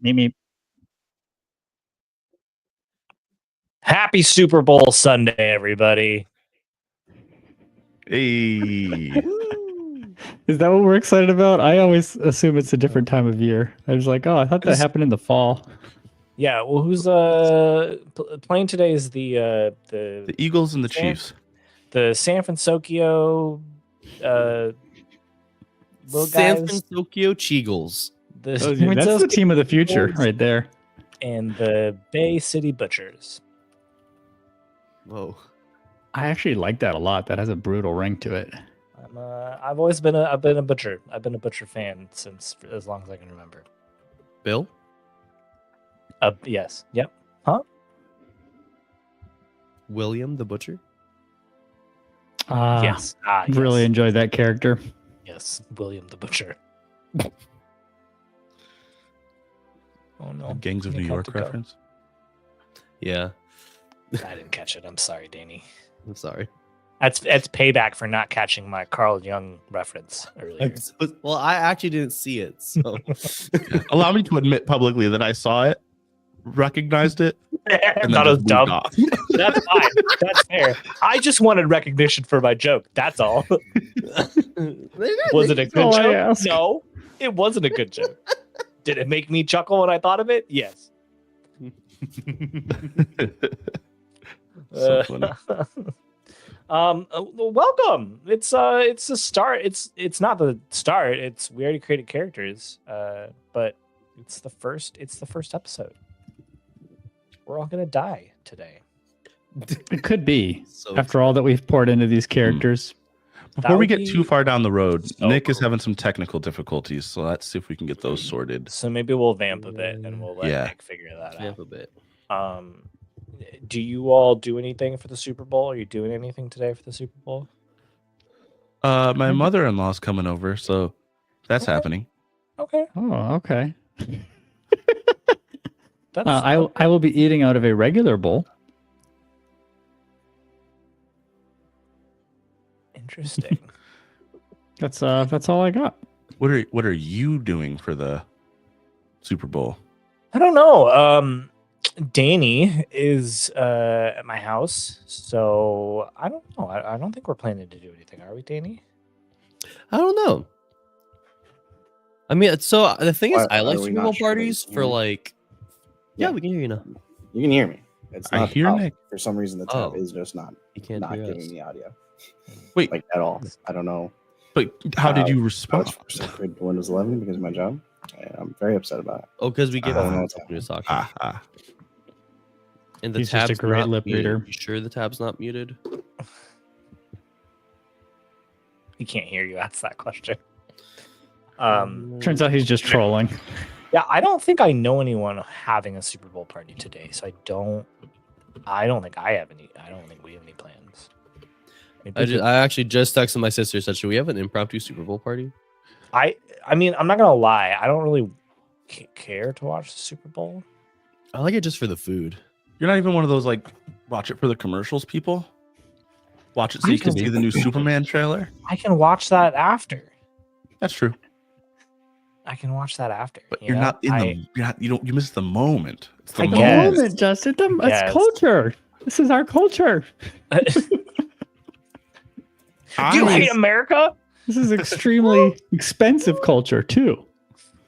Me. Happy Super Bowl Sunday, everybody. Hey. Is that what we're excited about? I always assume it's a different time of year. I was like, oh, I thought that happened in the fall. Yeah, well, who's playing today is the Eagles and the Chiefs. The San Francisco San Francisco Cheagles. That's the team of the future right there. And the Bay City Butchers. Whoa. I actually like that a lot. That has a brutal ring to it. I've always been a butcher. I've been a butcher fan since as long as I can remember. Bill? Yes. Yep. Huh? William the Butcher? Yes. Really enjoyed that character. Yes, William the Butcher. Oh no. Gangs of New York reference? Yeah. I didn't catch it. I'm sorry, Danny. I'm sorry. That's payback for not catching my Carl Jung reference earlier. Well, I actually didn't see it, so allow me to admit publicly that I saw it, recognized it, and thought it was dumb. Off. That's fine. That's fair. I just wanted recognition for my joke. That's all. Was it a good joke? No, it wasn't a good joke. Did it make me chuckle when I thought of it? Yes. So funny. Welcome. It's a start. It's not the start. We already created characters. But it's the first episode. We're all gonna die today. It could be after all that we've poured into these characters. Before we get too far down the road, so Nick is having some technical difficulties, so let's see if we can get those sorted. So maybe we'll vamp a bit and we'll let Nick figure that vamp out. a bit. Do you all do anything for the Super Bowl? Are you doing anything today for the Super Bowl? My mother-in-law's coming over, so that's happening. Okay. Oh, okay. I will be eating out of a regular bowl. Interesting. That's all I got. What are you doing for the Super Bowl? I don't know. Danny is at my house, so I don't know. I don't think we're planning to do anything, are we, Danny? I don't know. I mean, so the thing is, I like we Super not Bowl sure parties that you for can- like. Yeah, we can hear you now. You can hear me. It's I not hear up. Nick. For some reason, the tab Oh. is just not You can't hear giving us. me audio. Wait. Like at all. I don't know. But how did you I respond? was forced to upgrade to Windows 11 because of my job. And I'm very upset about it. Oh, because we give I don't know up what's when you're talking. And the He's just a tab's great not lip muted. reader. You sure the tab's not muted? He can't hear you. Ask that question. Turns out he's just trolling. Yeah, I don't think I know anyone having a Super Bowl party today, so I don't think I have any. I don't think we have any plans. Maybe I actually just texted my sister. Said, "Should we have an impromptu Super Bowl party?" I mean, I'm not gonna lie. I don't really care to watch the Super Bowl. I like it just for the food. You're not even one of those like watch it for the commercials people. Watch it so you can see the new Superman trailer. I can watch that after. That's true. I can watch that after. But you're not in you miss the moment. It's the I moment. guess. Moment, Justin. It's Yes. culture. This is our culture. You hate America? This is extremely expensive culture too.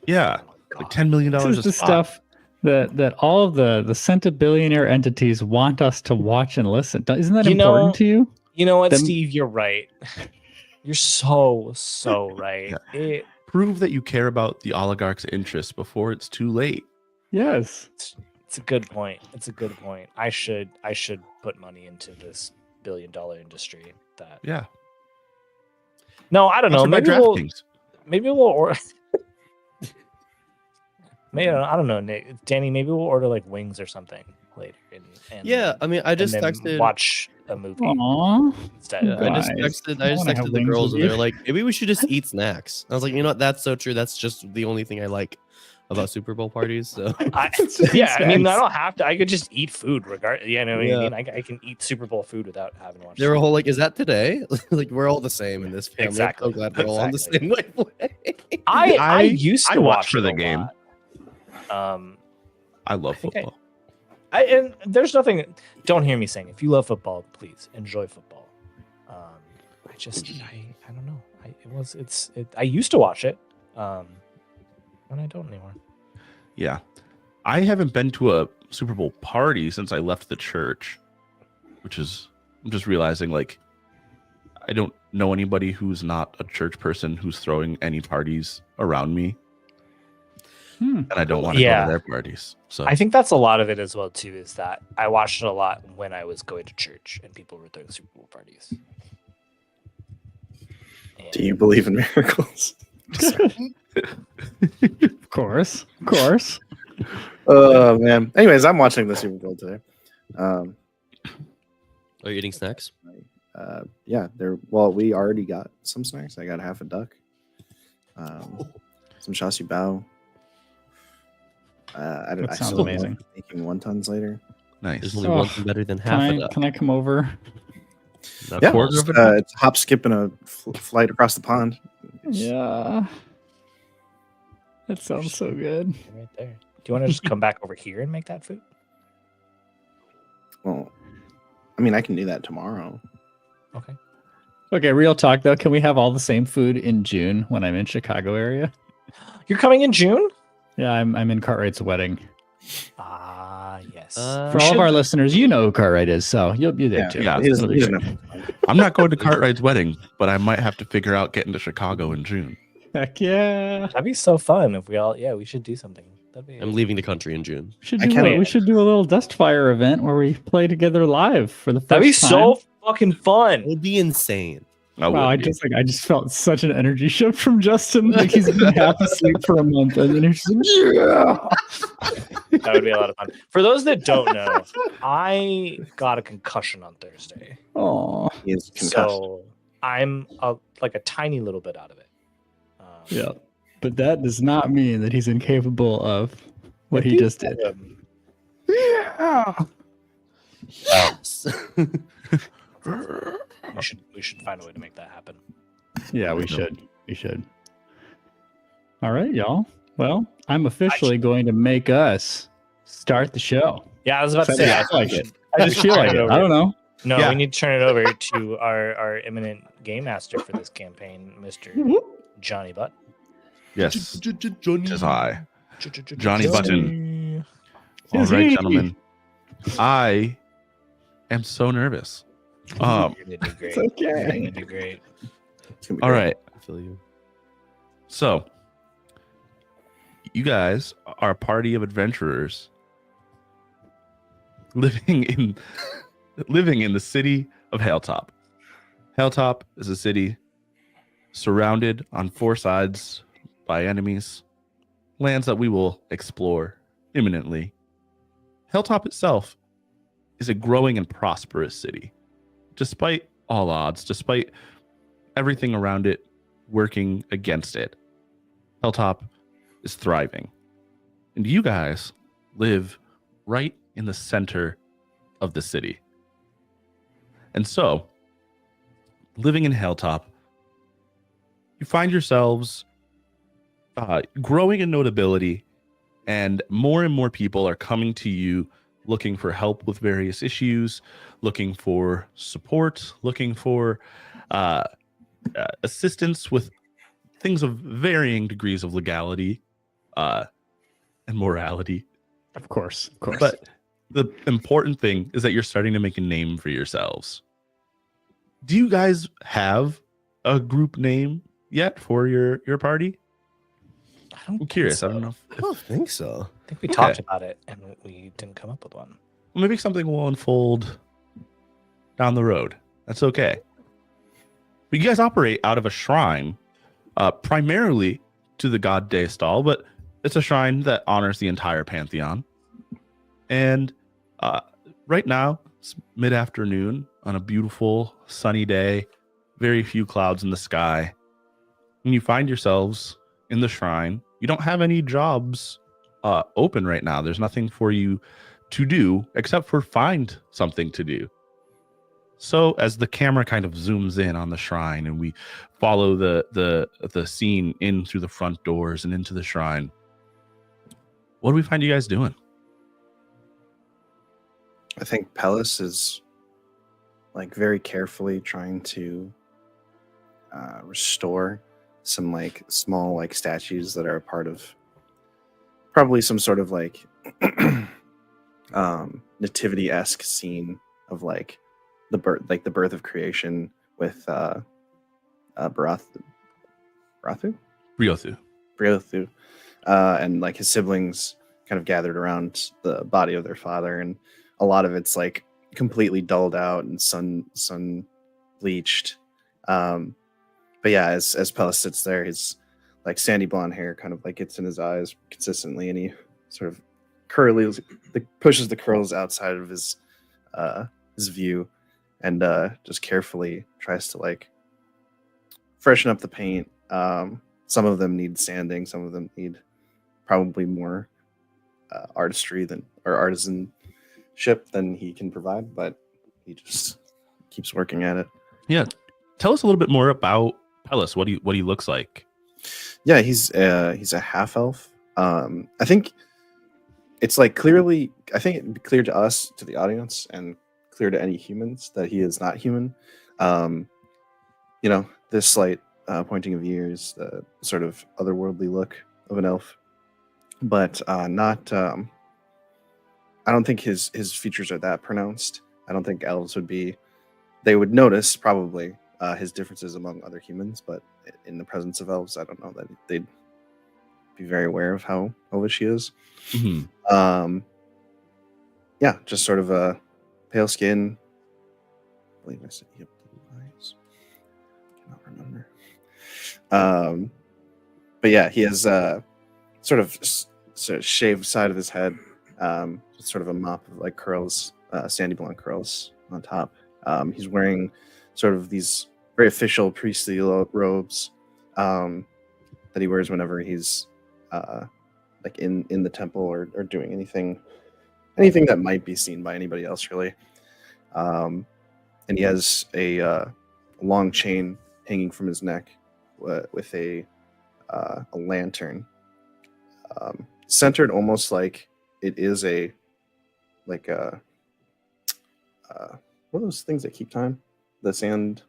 Yeah. Like $10 million This is a the spot. stuff that all of the centibillionaire entities want us to watch and listen. Isn't that important to you? You know what, Them- Steve? You're right. You're so right. Yeah. Prove that you care about the oligarch's interests before it's too late. Yes. It's a good point. I should put money into this billion-dollar industry. That Yeah. No, I don't know. Sponsored by DraftKings. Maybe we'll or maybe I don't know, Nick, Danny. Maybe we'll order like wings or something later. And Yeah, I mean, I just and then texted. watch a movie Aww. instead. Yeah, I just Guys, texted. I I just wanna have texted the wings girls, with and they're you. like, "Maybe we should just eat snacks." I was like, "You know what? That's so true. That's just the only thing I like about Super Bowl parties." So Yeah, I mean, I Snacks. don't have to. I could just eat food regardless. You know what I Yeah. mean? I can eat Super Bowl food without having to watch. they were Super all like, "Is that today?" Like we're all the same in this family. Exactly. I'm so glad we're all on the Exactly. same wavelength. I used to I watch watch for it the a game. lot. I love I think football. And there's nothing. Don't hear me saying if you love football, please enjoy football. I don't know. I used to watch it, and I don't anymore. Yeah. I haven't been to a Super Bowl party since I left the church, which is, I'm just realizing, like, I don't know anybody who's not a church person who's throwing any parties around me. And I don't want to go to their parties. So I think that's a lot of it as well too. Is that I watched it a lot when I was going to church and people were throwing Super Bowl parties. Do you believe in miracles? Of course. Oh man. Anyways, I'm watching the Super Bowl today. Are you eating snacks? Yeah, well, we already got some snacks. I got half a duck. Some chassis bao. I That sounds still amazing. love making wontons later. nice. There's only one thing better than half Can of that. can I come over? A Yeah, quarter of a it's hop, skip, and a flight across the pond. Yeah. That sounds so good. Right there. Do you want to just come back over here and make that food? Well, I mean, I can do that tomorrow. Okay. Okay, real talk though. Can we have all the same food in June when I'm in Chicago area? You're coming in June? Yeah, I'm in Cartwright's wedding. Ah, yes. For all of our listeners, you know who Cartwright is, so you'll be there too. Yeah, he doesn't, It'll he be doesn't great. have I'm not going to Cartwright's wedding, but I might have to figure out getting to Chicago in June. Heck yeah. That'd be so fun if we all. Yeah, we should do something. That'd be. I'm leaving the country in June. We should do a little Dustfire event where we play together live for the first That'd be time. so fucking It fun. would be insane. Wow, I just felt such an energy shift from Justin. Like he's been half asleep for a month, and then he's just like, yeah. That would be a lot of fun. For those that don't know, I got a concussion on Thursday, Oh, He is concussed. so I'm like a tiny little bit out of it. yeah. But that does not mean that he's incapable of what he just did. Yeah. Yes. We should find a way to make that happen. Yeah, we should. We should. All right, y'all. Well, I'm officially going to make us start the show. Yeah, I was about to say. I I feel like it. I I just feel turn like it it. over. I don't know. No, Yeah. we need to turn it over to our imminent game master for this campaign, Mr. Johnny Butt. Yes, it is I. Johnny Button. All Is right, he? gentlemen. I am so nervous. You're gonna do great. It's okay. You're gonna do great. It's gonna be All great. right. I feel you. So, you guys are a party of adventurers living in the city of Haletop. Haletop is a city surrounded on four sides by enemies, lands that we will explore imminently. Haletop itself is a growing and prosperous city, despite all odds, despite everything around it working against it. Haletop is thriving. And you guys live right in the center of the city. And so, living in Haletop, you find yourselves growing in notability, and more people are coming to you looking for help with various issues, looking for support, looking for assistance with things of varying degrees of legality and morality. Of course. But the important thing is that you're starting to make a name for yourselves. Do you guys have a group name yet for your party? I'm curious. I don't know. I don't think so. I think we Okay. talked about it and we didn't come up with one. Maybe something will unfold down the road. That's okay. But you guys operate out of a shrine, primarily to the god Daystal, but it's a shrine that honors the entire pantheon. And right now, it's mid-afternoon on a beautiful sunny day, very few clouds in the sky. And you find yourselves in the shrine. You don't have any jobs open right now. There's nothing for you to do except for find something to do. So as the camera kind of zooms in on the shrine and we follow the scene in through the front doors and into the shrine, what do we find you guys doing? I think Pellis is like very carefully trying to restore some like small like statues that are a part of probably some sort of like nativity-esque scene of like the birth of creation with Barathu, Briothu. and like his siblings kind of gathered around the body of their father, and a lot of it's like completely dulled out and sun bleached. But yeah, as Pellis sits there, his like sandy blonde hair kind of like gets in his eyes consistently, and he sort of pushes the curls outside of his view, and just carefully tries to like freshen up the paint. Some of them need sanding, some of them need probably more artistry or artisanship than he can provide, but he just keeps working at it. Yeah, tell us a little bit more about Pellis. What he looks like. Yeah, he's a half elf. I think it's like clearly, I think it'd be clear to us, to the audience, and clear to any humans that he is not human. This slight pointing of ears, the sort of otherworldly look of an elf, but not. I don't think his features are that pronounced. I don't think elves would be. They would notice probably his differences among other humans, but in the presence of elves, I don't know that they'd be very aware of how elvish he is. Mm-hmm. Yeah, just sort of a pale skin. I believe I said he had blue eyes. Cannot remember. But yeah, he has sort of shaved side of his head, sort of a mop of like curls, sandy blonde curls on top. He's wearing sort of these very official priestly robes that he wears whenever he's like in the temple or doing anything that might be seen by anybody else, really. And he has a long chain hanging from his neck with a lantern centered almost like it is what are those things that keep time? The sand,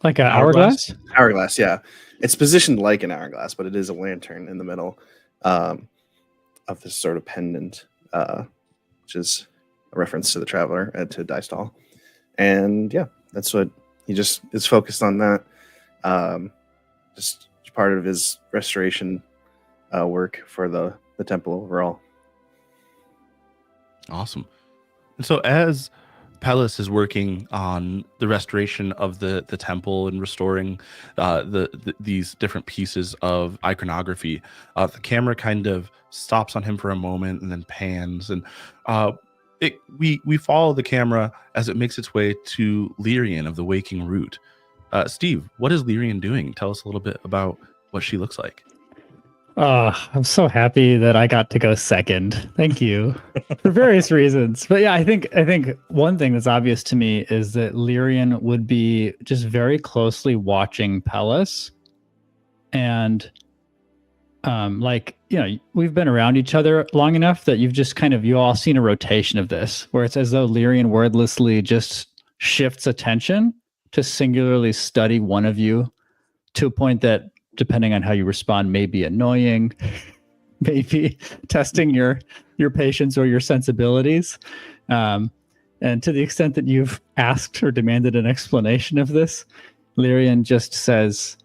Like an hourglass? Hourglass, yeah. It's positioned like an hourglass, but it is a lantern in the middle of this sort of pendant, which is a reference to the Traveler, to Dice Doll. And yeah, that's what he just is focused on that. Just part of his restoration work for the temple overall. Awesome. And so as Pellis is working on the restoration of the temple and restoring these different pieces of iconography, the camera kind of stops on him for a moment and then pans, and we follow the camera as it makes its way to Lyrian of the Waking Root. Steve, what is Lyrian doing? Tell us a little bit about what she looks like. I'm so happy that I got to go second. Thank you for various reasons. But yeah, I think one thing that's obvious to me is that Lyrian would be just very closely watching Pellis. And we've been around each other long enough that you all seen a rotation of this, where it's as though Lyrian wordlessly just shifts attention to singularly study one of you to a point that, depending on how you respond, may be annoying, maybe testing your patience or your sensibilities. And to the extent that you've asked or demanded an explanation of this, Lyrian just says,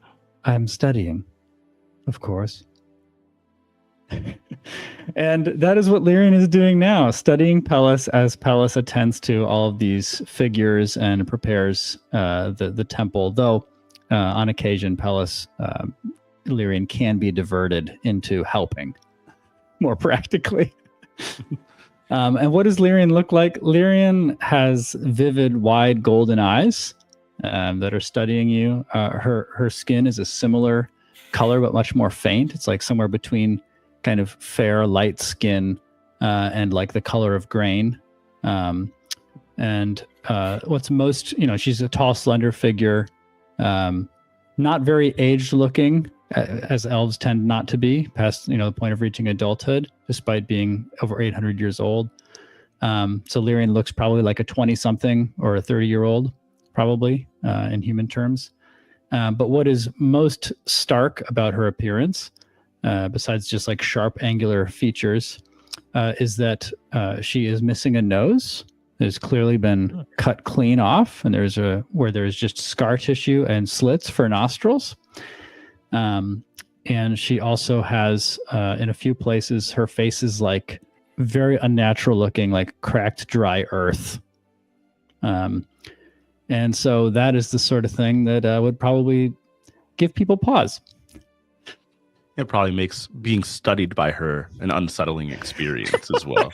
"I'm studying, of course." And that is what Lyrian is doing now, studying Pellis as Pellis attends to all of these figures and prepares the temple, though on occasion Pellis, Lyrian can be diverted into helping more practically. And what does Lyrian look like? Lyrian has vivid, wide golden eyes that are studying you. Her skin is a similar color, but much more faint. It's like somewhere between kind of fair, light skin and like the color of grain. And what's most, she's a tall, slender figure, not very aged looking, as elves tend not to be past the point of reaching adulthood, despite being over 800 years old. So Lyrian looks probably like a 20-something or a 30-year-old, probably in human terms. But what is most stark about her appearance, besides just like sharp angular features, is that she is missing a nose. It's clearly been cut clean off, and where there's just scar tissue and slits for nostrils. And she also has, in a few places, her face is like very unnatural looking, like cracked, dry earth. And so that is the sort of thing that would probably give people pause. It probably makes being studied by her an unsettling experience as well.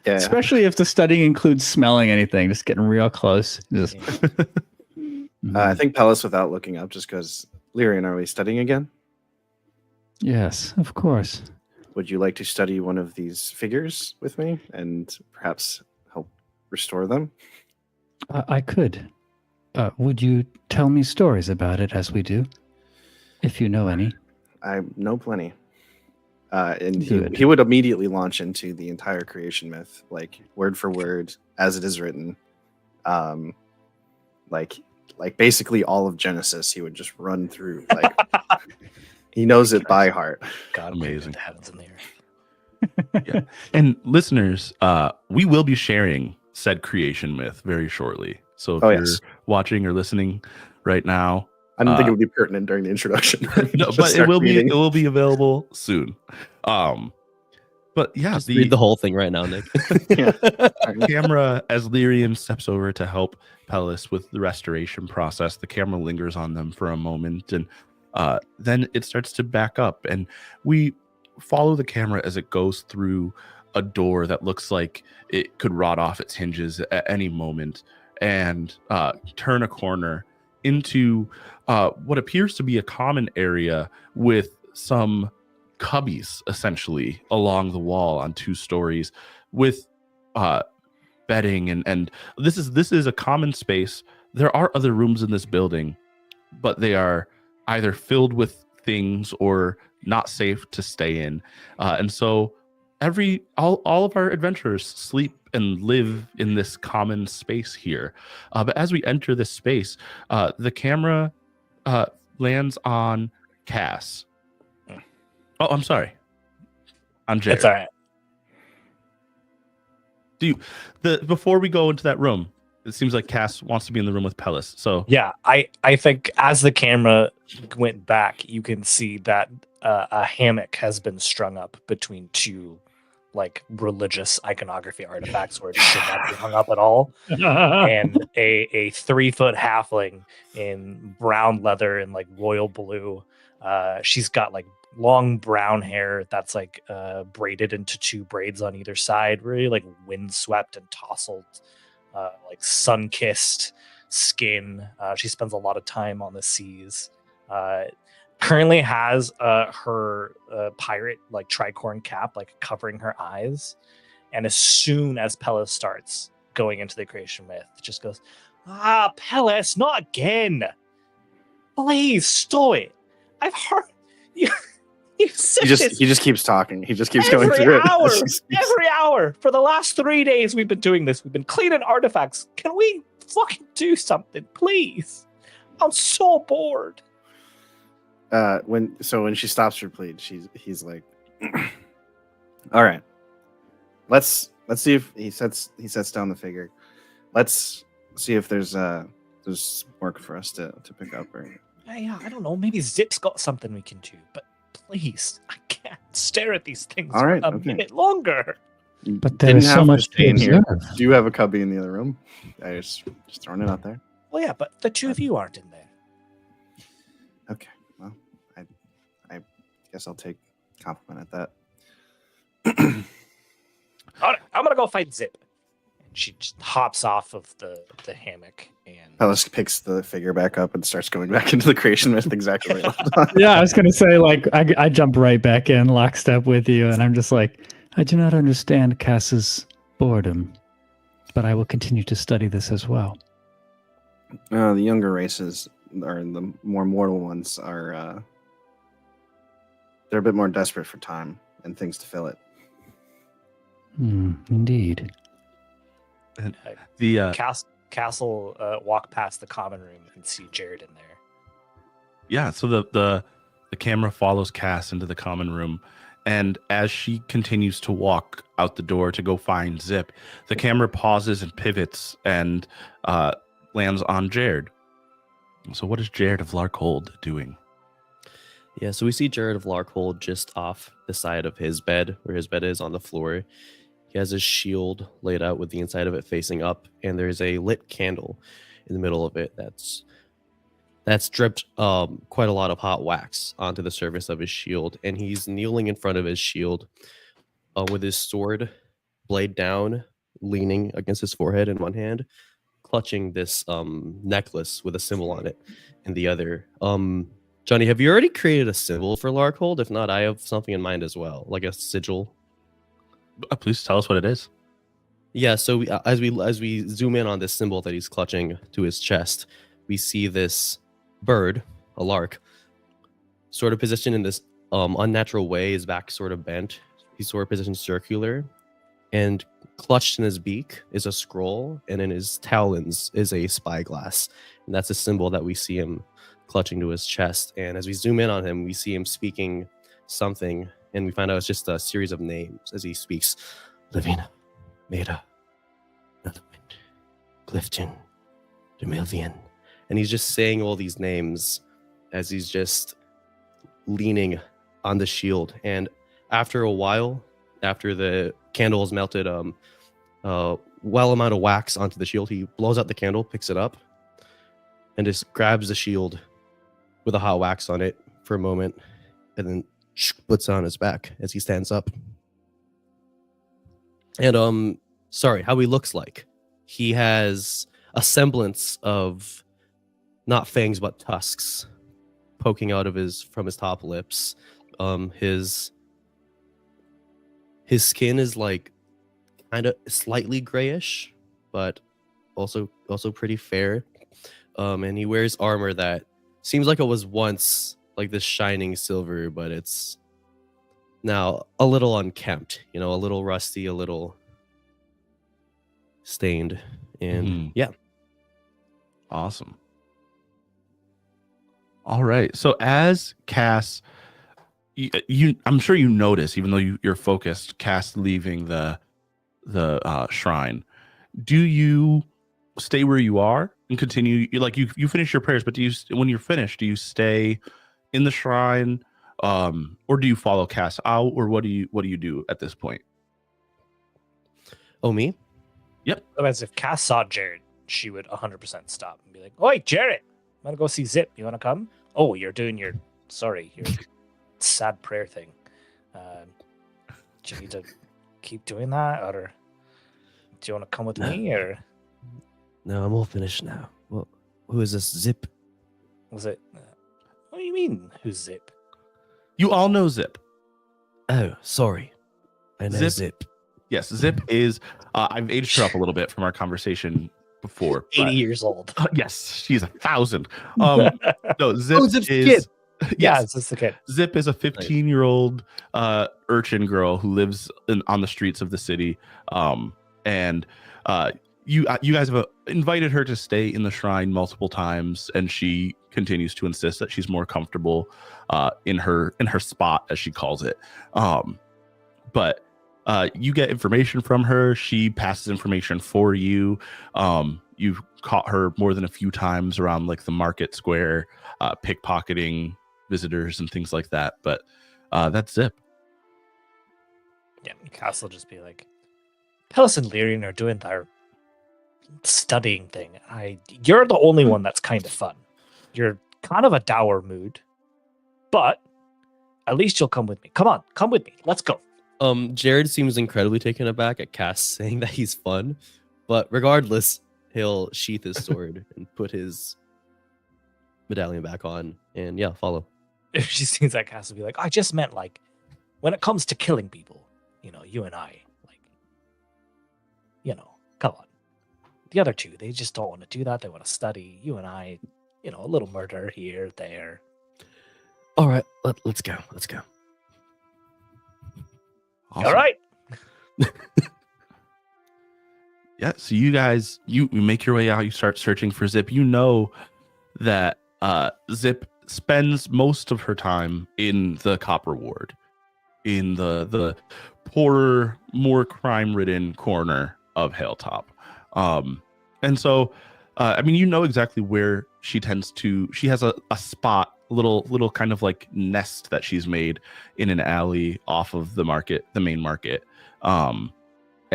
Yeah. Especially if the studying includes smelling anything, just getting real close. Just... I think Pellis, without looking up, just goes, Lyrian, are we studying again? Yes, of course. Would you like to study one of these figures with me and perhaps help restore them? I could. Would you tell me stories about it as we do? If you know any. I know plenty. And Good. he would immediately launch into the entire creation myth, like word for word, as it is written. Like basically all of Genesis, he would just run through. Like he knows it by heart. God, Amazing. the heavens and the earth. Yeah. And listeners, we will be sharing said creation myth very shortly. So if you're watching or listening right now, I didn't think it would be pertinent during the introduction. no, Just but start it will reading. be available soon. But yeah, Just read the whole thing right now, Nick. Yeah. camera, as Lyrian steps over to help Pellis with the restoration process, the camera lingers on them for a moment, and then it starts to back up, and we follow the camera as it goes through a door that looks like it could rot off its hinges at any moment, and turn a corner into what appears to be a common area with some cubbies essentially along the wall on 2 stories with bedding and this is a common space. There are other rooms in this building, but they are either filled with things or not safe to stay in, and so all of our adventurers sleep and live in this common space here. But as we enter this space, the camera lands on Cass. Oh, I'm sorry. I'm Jared. It's all right. Before we go into that room, it seems like Cass wants to be in the room with Pellis. So Yeah, I think as the camera went back, you can see that a hammock has been strung up between 2 like religious iconography artifacts where it should not be hung up at all, and a 3-foot halfling in brown leather and like royal blue. She's got like long brown hair that's like braided into 2 braids on either side, really like windswept and tousled, like sun-kissed skin. She spends a lot of time on the seas. Currently has her pirate like tricorn cap like covering her eyes, and as soon as Pellis starts going into the creation myth, it just goes, Pellis, not again, please stop it. I've heard you. You've said He just keeps talking. He just keeps every going through hour, it. every hour for the last 3 days we've been doing this. We've been cleaning artifacts. Can we fucking do something, please? I'm so bored. When she stops her plead, he's like, all right, let's see if he sets down the figure. Let's see if there's work for us to pick up. Or Yeah, I don't know. Maybe Zip's got something we can do, but please, I can't stare at these things All right, for a okay. minute longer. But there's so much to stay in here. observe. Do you have a cubby in the other room? I just throwing it out there. Well, yeah, but the 2 of you aren't in there. Okay, well, I guess I'll take compliment at that. All right, I'm gonna go find Zip. And she just hops off of the hammock and Pellis picks the figure back up and starts going back into the creation myth exactly where he left off. Yeah, I was going to say, like, I jump right back in lockstep with you, and I'm just like, I do not understand Cass's boredom, but I will continue to study this as well. The younger races, or the more mortal ones, are they're a bit more desperate for time and things to fill it. Indeed. And the Castle walk past the common room and see Jared in there. Yeah, so the camera follows Cass into the common room, and as she continues to walk out the door to go find Zip, the camera pauses and pivots and lands on Jared. So what is Jared of Larkhold doing? Yeah, so we see Jared of Larkhold just off the side of his bed, where his bed is on the floor. He has his shield laid out with the inside of it facing up, and there's a lit candle in the middle of it that's dripped quite a lot of hot wax onto the surface of his shield, and he's kneeling in front of his shield with his sword blade down, leaning against his forehead in one hand, clutching this necklace with a symbol on it in the other. Johnny, have you already created a symbol for Larkhold? If not, I have something in mind as well, like a sigil. Please tell us what it is. Yeah, so as we zoom in on this symbol that he's clutching to his chest, we see this bird, a lark, sort of positioned in this unnatural way. His back sort of bent. He's sort of positioned circular, and clutched in his beak is a scroll, and in his talons is a spyglass, and that's a symbol that we see him clutching to his chest. And as we zoom in on him, we see him speaking something, and we find out it's just a series of names as he speaks. Lavina, Maida, Netherwind, Clifton, Demilvian. And he's just saying all these names as he's just leaning on the shield. And after a while, after the candle has melted well amount of wax onto the shield, he blows out the candle, picks it up, and just grabs the shield with a hot wax on it for a moment, and then puts it on his back as he stands up. And sorry, how he looks like. He has a semblance of not fangs but tusks poking out of from his top lips. His skin is like kind of slightly grayish, but also pretty fair. And he wears armor that seems like it was once like this shining silver, but it's now a little unkempt, a little rusty, a little stained. And yeah. Awesome. All right. So as Cass, I'm sure you notice, even though you're focused, Cass leaving the shrine. Do you stay where you are and continue? You finish your prayers, but when you're finished, do you stay in the shrine, or do you follow Cass out, or what do you do at this point? Oh, me? Yep. Otherwise, if Cass saw Jared, she would 100% stop and be like, "Oi, Jared, I'm gonna go see Zip. You wanna come? Oh, you're doing your sad prayer thing. Do you need to keep doing that, or do you want to come with me, or?" No, I'm all finished now. Well, who is this Zip? Was it? What do you mean? Who's Zip? You all know Zip. Oh, sorry. I know Zip. Yes, Zip is. I've aged her up a little bit from our conversation before. 80 years old. Yes, she's 1,000. No, Zip Zip's is. kid. Yeah, it's just the kid. Zip is a 15-year-old urchin girl who lives on the streets of the city, and you guys have invited her to stay in the shrine multiple times, and she continues to insist that she's more comfortable in her spot, as she calls it. But you get information from her. She passes information for you. You've caught her more than a few times around like the market square, pickpocketing visitors and things like that. But that's Zip. Yeah, Cass will just be like, Pellis and Lyrian are doing their studying thing. You're the only one that's kind of fun. You're kind of a dour mood, but at least you'll come with me. Come on, come with me. Let's go. Jared seems incredibly taken aback at Cass saying that he's fun, but regardless, he'll sheath his sword and put his medallion back on, and yeah, follow. If she sees that, Cass will be like, I just meant like, when it comes to killing people, you and I, like, come on. The other two, they just don't want to do that. They want to study. You and I, a little murder here, there. All right, let's go. Let's go. All Awesome. right. Yeah, so you guys, you make your way out. You start searching for Zip. You know that Zip spends most of her time in the Copper Ward, in the poorer, more crime-ridden corner of Haletop. And so, I mean, you know exactly where she tends to. She has a spot, little kind of like nest that she's made in an alley off of the market, the main market. And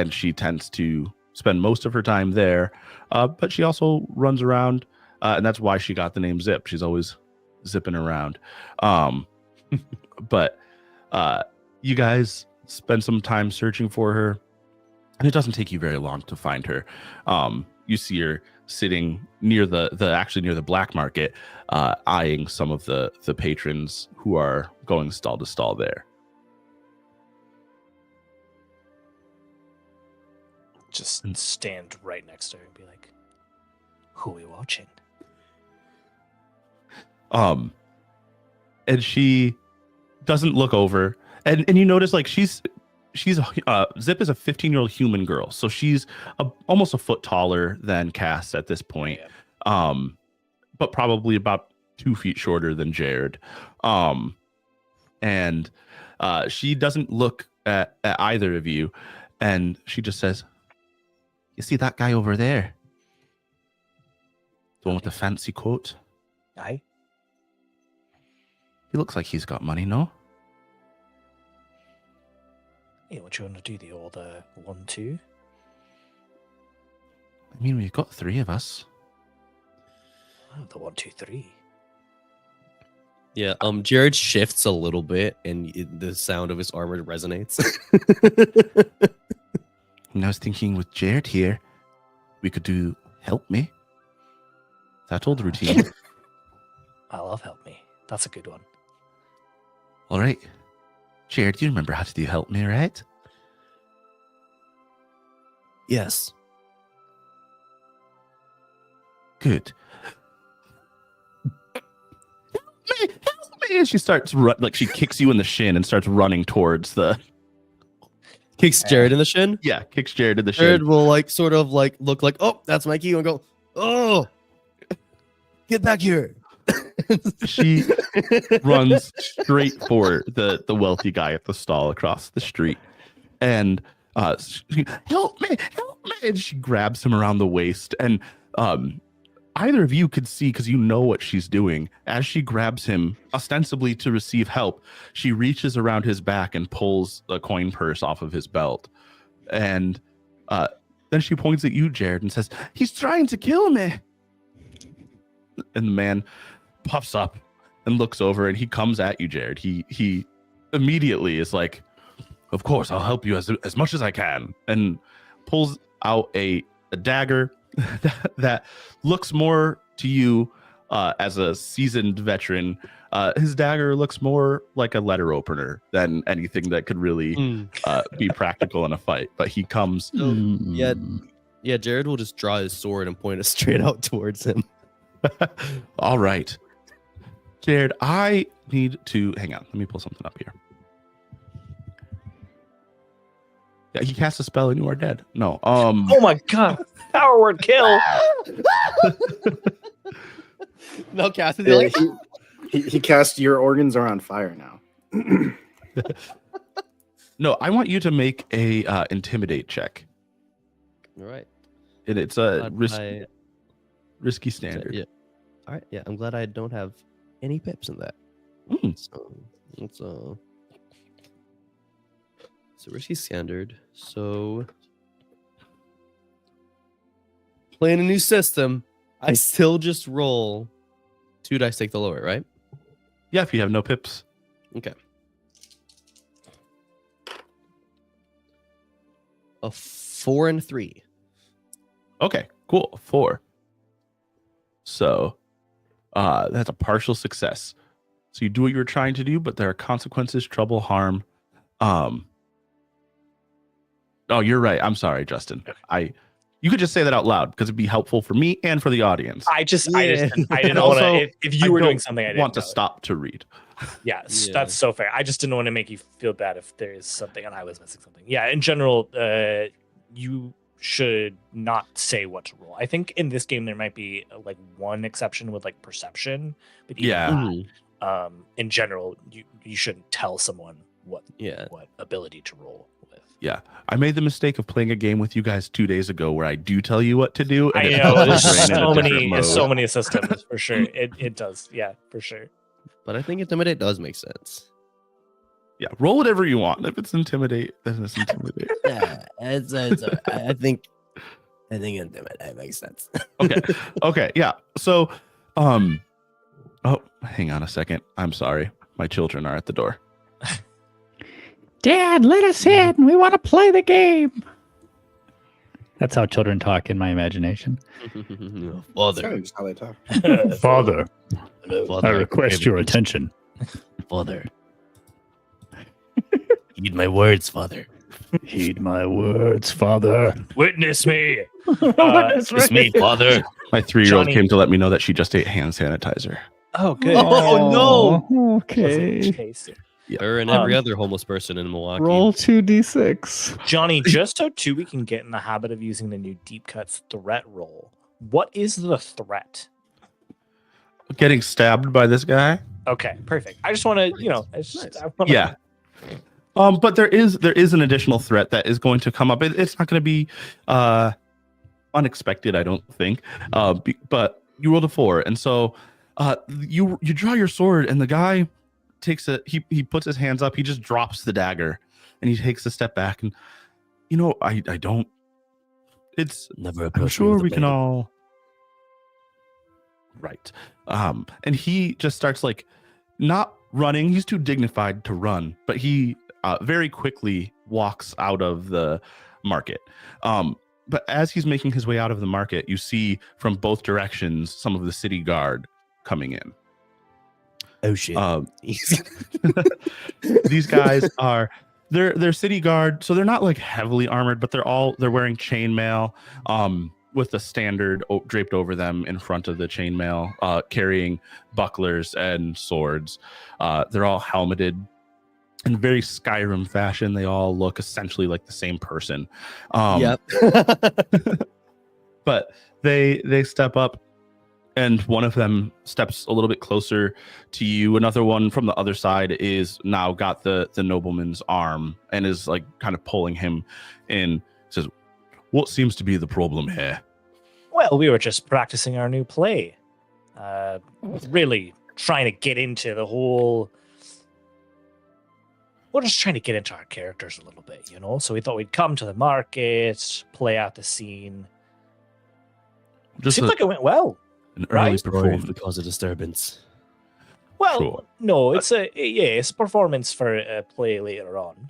she tends to spend most of her time there, but she also runs around, and that's why she got the name Zip. She's always zipping around. But you guys spend some time searching for her, and it doesn't take you very long to find her. You see her sitting near the black market, eyeing some of the patrons who are going stall to stall there. Just stand right next to her and be like, "Who are we watching?" And she doesn't look over, and you notice like she's Zip is a 15-year-old human girl, so she's almost a foot taller than Cass at this point. Yeah. But probably about 2 feet shorter than Jared. And she doesn't look at either of you, and she just says, "You see that guy over there? The one with the fancy coat? Aye. He looks like he's got money, no? Hey, what you want to do? The old 1-2? I mean, we've got 3 of us." Oh, the 1-2-3. Yeah, Jared shifts a little bit, and the sound of his armor resonates. And I was thinking with Jared here, we could do help me. That old routine. I love Help Me. That's a good one. All right. Jared, you remember how to do help me, right? Yes. Good. Help me! And she starts she kicks you in the shin and starts running towards the. Kicks Jared in the shin. Yeah, kicks Jared in the Jared shin. will sort of look like, oh, that's my key, and go, oh, get back here. She runs straight for the wealthy guy at the stall across the street, and help me! And she grabs him around the waist, and either of you could see, because you know what she's doing, as she grabs him ostensibly to receive help, she reaches around his back and pulls a coin purse off of his belt, and then she points at you, Jared, and says, "He's trying to kill me." And the man puffs up and looks over, and he comes at you, Jared. He immediately is like, "Of course, I'll help you as much as I can," and pulls out a dagger that looks more to you as a seasoned veteran. His dagger looks more like a letter opener than anything that could really be practical in a fight. But he comes. Yeah, Jared will just draw his sword and point it straight out towards him. All right, Jared, I need to hang on. Let me pull something up here. Yeah, he casts a spell and you are dead. No. Oh my god. Power word kill. No, Cassidy. Yeah, he cast "Your organs are on fire now." No, I want you to make a intimidate check. All right. And it's a risky standard. Yeah. All right. Yeah, I'm glad I don't have any pips in that. So risky standard. So playing a new system, I still just roll 2 dice, take the lower, right? Yeah, if you have no pips. Okay. A 4 and 3. Okay, cool. 4. So that's a partial success. So you do what you were trying to do, but there are consequences, trouble, harm. Oh, you're right. I'm sorry, Justin. You could just say that out loud because it'd be helpful for me and for the audience. I didn't And want to. also, If you I were doing don't something, I didn't want to know. stop to read. Yeah, Yeah. that's so fair. I just didn't want to make you feel bad if there is something and I was missing something. Yeah, in general, you should not say what to roll. I think in this game there might be like one exception with like perception, but even Yeah. Mhm. that, in general, you shouldn't tell someone what Yeah. ability to roll with. Yeah, I made the mistake of playing a game with you guys 2 days ago where I do tell you what to do. And I it know puts there's my brain in a so different many, mode. so many systems for sure. It does, yeah, for sure. But I think intimidate does make sense. Yeah, roll whatever you want. If it's intimidate, then it's intimidate. Yeah, I think intimidate makes sense. Okay, yeah. So, oh, hang on a second. I'm sorry. My children are at the door. Dad, let us in. We want to play the game. That's how children talk in my imagination. Father, Just how they talk. Father, Father, I request your attention. Father. Heed my words, Father. Heed my words, Father. Witness me. It's me, Father. My 3-year-old Johnny- came to let me know that she just ate hand sanitizer. Oh, good. Oh, no. Wasn't Okay. chasing. Her and every other homeless person in Milwaukee. Roll 2d6. Johnny, just so too we can get in the habit of using the new deep cuts threat roll. What is the threat? Getting stabbed by this guy. Okay, perfect. I just want to, Nice. Yeah. But there is an additional threat that is going to come up. It's not going to be unexpected, I don't think. But you rolled a 4, and so you draw your sword, and the guy takes he puts his hands up. He just drops the dagger, and he takes a step back. And I don't. It's Never I'm approach me sure with a we can blade. all. Right. And he just starts like not running. He's too dignified to run, but he very quickly walks out of the market. But as he's making his way out of the market, you see from both directions some of the city guard coming in. Oh shit. These guys are they're city guard, so they're not like heavily armored, but they're wearing chainmail with a standard draped over them in front of the chainmail, carrying bucklers and swords. They're all helmeted in very Skyrim fashion. They all look essentially like the same person. Yep. But they step up, and one of them steps a little bit closer to you. Another one from the other side is now got the nobleman's arm and is like kind of pulling him in. Says, "What seems to be the problem here?" Well, we were just practicing our new play. Really trying to get into the whole. We're just trying to get into our characters a little bit, So we thought we'd come to the market, play out the scene. Just Seems like it went well. an early right? performance. to cause a disturbance. Well, Sure. no, it's it's a performance for a play later on.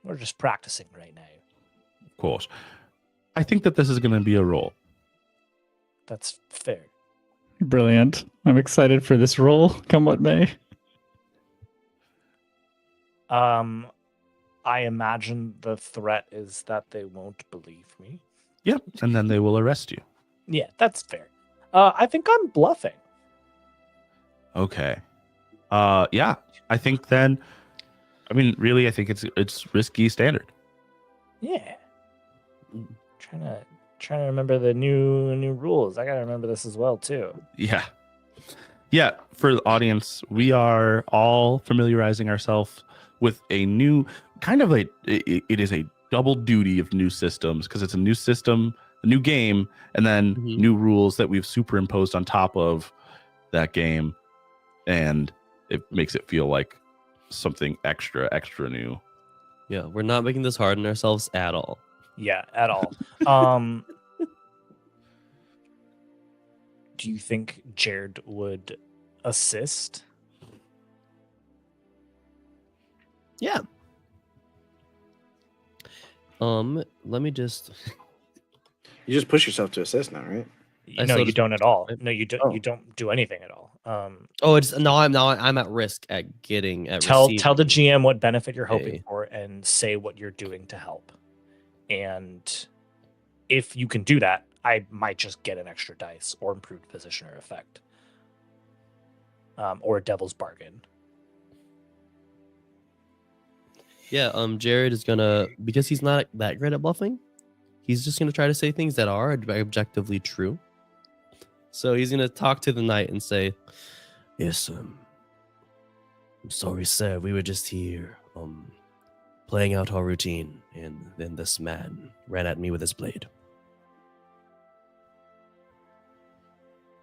We're just practicing right now. Of course. I think that this is going to be a role. That's fair. Brilliant. I'm excited for this role, come what may. I imagine the threat is that they won't believe me. Yep. And then they will arrest you. Yeah, that's fair. I think I'm bluffing. Okay. Yeah. I think then. I mean, really, I think it's risky standard. Yeah. Trying to remember the new rules. I gotta remember this as well too. Yeah. Yeah. For the audience, we are all familiarizing ourselves with a new kind of it is a double duty of new systems because it's a new system, a new game, and then Mhm. new rules that we've superimposed on top of that game, and it makes it feel like something extra new. Yeah, we're not making this hard on ourselves at all. Yeah, at all. Do you think Jared would assist? Yeah. Let me just. You just push yourself to assist now, right? I No, sort you of- don't at all. right? No, you don't. Oh. You don't do anything at all. Oh, it's I'm at risk at getting at Tell the receiving- GM what benefit you're hoping Okay. for, and say what you're doing to help. And if you can do that, I might just get an extra dice or improved position or effect. Or a devil's bargain. Yeah, Jared is gonna, because he's not that great at bluffing, he's just gonna try to say things that are objectively true. So he's gonna talk to the knight and say, "Yes, I'm sorry, sir. We were just here, playing out our routine, and then this man ran at me with his blade."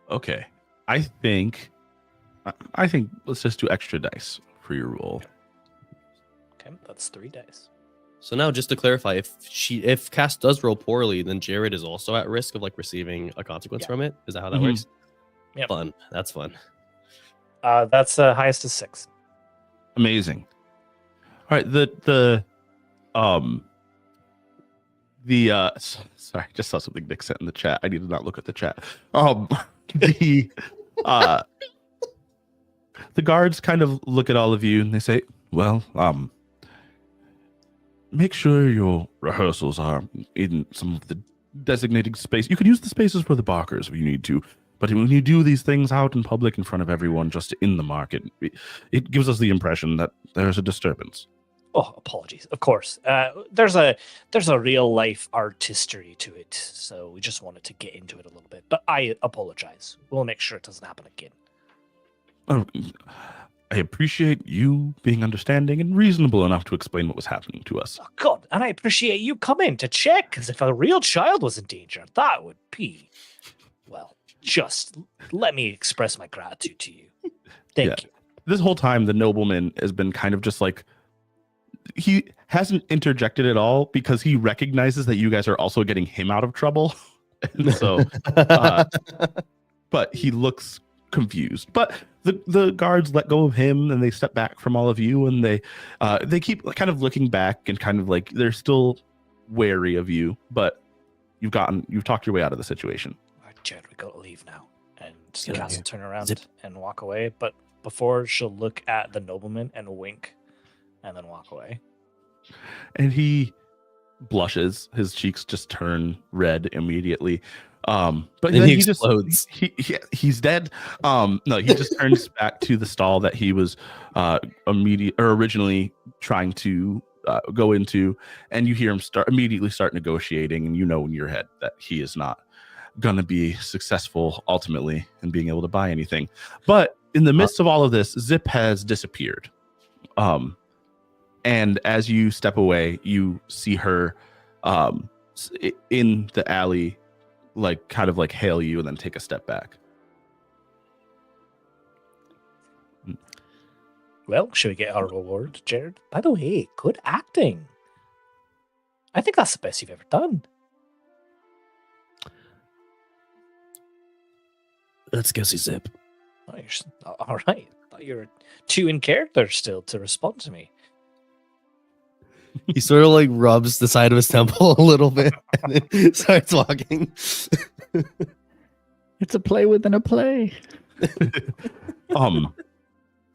Okay. I think let's just do extra dice for your roll. Okay, that's 3 dice. So now, just to clarify, if Cass does roll poorly, then Jared is also at risk of like receiving a consequence Yeah. from it. Is that how that Mhm. works? Yep. Fun. That's fun. That's highest is 6. Amazing. All right, sorry, I just saw something Nick sent in the chat. I need to not look at the chat. The guards kind of look at all of you and they say, "Well, make sure your rehearsals are in some of the designated space. You can use the spaces for the barkers if you need to, but when you do these things out in public in front of everyone, just in the market, it gives us the impression that there's a disturbance." Oh, apologies. Of course. There's a real life artistry to it, so we just wanted to get into it a little bit. But I apologize. We'll make sure it doesn't happen again. Oh, I appreciate you being understanding and reasonable enough to explain what was happening to us. Oh, God, and I appreciate you coming to check, because if a real child was in danger, that would be, well, just let me express my gratitude to you. Thank you. This whole time, the nobleman has been kind of just like, he hasn't interjected at all because he recognizes that you guys are also getting him out of trouble. And so, but he looks confused. But the guards let go of him and they step back from all of you, and they keep kind of looking back and kind of like they're still wary of you, but you've talked your way out of the situation. All right, Jared, we got to leave now. And Get out of Cass will here. turn around Zip. and walk away. But before, she'll look at the nobleman and wink and then walk away. And he blushes, his cheeks just turn red immediately. But Then he explodes. He's dead. No, he just turns back to the stall that he was originally trying to go into, and you hear him immediately start negotiating, and you know in your head that he is not gonna be successful ultimately in being able to buy anything. But in the midst of all of this, Zip has disappeared. And as you step away, you see her in the alley, like kind of like hail you and then take a step back. Well, should we get our reward, Jared? By the way, good acting. I think that's the best you've ever done. Let's go see Zip. Oh, all right. I thought you were too in character still to respond to me. He sort of like rubs the side of his temple a little bit and then starts walking. It's a play within a play.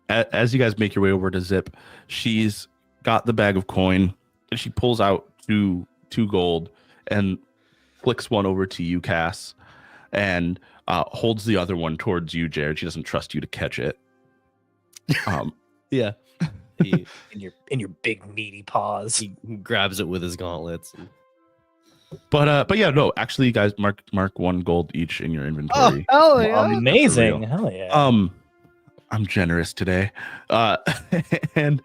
As you guys make your way over to Zip, she's got the bag of coin and she pulls out two gold and flicks one over to you, Cass, and holds the other one towards you, Jared. She doesn't trust you to catch it. Yeah. He In your big meaty paws. he grabs it with his gauntlets. But yeah, no, actually, you guys mark 1 gold each in your inventory. hell Amazing. real. Hell yeah. I'm generous today. And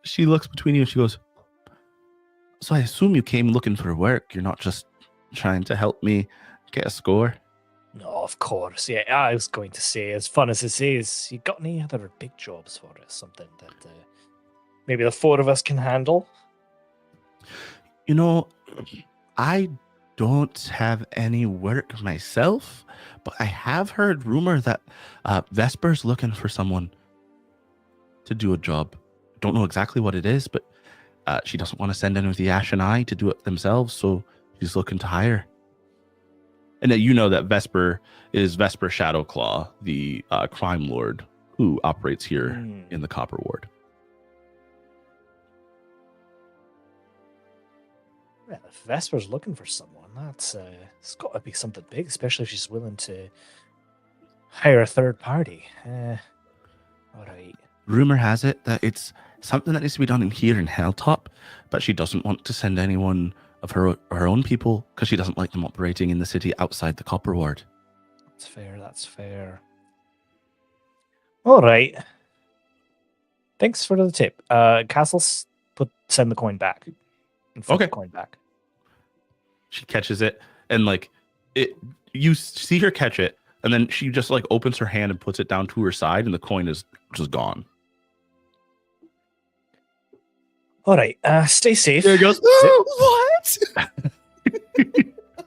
she looks between you and she goes, "So I assume you came looking for work. You're not just trying to help me get a score." No, of course. Yeah, I was going to say, as fun as this is, you got any other big jobs for us? Something that maybe the 4 of us can handle? You know, I don't have any work myself, but I have heard rumor that Vesper's looking for someone to do a job. Don't know exactly what it is, but she doesn't want to send any of the Ash and I to do it themselves, so she's looking to hire. And that you know that Vesper is Vesper Shadowclaw, the crime lord who operates here in the Copper Ward. Well, if Vesper's looking for someone, that's it's got to be something big, especially if she's willing to hire a third party. All right. Rumor has it that it's something that needs to be done in here in Haletop, but she doesn't want to send anyone of her own people because she doesn't like them operating in the city outside the Copper Ward. That's fair. That's fair. All right. Thanks for the tip. Castle, send the coin back. And flip Okay. The coin back. She catches it, and like it, you see her catch it, and then she just like opens her hand and puts it down to her side, and the coin is just gone. All right. Stay safe. There it goes. What?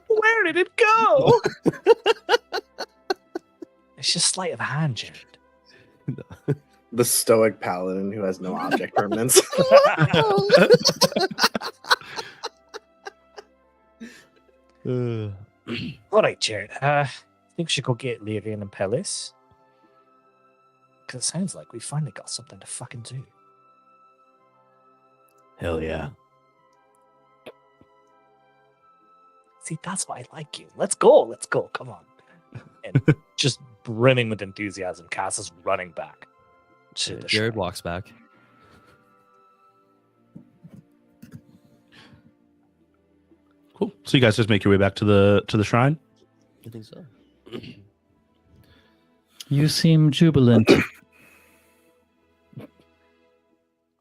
Where did it go? It's just sleight of hand, Jared. The stoic paladin who has no object permanence. All right, Jared. I think we should go get Lyrian and Pellis. Because it sounds like we finally got something to fucking do. Hell yeah. See, that's why I like you. Let's go. Let's go. Come on. And just brimming with enthusiasm, Cass is running back to the Jared shrine. walks back. Cool. So you guys just make your way back to the shrine. I think so. You seem jubilant.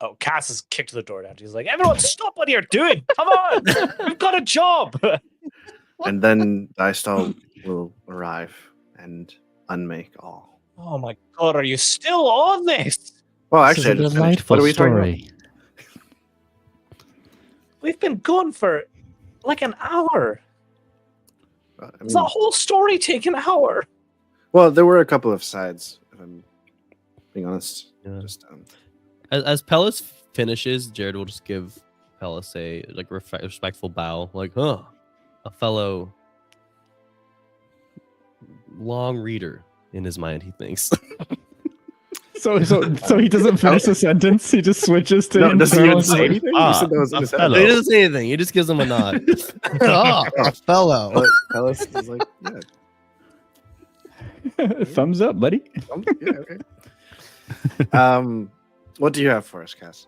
Oh, Cass has kicked the door down. She's like, everyone stop what you're doing. Come on. We've got a job. And then Dystall will arrive and unmake all. Oh my God, are you still on this? Well, This is actually, I a just finished. delightful What are we talking about? story. We've been going for like an hour. I Does mean, that whole story take an hour? well, there were a couple of sides, if I'm being honest. Yeah. Just As Pellis finishes, Jared will just give Pellis a like respectful bow, like, "Huh, a fellow long reader." In his mind, he thinks. So he doesn't finish the sentence. He just switches to no, doesn't even internal say story. anything. Ah, You said that was in a his head. fellow. He doesn't say anything. He just gives him a nod. Oh, a fellow. But Ellis is like, yeah, Thumbs up, buddy. yeah, okay. What do you have for us, Cass?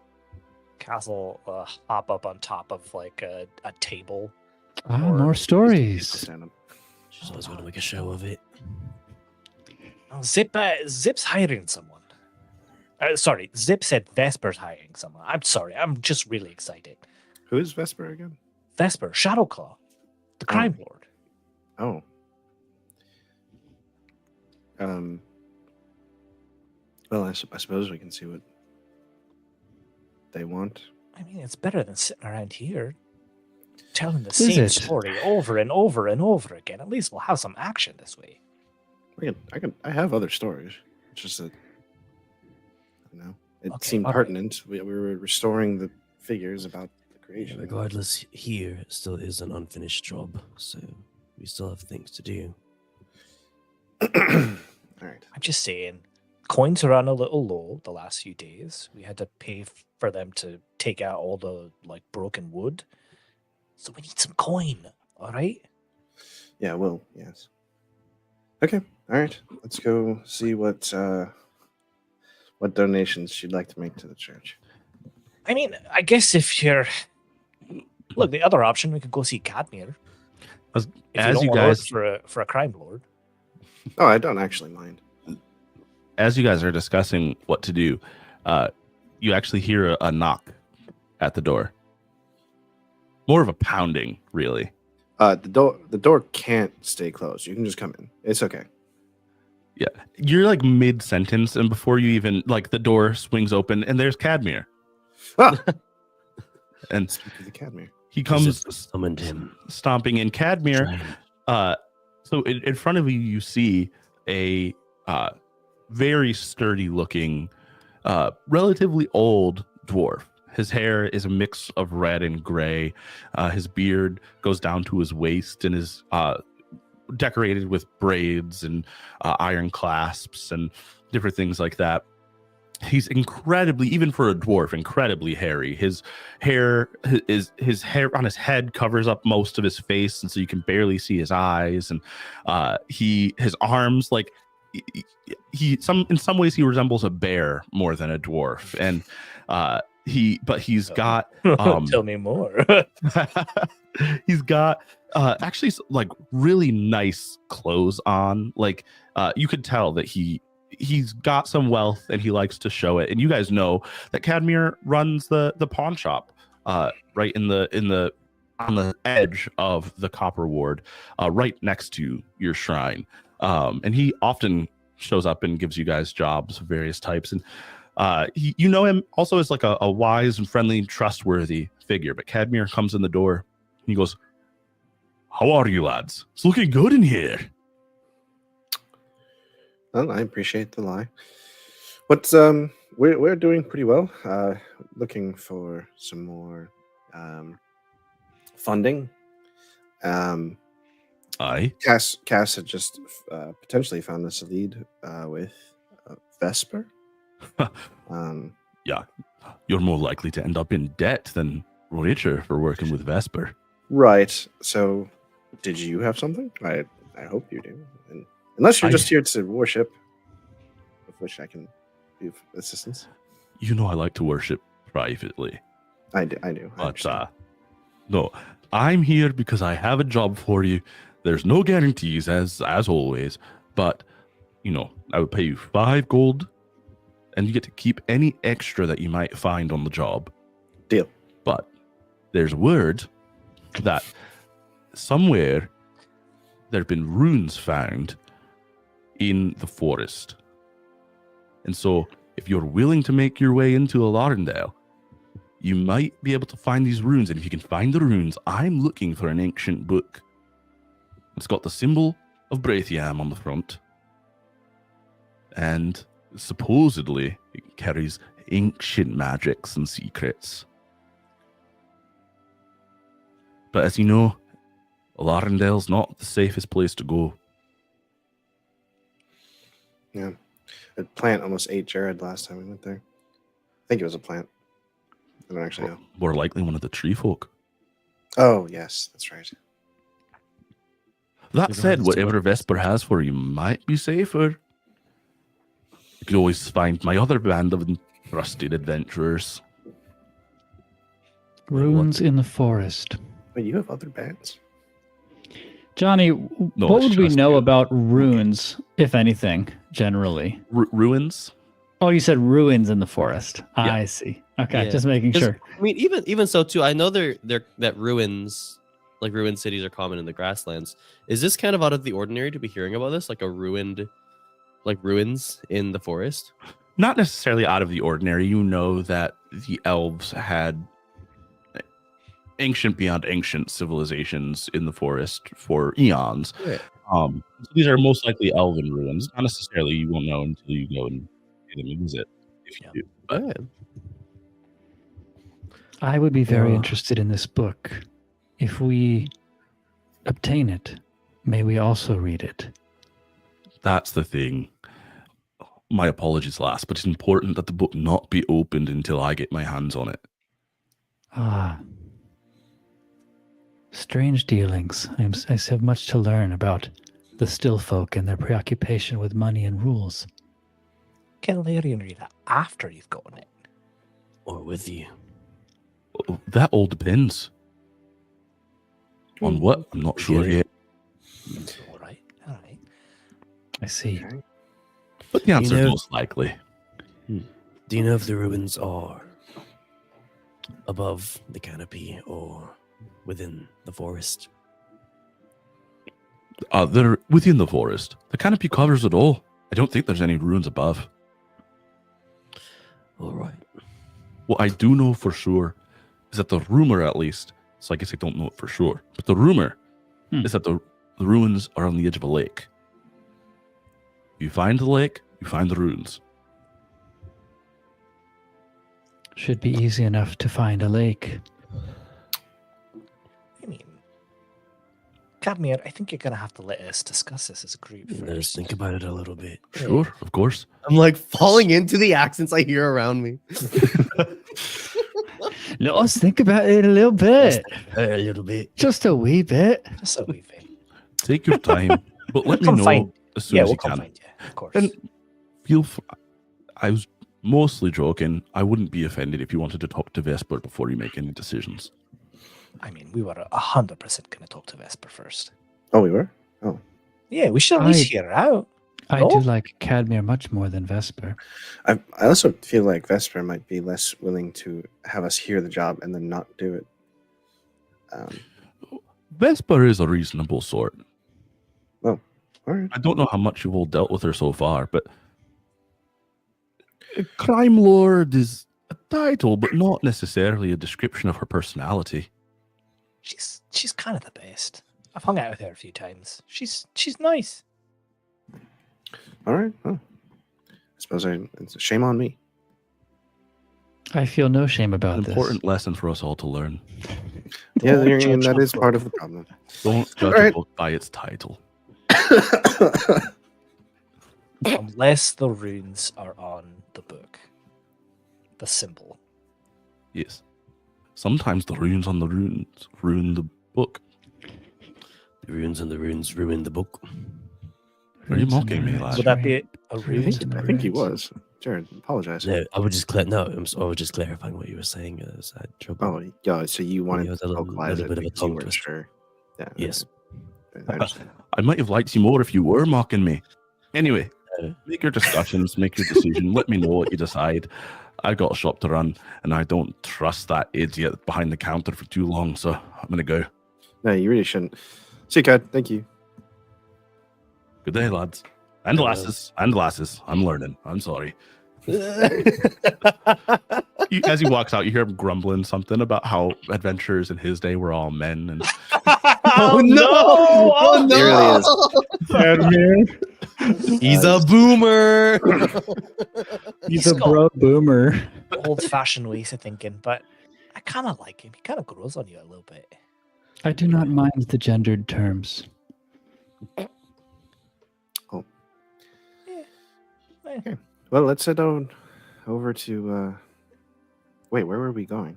Castle hop up on top of like a table. Ah, Or- more stories. Stand up. She's always going to make a show of it. Oh, Zip's hiring someone. Sorry, Zip said Vesper's hiring someone. I'm sorry, I'm just really excited. Who is Vesper again? Vesper, Shadowclaw, the crime lord. Oh. Well, I suppose we can see what they want. I mean, it's better than sitting around here telling the Is same it? story over and over and over again. At least we'll have some action this way. I have other stories. It's just that, I don't know. It Okay, seemed all right. pertinent. We were restoring the figures about the creation. Regardless, here still is an unfinished job, so we still have things to do. All right. I'm just saying, coins are on a little low the last few days. We had to pay for them to take out all the like broken wood. So we need some coin, all right? Yeah, well, yes. Okay. All right. Let's go see what donations she'd like to make to the church. I mean, I guess if you're look, the other option we could go see Cadmir. As- If as don't you wanna work guys- for a crime lord. Oh, I don't actually mind. As you guys are discussing what to do, you actually hear a knock at the door. More of a pounding, really. The door can't stay closed. You can just come in. It's okay. Yeah, you're like mid sentence, and before you even like, the door swings open, and there's Cadmir, Ah! and Speak of the Cadmir. he comes Summoned him. stomping in. Cadmir, so in front of you, you see a very sturdy looking, relatively old dwarf. His hair is a mix of red and gray. His beard goes down to his waist and is decorated with braids and iron clasps and different things like that. He's incredibly, even for a dwarf, incredibly hairy. His hair on his head covers up most of his face, and so you can barely see his eyes. And his arms, like in some ways he resembles a bear more than a dwarf. And he's got Tell me more. he's got actually like really nice clothes on. Like you could tell that he's got some wealth and he likes to show it. And you guys know that Cadmir runs the pawn shop right on the edge of the Copper Ward, right next to your shrine. And he often shows up and gives you guys jobs of various types. And you know him also as like a wise and friendly, trustworthy figure. But Cadmir comes in the door and he goes, "How are you, lads? It's looking good in here." Well, I appreciate the lie. What's we're doing pretty well. Looking for some more funding. Aye. Cass had just potentially found us a lead with Vesper. Yeah, you're more likely to end up in debt than richer for working with Vesper. Right. So, did you have something? I hope you do. And unless you're just here to worship, of which I can give assistance. You know I like to worship privately. I do. But no, I'm here because I have a job for you. There's no guarantees as always, but you know, I would pay you 5 gold and you get to keep any extra that you might find on the job. Deal. But there's word that somewhere there have been runes found in the forest. And so if you're willing to make your way into Alarendale, you might be able to find these runes. And if you can find the runes, I'm looking for an ancient book. It's got the symbol of Braithiam on the front. And supposedly it carries ancient magics and secrets. But as you know, Alarendale's not the safest place to go. Yeah. A plant almost ate Jared last time we went there. I think it was a plant. I don't actually know. More likely one of the tree folk. Oh, yes, that's right. That said, whatever Vesper has for you might be safer. You can always find my other band of trusted adventurers. Runes in the forest. Wait, you have other bands? Johnny, No, what it's would we just know you. about runes, if anything, generally? Ruins? Oh, you said ruins in the forest. Yeah. I see. Okay, Yeah. just making 'Cause, sure. I mean, even so too, I know that ruins, like ruined cities, are common in the grasslands. Is this kind of out of the ordinary to be hearing about this, like ruins in the forest? Not necessarily out of the ordinary. You know that the elves had ancient beyond ancient civilizations in the forest for eons. Right. So these are most likely elven ruins. Not necessarily, you won't know until you go and pay them a visit. If you do. But Yeah. I would be very Oh. interested in this book. If we obtain it, may we also read it? that's the thing. My apologies, last, but it's important that the book not be opened until I get my hands on it. Ah. Strange dealings. I have much to learn about the still folk and their preoccupation with money and rules. Can Larian read it after you've gotten it? Or with you. That all depends. On what? I'm not sure Yeah. yet. All right, all right. I see. Okay. But the answer is know- most likely. Do you know if the ruins are above the canopy or within the forest? They're within the forest. The canopy covers it all. I don't think there's any ruins above. All right. What I do know for sure is that the rumor, at least, so I guess I don't know it for sure, but the rumor is that the ruins are on the edge of a lake. You find the lake, you find the ruins. Should be easy enough to find a lake. I mean, Cadmir, I think you're gonna have to let us discuss this as a group Let us first. think about it a little bit. Sure, of course. I'm like falling into the accents I hear around me. Let us think about it a little bit. A little bit. Just a wee bit. Just a wee bit. Take your time, but let me Come know find- as soon Yeah, as we'll you come can. find you, of course. And I was mostly joking. I wouldn't be offended if you wanted to talk to Vesper before you make any decisions. I mean, we were 100% gonna talk to Vesper first. Oh, we were. Yeah, we should at least hear her out. I No? do like Cadmir much more than Vesper. I also feel like Vesper might be less willing to have us hear the job and then not do it. Vesper is a reasonable sort. All right. I don't know how much you've all dealt with her so far, but Crime Lord is a title, but not necessarily a description of her personality. She's kind of the best. I've hung out with her a few times. She's nice. All right. Well, I suppose it's a shame on me. I feel no shame about An this. important lesson for us all to learn. Yeah, Don't and judge that a is part of book. the problem. Don't judge Alright. a book by its title. Unless the runes are on the book. The symbol. Yes. Sometimes the runes on the runes ruin the book. The runes and the runes ruin the book. Are you Runes and mocking me, runes lad? Would that be ruin- a I rune? Runes think, and I think he runes. was. Jared, apologize. No, I was just clarifying what you were saying. As I had trouble. Oh, yeah. So you wanted Yeah, it to was a vocalize little it bit of a because you tongue weren't twister. sure. Yeah. Yes. I understand. I might have liked you more if you were mocking me. Anyway, make your discussions, make your decision. Let me know what you decide. I got a shop to run, and I don't trust that idiot behind the counter for too long, so I'm going to go. No, you really shouldn't. See you, Kat. Thank you. Good day, lads. And lasses. And lasses. I'm learning. I'm sorry. As he walks out, you hear him grumbling something about how adventurers in his day were all men. And Oh no! Oh There really no! He's a boomer. He's He's a bro boomer. Old-fashioned ways of thinking, but I kind of like him. He kind of grows on you a little bit. I do not mind the gendered terms. Well, let's head on over to. Wait, where were we going?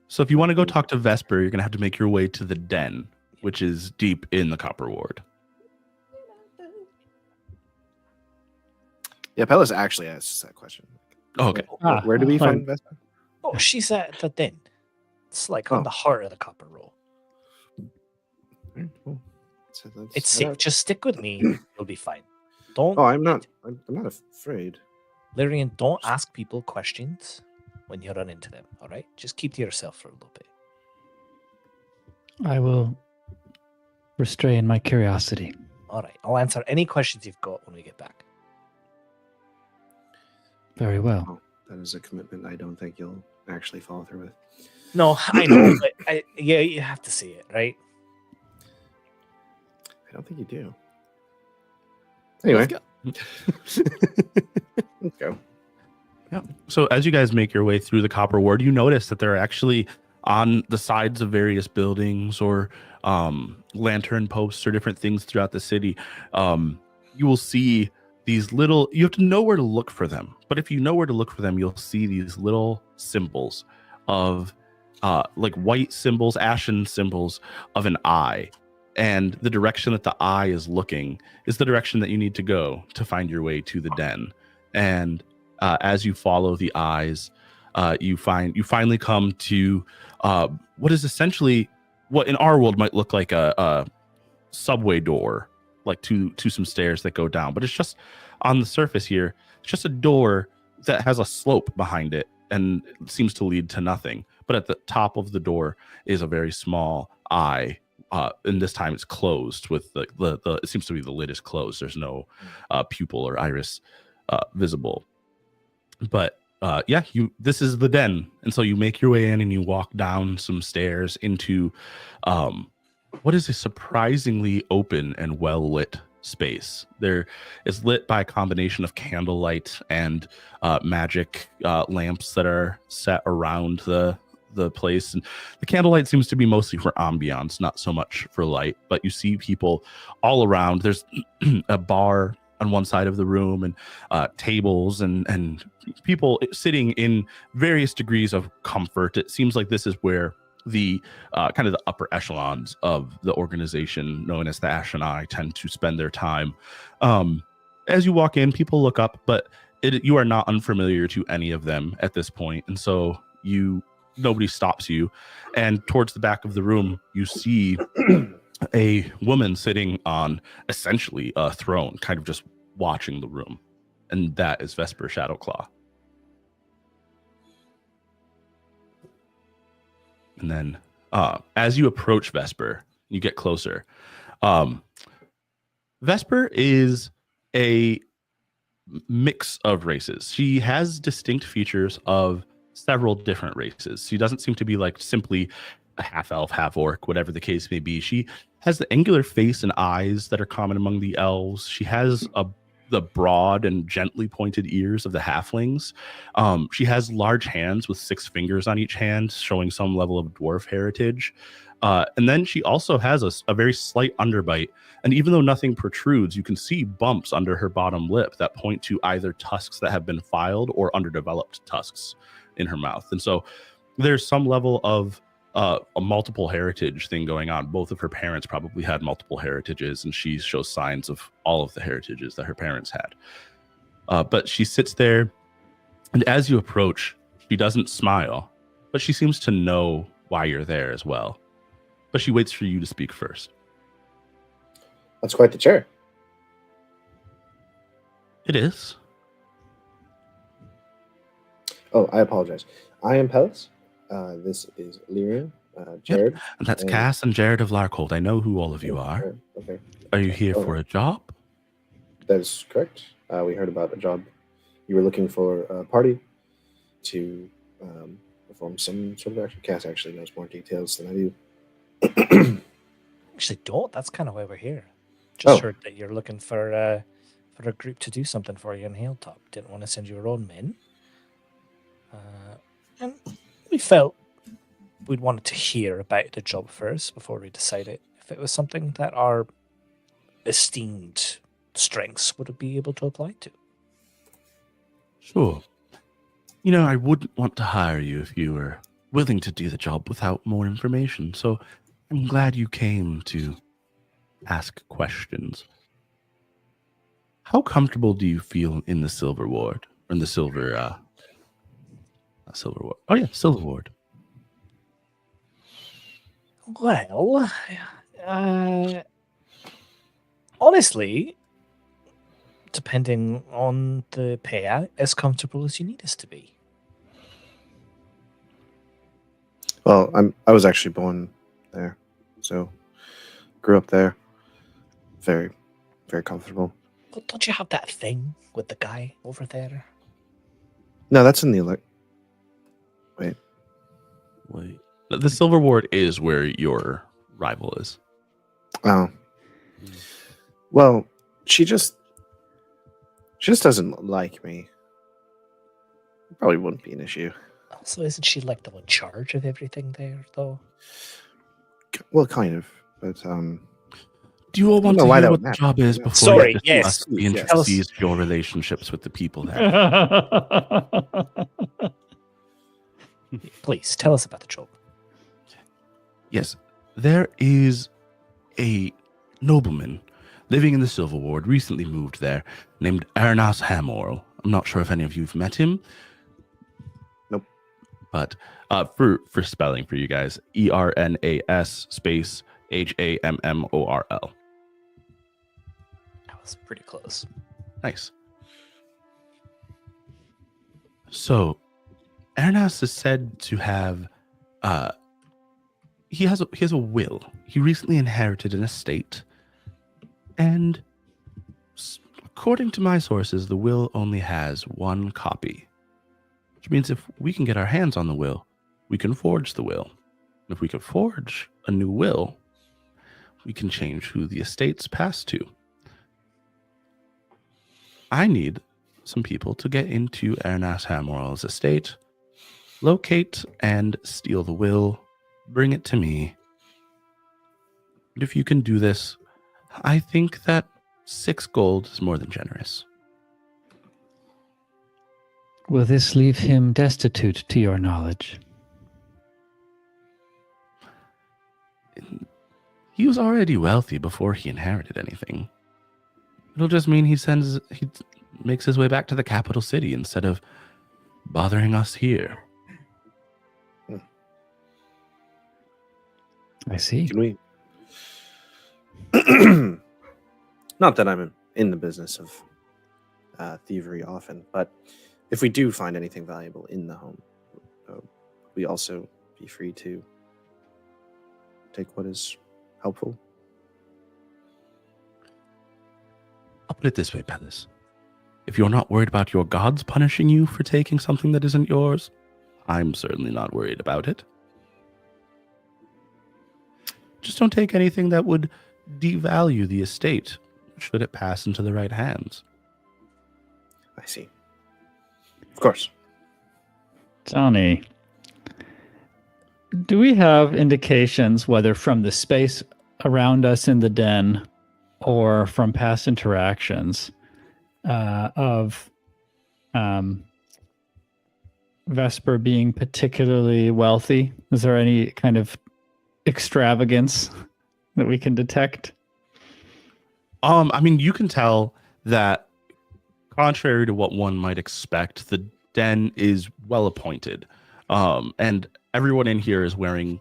so if you want to go talk to Vesper, you're going to have to make your way to the den, which is deep in the Copper Ward. Yeah, Pellis actually asked that question. Oh, okay. Where do we fine. find Vesper? Oh, she's at the den. It's like Oh. on the heart of the copper roll. Alright, cool. So let's It's head safe. out. Just stick with me. You'll be fine. Don't, Oh, I'm not afraid. Lyrian, don't ask people questions when you run into them. All right, just keep to yourself for a little bit. I will restrain my curiosity. All right, I'll answer any questions you've got when we get back. Very well. That is a commitment I don't think you'll actually follow through with. No, I know, but yeah, you have to see it, right? I don't think you do. Anyway, let's go. So as you guys make your way through the Copper Ward, you notice that there are actually on the sides of various buildings or lantern posts or different things throughout the city. You will see these little, you have to know where to look for them. But if you know where to look for them, you'll see these little symbols of like white symbols, ashen symbols of an eye. And the direction that the eye is looking is the direction that you need to go to find your way to the den. And as you follow the eyes, you finally come to what is essentially what in our world might look like a subway door, like to some stairs that go down. But it's just on the surface here, it's just a door that has a slope behind it and it seems to lead to nothing. But at the top of the door is a very small eye. And this time it's closed with the it seems to be the lid is closed. There's no pupil or iris visible. But this is the den. And so you make your way in and you walk down some stairs into what is a surprisingly open and well lit space. There is lit by a combination of candlelight and magic lamps that are set around the the place. And the candlelight seems to be mostly for ambiance, not so much for light. But you see people all around. There's a bar on one side of the room, and tables and people sitting in various degrees of comfort. It seems like this is where the kind of the upper echelons of the organization known as the Ashanai tend to spend their time. As you walk in, people look up, but you are not unfamiliar to any of them at this point, and so nobody stops you. And towards the back of the room, you see a woman sitting on essentially a throne, kind of just watching the room, and that is Vesper Shadowclaw. And then as you approach Vesper, you get closer. Vesper is a mix of races. She has distinct features of several different races. She doesn't seem to be like simply a half elf, half orc, whatever the case may be. She has the angular face and eyes that are common among the elves. She has the broad and gently pointed ears of the halflings. She has large hands with 6 fingers on each hand, showing some level of dwarf heritage. And then she also has a very slight underbite. And even though nothing protrudes, you can see bumps under her bottom lip that point to either tusks that have been filed or underdeveloped tusks in her mouth. And so there's some level of a multiple heritage thing going on. Both of her parents probably had multiple heritages, and she shows signs of all of the heritages that her parents had. But she sits there, and as you approach, she doesn't smile, but she seems to know why you're there as well. But she waits for you to speak first. That's quite the chair. It is. Oh, I apologize. I am Pellis. This is Lyrian, Jared. Yep. And that's Cass and Jared of Larkhold. I know who all of you are. Okay. Are you here for a job? That is correct. We heard about a job. You were looking for a party to perform some sort of action. Cass actually knows more details than I do. Actually, don't. That's kind of why we're here. Just Oh. heard that you're looking for a group to do something for you in Haletop. Didn't want to send your own men. And we felt we'd wanted to hear about the job first before we decided if it was something that our esteemed strengths would be able to apply to. Sure. You know, I wouldn't want to hire you if you were willing to do the job without more information. So I'm glad you came to ask questions. How comfortable do you feel in the Silver Ward? Or in the Silver, not Silver Ward. Oh yeah, Silver Ward. Well, honestly, depending on the payout, as comfortable as you need us to be. Well, I was actually born there, so grew up there. Very, very comfortable. But don't you have that thing with the guy over there? No, that's in the elect. Wait. The Silver Ward is where your rival is. Oh. Well, she just doesn't like me. Probably wouldn't be an issue. So isn't she like the one in charge of everything there, though? Well, kind of, but Do you all want know to why hear that what would the matter. job is Yeah. before Sorry, you yes. discuss the Yes. intricacies of your relationships with the people there? Please tell us about the job. Yes, there is a nobleman living in the Silver Ward, recently moved there, named Ernas Hamorl. I'm not sure if any of you have met him. Nope. But for spelling for you guys, ERNAS space HAMMORL. That was pretty close. Nice. So, Ernas is said to have he has a will. He recently inherited an estate, and according to my sources, the will only has one copy, which means if we can get our hands on the will, we can forge the will. And if we can forge a new will, we can change who the estate's passed to. I need some people to get into Ernas Hamorl's estate locate and steal the will. Bring it to me. And if you can do this, I think that 6 gold is more than generous. Will this leave him destitute to your knowledge? He was already wealthy before he inherited anything. It'll just mean he makes his way back to the capital city instead of bothering us here. I see. Can we? Not that I'm in the business of thievery often, but if we do find anything valuable in the home, we also be free to take what is helpful. I'll put it this way, Pellis. If you're not worried about your gods punishing you for taking something that isn't yours, I'm certainly not worried about it. Just don't take anything that would devalue the estate should it pass into the right hands. I see. Of course. Johnny, do we have indications, whether from the space around us in the den or from past interactions, of Vesper being particularly wealthy? Is there any kind of extravagance that we can detect? I mean, you can tell that, contrary to what one might expect, the den is well appointed, and everyone in here is wearing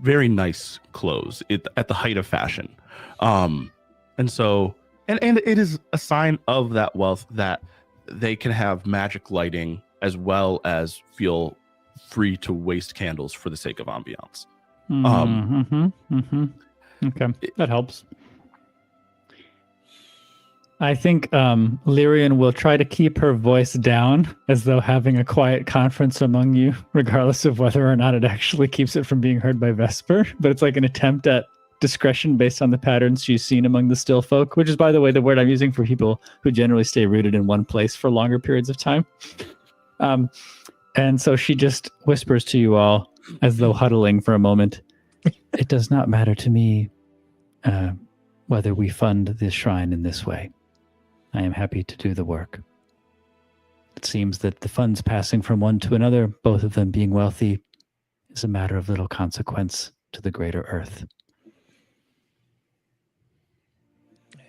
very nice clothes at the height of fashion, and so and it is a sign of that wealth that they can have magic lighting as well as feel free to waste candles for the sake of ambiance. Okay, that helps. I think Lyrian will try to keep her voice down, as though having a quiet conference among you, regardless of whether or not it actually keeps it from being heard by Vesper. But it's like an attempt at discretion based on the patterns she's seen among the still folk, which is, by the way, the word I'm using for people who generally stay rooted in one place for longer periods of time. And so she just whispers to you all, as though huddling for a moment. It does not matter to me whether we fund this shrine in this way. I am happy to do the work. It seems that the funds passing from one to another, both of them being wealthy, is a matter of little consequence to the greater earth. I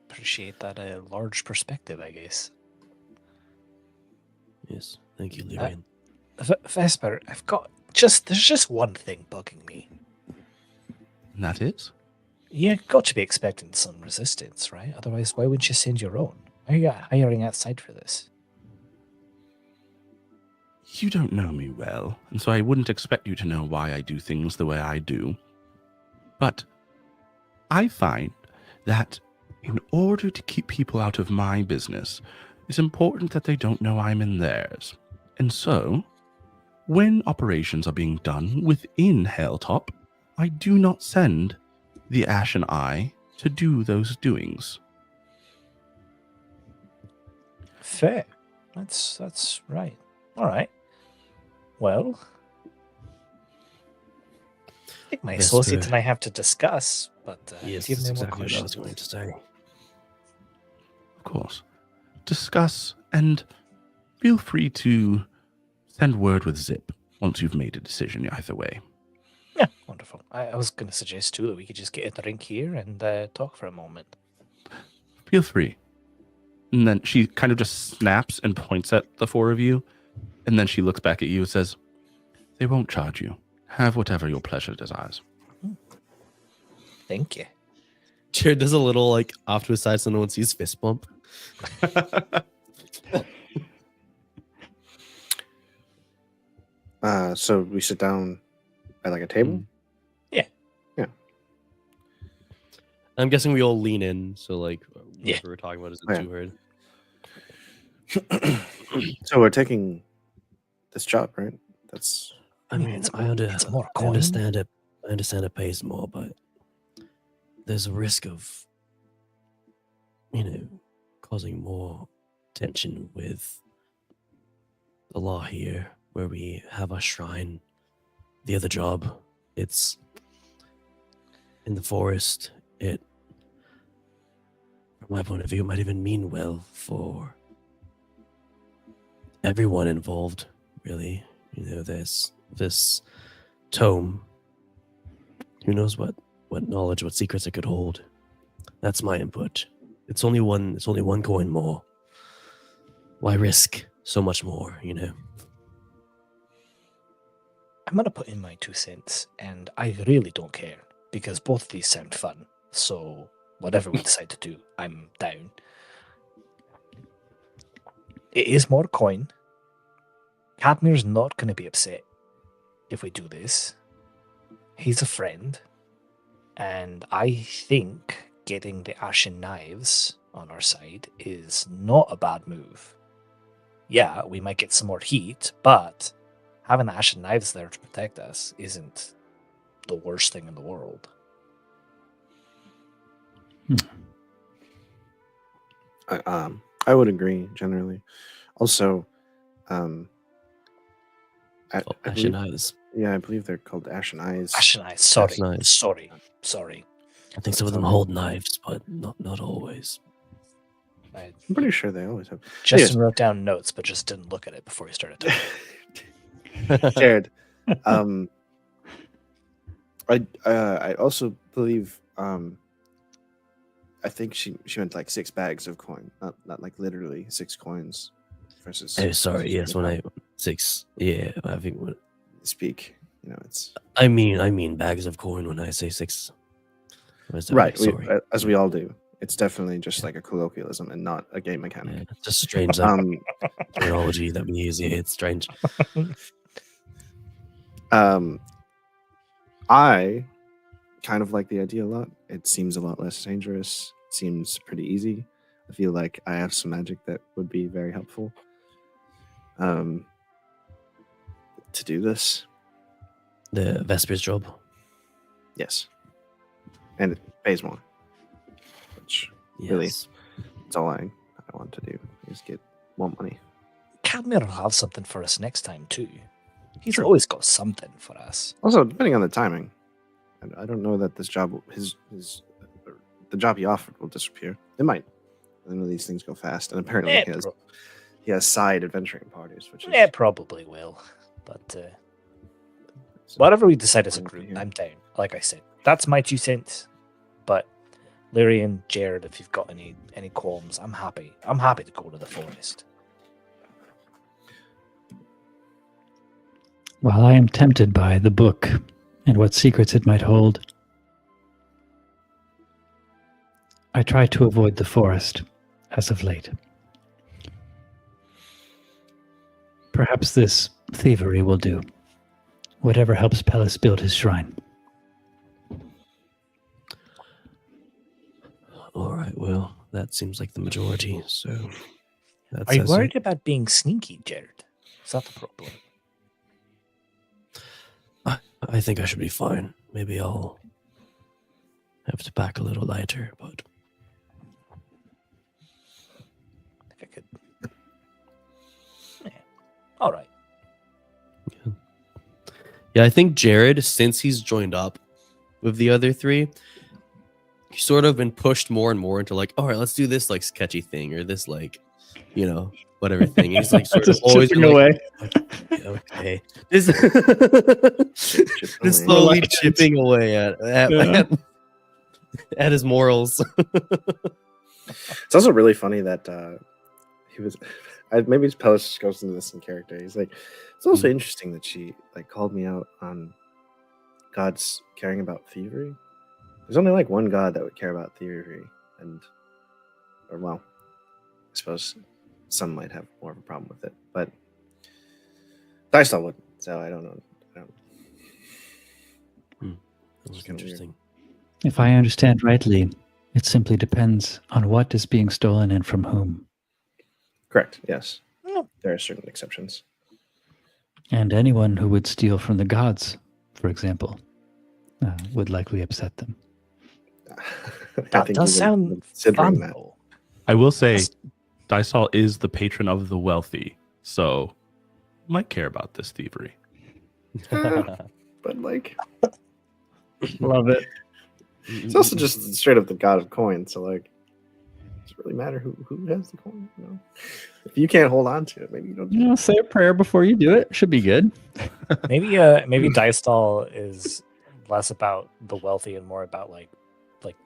appreciate that large perspective, I guess. Yes, thank you, Lyrian. Vesper, there's just one thing bugging me. And that is? You got to be expecting some resistance, right? Otherwise, why wouldn't you send your own? Why are you hiring outside for this? You don't know me well, and so I wouldn't expect you to know why I do things the way I do. But I find that in order to keep people out of my business, it's important that they don't know I'm in theirs. And so, when operations are being done within Haletop, I do not send the Ashen Eye to do those doings. Fair. That's right. All right. Well, I think my associate and I have to discuss, but Yes, do you have that's any more exactly what I was questions? going to say. Of course. Discuss and feel free to send word with Zip once you've made a decision either way. Yeah, wonderful. I was going to suggest, too, that we could just get a drink here and talk for a moment. Feel free. And then she kind of just snaps and points at the 4 of you. And then she looks back at you and says, they won't charge you. Have whatever your pleasure desires. Thank you. Jared does a little, like, off to his side so no one sees fist bump. So we sit down at like a table. I'm guessing we all lean in, so like Yeah. what we're talking about isn't Yeah. too hard. So we're taking this job, right? That's I mean, it's I more coin. understand it. I understand it pays more, but there's a risk of, causing more tension with the law here where we have a shrine. The other job, it's in the forest. It, from my point of view, might even mean well for everyone involved, really. There's this tome. Who knows what knowledge, what secrets it could hold. That's my input. It's only one coin more. Why risk so much more, I'm going to put in my 2 cents, and I really don't care, because both of these sound fun. So whatever we decide to do, I'm down. It is more coin. Cadmir's not going to be upset if we do this. He's a friend. And I think getting the Ashen Knives on our side is not a bad move. Yeah, we might get some more heat, but having the Ashen Knives there to protect us isn't the worst thing in the world. I would agree generally. Also, I Ashen believe, Eyes. yeah, I believe they're called Ashen Eyes. Ashen Knives, sorry. Ashen Knives. Sorry. I think some of them hold knives, but not always. I, I'm pretty sure they always have. Justin wrote down notes, but just didn't look at it before he started talking. Jared, I also believe I think she meant like 6 bags of coin, not like literally 6 coins versus. Oh, sorry. Yes, when I 6. Yeah, I think. Speak, it's I mean bags of coin when I say 6. right. Sorry. As we all do. It's definitely just like a colloquialism and not a game mechanic. Yeah, it's just strange terminology that we use. Yeah, it's strange. I kind of like the idea a lot. It seems a lot less dangerous. It seems pretty easy. I feel like I have some magic that would be very helpful to do this. The Vespers job. Yes. And it pays more. Which really, Yes. it's all I want to do is get more money. Cadmir will have something for us next time, too. He's True. always got something for us. Also, depending on the timing, I don't know that this job, the job he offered will disappear. It might. I know these things go fast, and apparently he has side adventuring parties, which is It probably will. But whatever we decide as a group, I'm down. Like I said, that's my 2 cents. But Larry and Jared, if you've got any qualms, I'm happy. I'm happy to go to the forest. While I am tempted by the book and what secrets it might hold, I try to avoid the forest as of late. Perhaps this thievery will do. Whatever helps Pellis build his shrine. All right. Well, that seems like the majority. So, Are you worried about being sneaky, Jared? Is that the problem? I think I should be fine. Maybe I'll have to pack a little lighter, but If I could. Yeah. All right. yeah, I think Jared, since he's joined up with the other 3, he's sort of been pushed more and more into like, all right, let's do this like sketchy thing or this like, whatever thing. He's like sort of Just always chipping been away. like, okay, this slowly chipping away at his morals. It's also really funny that he was. Maybe Pellis goes into this in character. He's like, it's also interesting that she like called me out on gods caring about thievery. There's only like one god that would care about thievery, or well, I suppose some might have more of a problem with it, but Dystall wouldn't. So I don't know. That's kinda interesting. If I understand rightly, it simply depends on what is being stolen and from whom. Correct. Yes, Mm. there are certain exceptions. And anyone who would steal from the gods, for example, would likely upset them. That does even sound considering fun, that. though. I will say, Dysol is the patron of the wealthy, so might care about this thievery. But like, Love it. it's also just straight up the god of coins. So like, does it really matter who has the coin? You know, if you can't hold on to it, maybe you don't. You know, say a prayer before you do it. Should be good. Maybe Dice Doll is less about the wealthy and more about like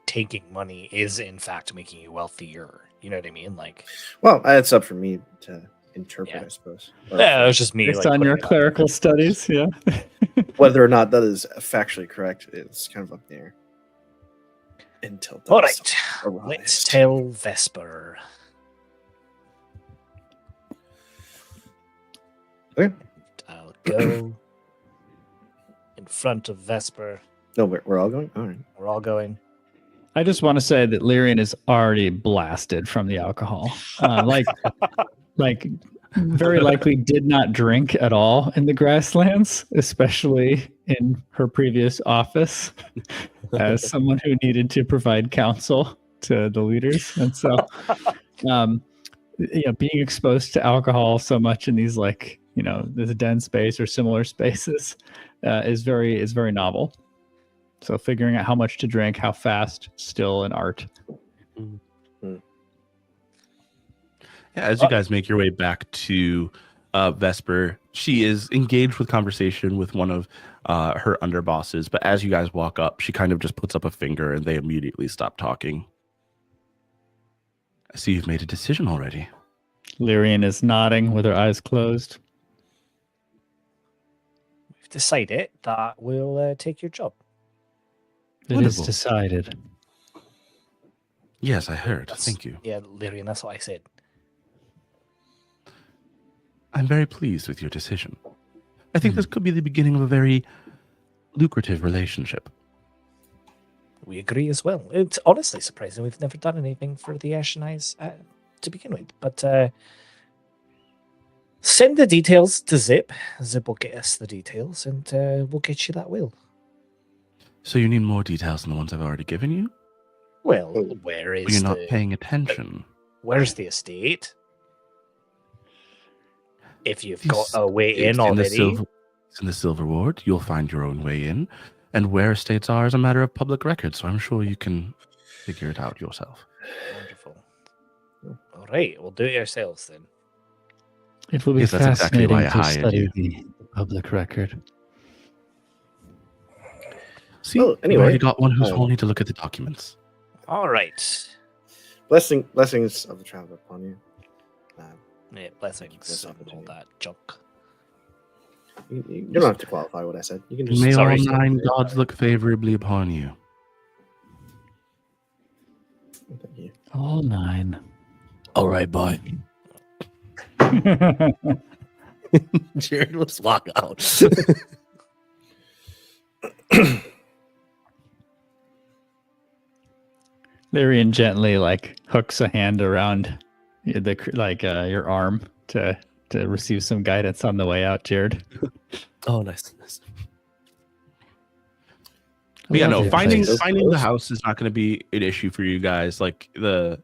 taking money is in fact making you wealthier. You know what I mean? Like, Well, it's up for me to interpret, Yeah. I suppose. Or yeah, it was just me. Based like, on your putting it out clerical studies, yeah. whether or not that is factually correct is kind of up there. Until there. All that's right, let's arised. tell Vesper. Okay. I'll go in front of Vesper. No, we're all going. All right. We're all going. I just want to say that Lyrian is already blasted from the alcohol. Like very likely did not drink at all in the grasslands, especially in her previous office as someone who needed to provide counsel to the leaders. And so, being exposed to alcohol so much in these this den space or similar spaces is very novel. So figuring out how much to drink, how fast, still an art. Yeah, as you guys make your way back to Vesper, she is engaged with conversation with one of her underbosses. But as you guys walk up, she kind of just puts up a finger and they immediately stop talking. I see you've made a decision already. Lyrian is nodding with her eyes closed. We've decided that we'll take your job. It is Wonderful. decided. Yes, I heard. Thank you. Yeah, Lyrian, that's what I said. I'm very pleased with your decision. I think this could be the beginning of a very lucrative relationship. We agree as well. It's honestly surprising. We've never done anything for the Asheneyes to begin with. But send the details to Zip. Zip will get us the details and we'll get you that will. So you need more details than the ones I've already given you? Well, where Or is you're not paying attention? where's the estate? If you've got This- a way It's in already. It's in the Silver Ward. You'll find your own way in. And where estates are is a matter of public record, so I'm sure you can figure it out yourself. Wonderful. All right, we'll do it ourselves then. It will be Yes, that's exactly fascinating why I to hired study you. the public record. See, Well, you anyway, already got one who's um, only to look at the documents. All right. Blessings of the traveler upon you. Yeah, Thank you blessings for this and all opportunity. that junk. You don't have to qualify what I said. You can just May all sorry. 9 gods look favorably upon you. Thank you. All 9. All right, bye. Jared will just walk out. Lyrian gently hooks a hand around your arm to receive some guidance on the way out, Jared. Oh, nice. But yeah, no, Lovely finding place. the house is not going to be an issue for you guys. Like it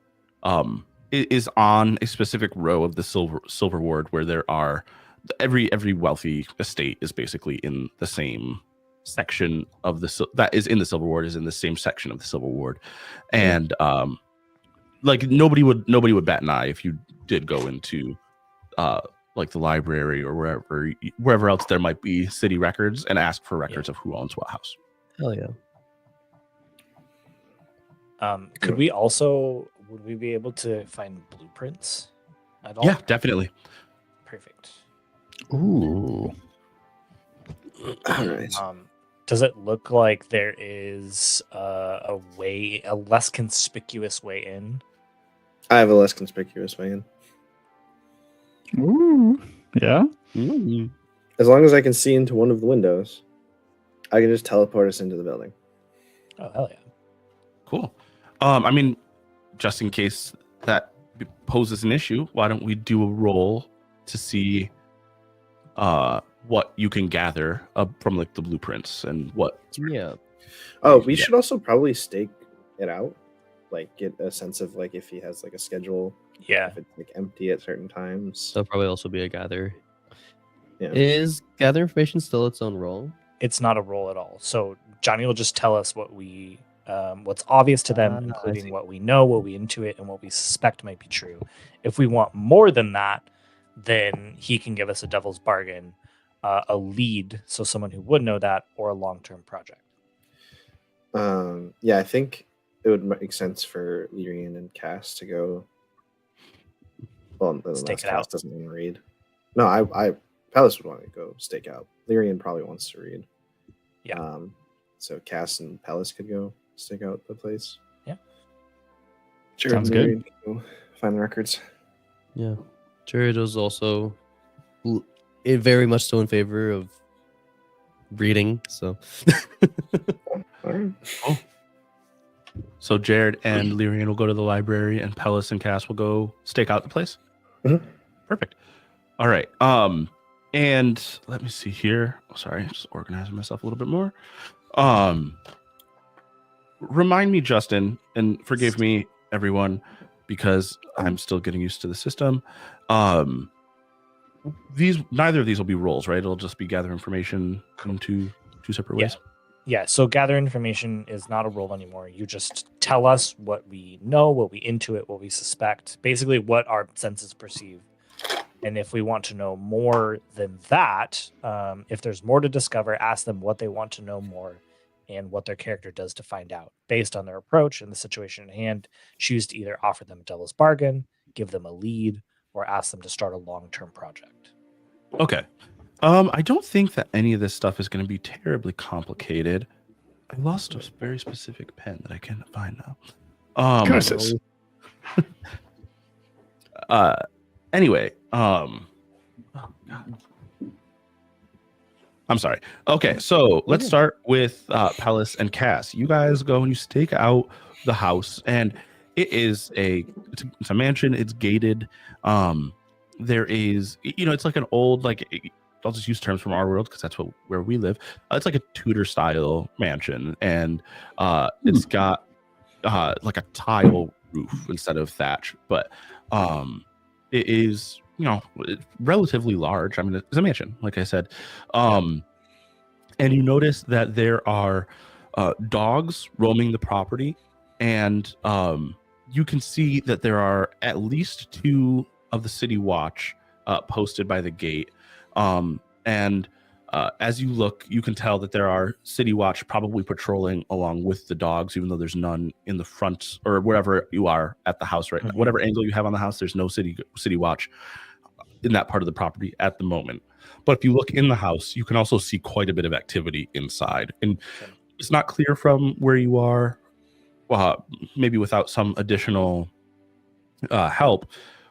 is on a specific row of the silver ward where there are every wealthy estate is basically in the same section of that is in the silver ward is in the same section of the silver ward, and nobody would bat an eye if you did go into like the library or wherever else there might be city records and ask for records of who owns what house. Hell yeah. Would we be able to find blueprints at all? Yeah, definitely. Perfect. Ooh. All right. Does it look like there is a less conspicuous way in? I have a less conspicuous way in. Ooh. Yeah. As long as I can see into one of the windows, I can just teleport us into the building. Oh, hell yeah. Cool. I mean, just in case that poses an issue, why don't we do a roll to see what you can gather from the blueprints and what? Yeah. Oh, we Yeah. should also probably stake it out, get a sense of if he has a schedule, Yeah. if it's empty at certain times. There'll probably also be a gather. Yeah. Is gather information still its own role? It's not a roll at all. So Johnny will just tell us what's obvious to them, I including see. what we know, what we intuit, and what we suspect might be true. If we want more than that, then he can give us a devil's bargain, a lead, so someone who would know that, or a long-term project. Yeah, I think it would make sense for Lyrian and Cass to go. Well, Stake unless it Cass out. doesn't want to read. No, I Palace would want to go stake out. Lyrian probably wants to read. Yeah. So Cass and Palace could go stake out the place. Yeah. Jared Sounds and good. Lyrian can go find the records. Yeah. Jared is also very much so in favor of reading. So All right. So Jared and Lyrian will go to the library, and Pellis and Cass will go stake out the place. Mhm. Perfect. All right. And let me see here. Sorry, just organizing myself a little bit more. Remind me, Justin, and forgive me, everyone, because I'm still getting used to the system. Neither of these will be rolls, right? It'll just be gather information in two separate ways. Yeah, so gather information is not a role anymore. You just tell us what we know, what we intuit, what we suspect, basically what our senses perceive. And if we want to know more than that, if there's more to discover, ask them what they want to know more and what their character does to find out. Based on their approach and the situation at hand, choose to either offer them a devil's bargain, give them a lead, or ask them to start a long-term project. Okay. I don't think that any of this stuff is going to be terribly complicated. I lost a very specific pen that I can't find now. Curses. Anyway, oh, God. I'm sorry. Okay, so let's start with Pellis and Cass. You guys go and you stake out the house, and it's a mansion. It's gated. There is, it's like an old, I'll just use terms from our world because that's where we live. It's like a Tudor style mansion, and it's got like a tile roof instead of thatch, but it is relatively large. I mean, it's a mansion, like I said. And you notice that there are dogs roaming the property, and you can see that there are at least 2 of the city watch posted by the gate. And as you look, you can tell that there are city watch probably patrolling along with the dogs, even though there's none in the front or wherever you are at the house right now. Whatever angle you have on the house, there's no city watch in that part of the property at the moment. But if you look in the house, you can also see quite a bit of activity inside. And it's not clear from where you are, maybe without some additional help,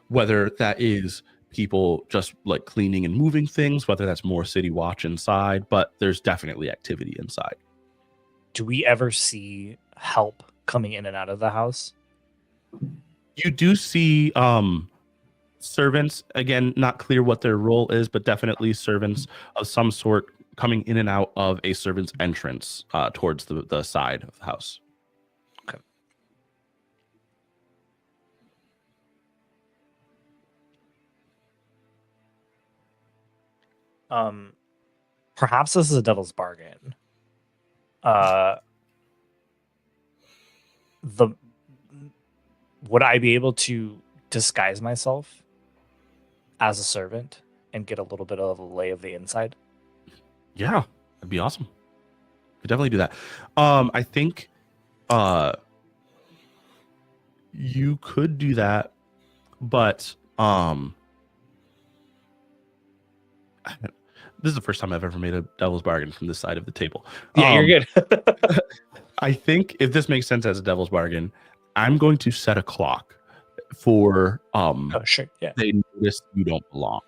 whether that is people just like cleaning and moving things, whether that's more city watch inside, but there's definitely activity inside. Do we ever see help coming in and out of the house? You do see servants, again, not clear what their role is, but definitely servants of some sort coming in and out of a servant's entrance towards the side of the house. Okay. Perhaps this is a devil's bargain. Would I be able to disguise myself as a servant and get a little bit of a lay of the inside? Yeah, that'd be awesome. Could definitely do that. I think you could do that, but this is the first time I've ever made a devil's bargain from this side of the table. Yeah, you're good. I think if this makes sense as a devil's bargain, I'm going to set a clock for Oh, sure. Yeah. they notice you don't belong.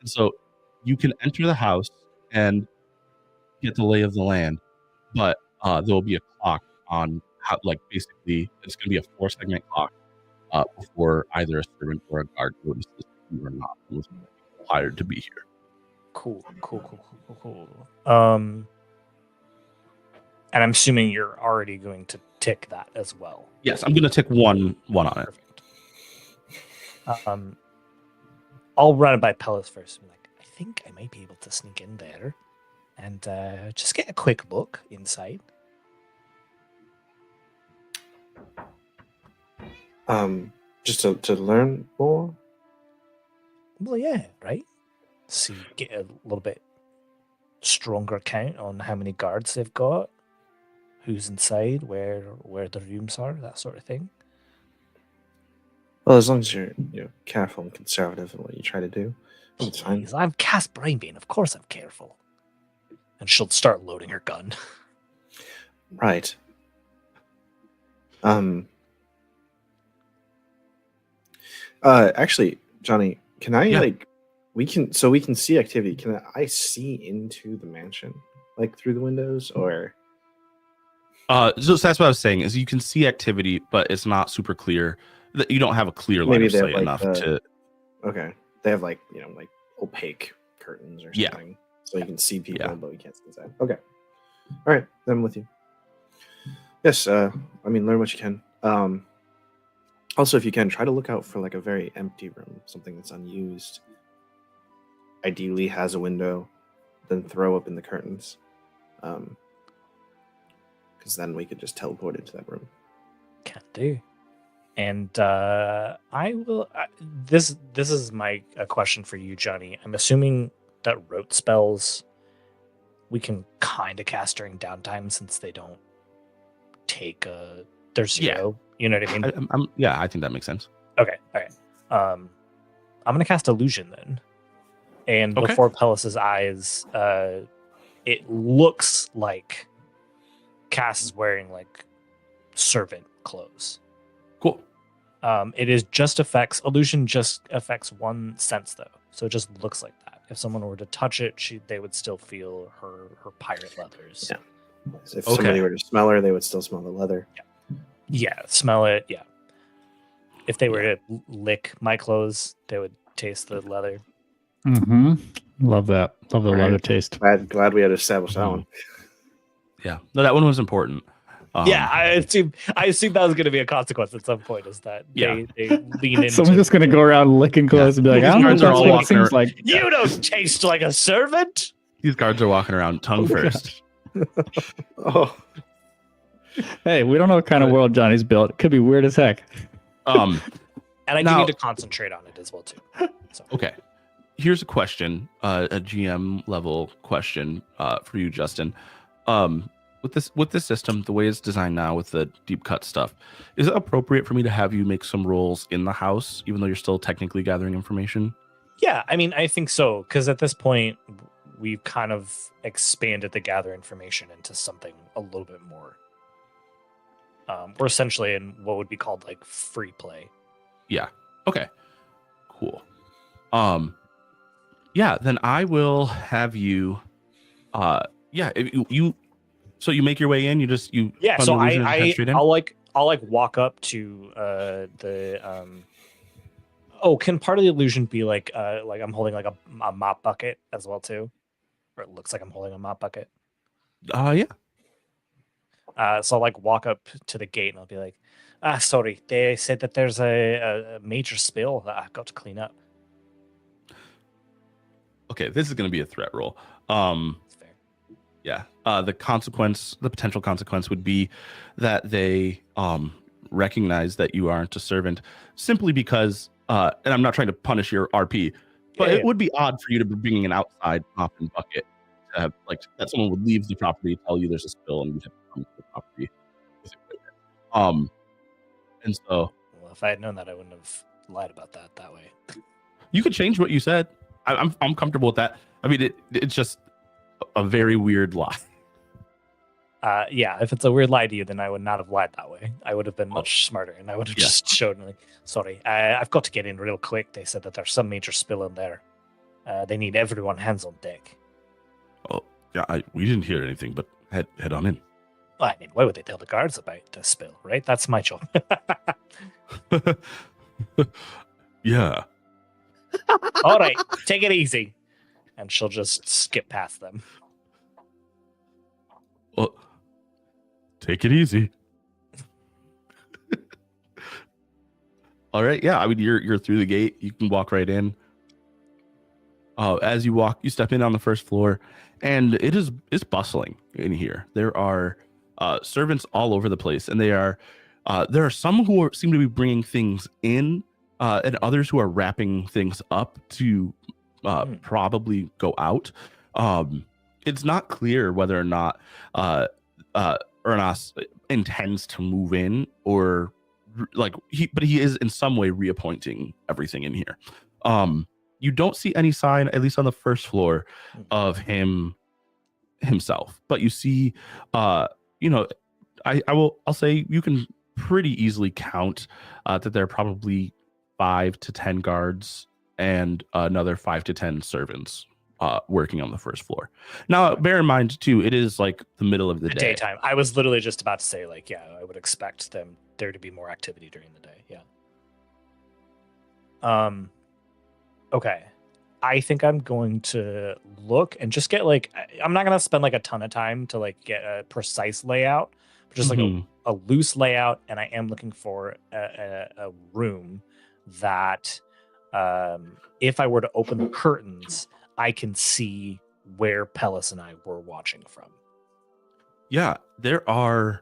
So you can enter the house and get the lay of the land, but there will be a clock on how, basically it's going to be a 4-segment clock before either a servant or a guard notices you are not required to be here. Cool. And I'm assuming you're already going to tick that as well. Yes, I'm going to tick one on it. Perfect. I'll run it by Pellis first. I'm like, I think I might be able to sneak in there and just get a quick look inside. Just to learn more. Well, yeah, right. See, get a little bit stronger count on how many guards they've got, who's inside, where the rooms are, that sort of thing. Well, as long as you're careful and conservative in what you try to do, it's fine. Please, I'm Cass Brainbane. Of course I'm careful. And she'll start loading her gun. Right. Actually, Johnny, can I we can see activity. Can I see into the mansion like through the windows or? So that's what I was saying is you can see activity, but it's not super clear. That you don't have a clear line Maybe of they have, sight like, enough to. Okay, they have like opaque curtains or Yeah. something, so you can see people, Yeah. but we can't see inside. Okay, all right, then I'm with you. Yes, I mean, learn what you can. Also, if you can, try to look out for like a very empty room, something that's unused. Ideally, has a window, then throw up in the curtains, because then we could just teleport into that room. Can do. And I will. This is a question for you, Johnny. I'm assuming that rote spells we can kind of cast during downtime since they don't take they're zero. You know what I mean? I think that makes sense. Okay. All right. I'm gonna cast illusion then, and Okay. before Pellis's eyes, it looks like Cass is wearing like servant clothes. Cool. It is just illusion just affects one sense though, so it just looks like that. If someone were to touch it, they would still feel her pirate leathers. Yeah. If somebody were to smell her, they would still smell the leather. Yeah, smell it. Yeah. If they were to lick my clothes, they would taste the leather. Mm-hmm. Love that. Love the All leather right. taste. Glad we had established that one. Yeah. No, that one was important. Yeah, I assume that was going to be a consequence at some point. Is that they lean into? Someone's just gonna go around licking clothes and be like, These I don't know. guards are That's all what it walking seems around- like. You don't taste like a servant. These guards are walking around tongue first. Oh, Hey, we don't know what kind of world Johnny's built. It could be weird as heck. And I do Now- need to concentrate on it as well too. So. Okay. Here's a question, a GM level question for you, Justin. With this system, the way it's designed now with the deep cut stuff, is it appropriate for me to have you make some rolls in the house, even though you're still technically gathering information? Yeah, I mean, I think so, because at this point, we've kind of expanded the gather information into something a little bit more. We're essentially in what would be called like free play. Yeah. Okay. Cool. Yeah, then I will have you if so you make your way in, you Yeah, fund so illusion and head straight in? I'll walk up to the can part of the illusion be like I'm holding like a mop bucket as well too, or it looks like I'm holding a mop bucket. Yeah. So I'll like walk up to the gate and I'll be like, sorry, they said that there's a major spill that I've got to clean up. Okay, this is going to be a threat roll. It's fair. Yeah. The potential consequence would be that they recognize that you aren't a servant simply because, and I'm not trying to punish your RP, but Yeah, it would be odd for you to be bringing an outside mop and bucket to have, like, that someone would leave the property, tell you there's a spill, and you have to come to the property with equipment. And so Well, if I had known that, I wouldn't have lied about that way. you could change what you said. I'm comfortable with that. I mean, it's just a very weird lie. Yeah, if it's a weird lie to you, then I would not have lied that way. I would have been much smarter, and I would have just shown like, sorry, I've got to get in real quick. They said that there's some major spill in there. They need everyone hands on deck. Oh, yeah, we didn't hear anything, but head on in. Well, I mean, why would they tell the guards about the spill, right? That's my job. Yeah. All right, take it easy. And she'll just skip past them. Well, take it easy. All right. Yeah. I mean, you're through the gate. You can walk right in. As you step in on the first floor, and it's bustling in here. There are servants all over the place, and there are some who seem to be bringing things in, and others who are wrapping things up to probably go out. It's not clear whether or not Ernas intends to move in, or but he is in some way reappointing everything in here. You don't see any sign, at least on the first floor, of himself, but you see, I'll say you can pretty easily count that there are probably 5 to 10 guards and another 5 to 10 servants working on the first floor. Now, bear in mind too, it is like the middle of the day. Daytime. I was literally just about to say, like, yeah, I would expect there to be more activity during the day. Yeah. Okay. I think I'm going to look and just get I'm not gonna spend like a ton of time to like get a precise layout, but just like a loose layout. And I am looking for a room that, if I were to open the curtains, I can see where Pellis and I were watching from. Yeah, there are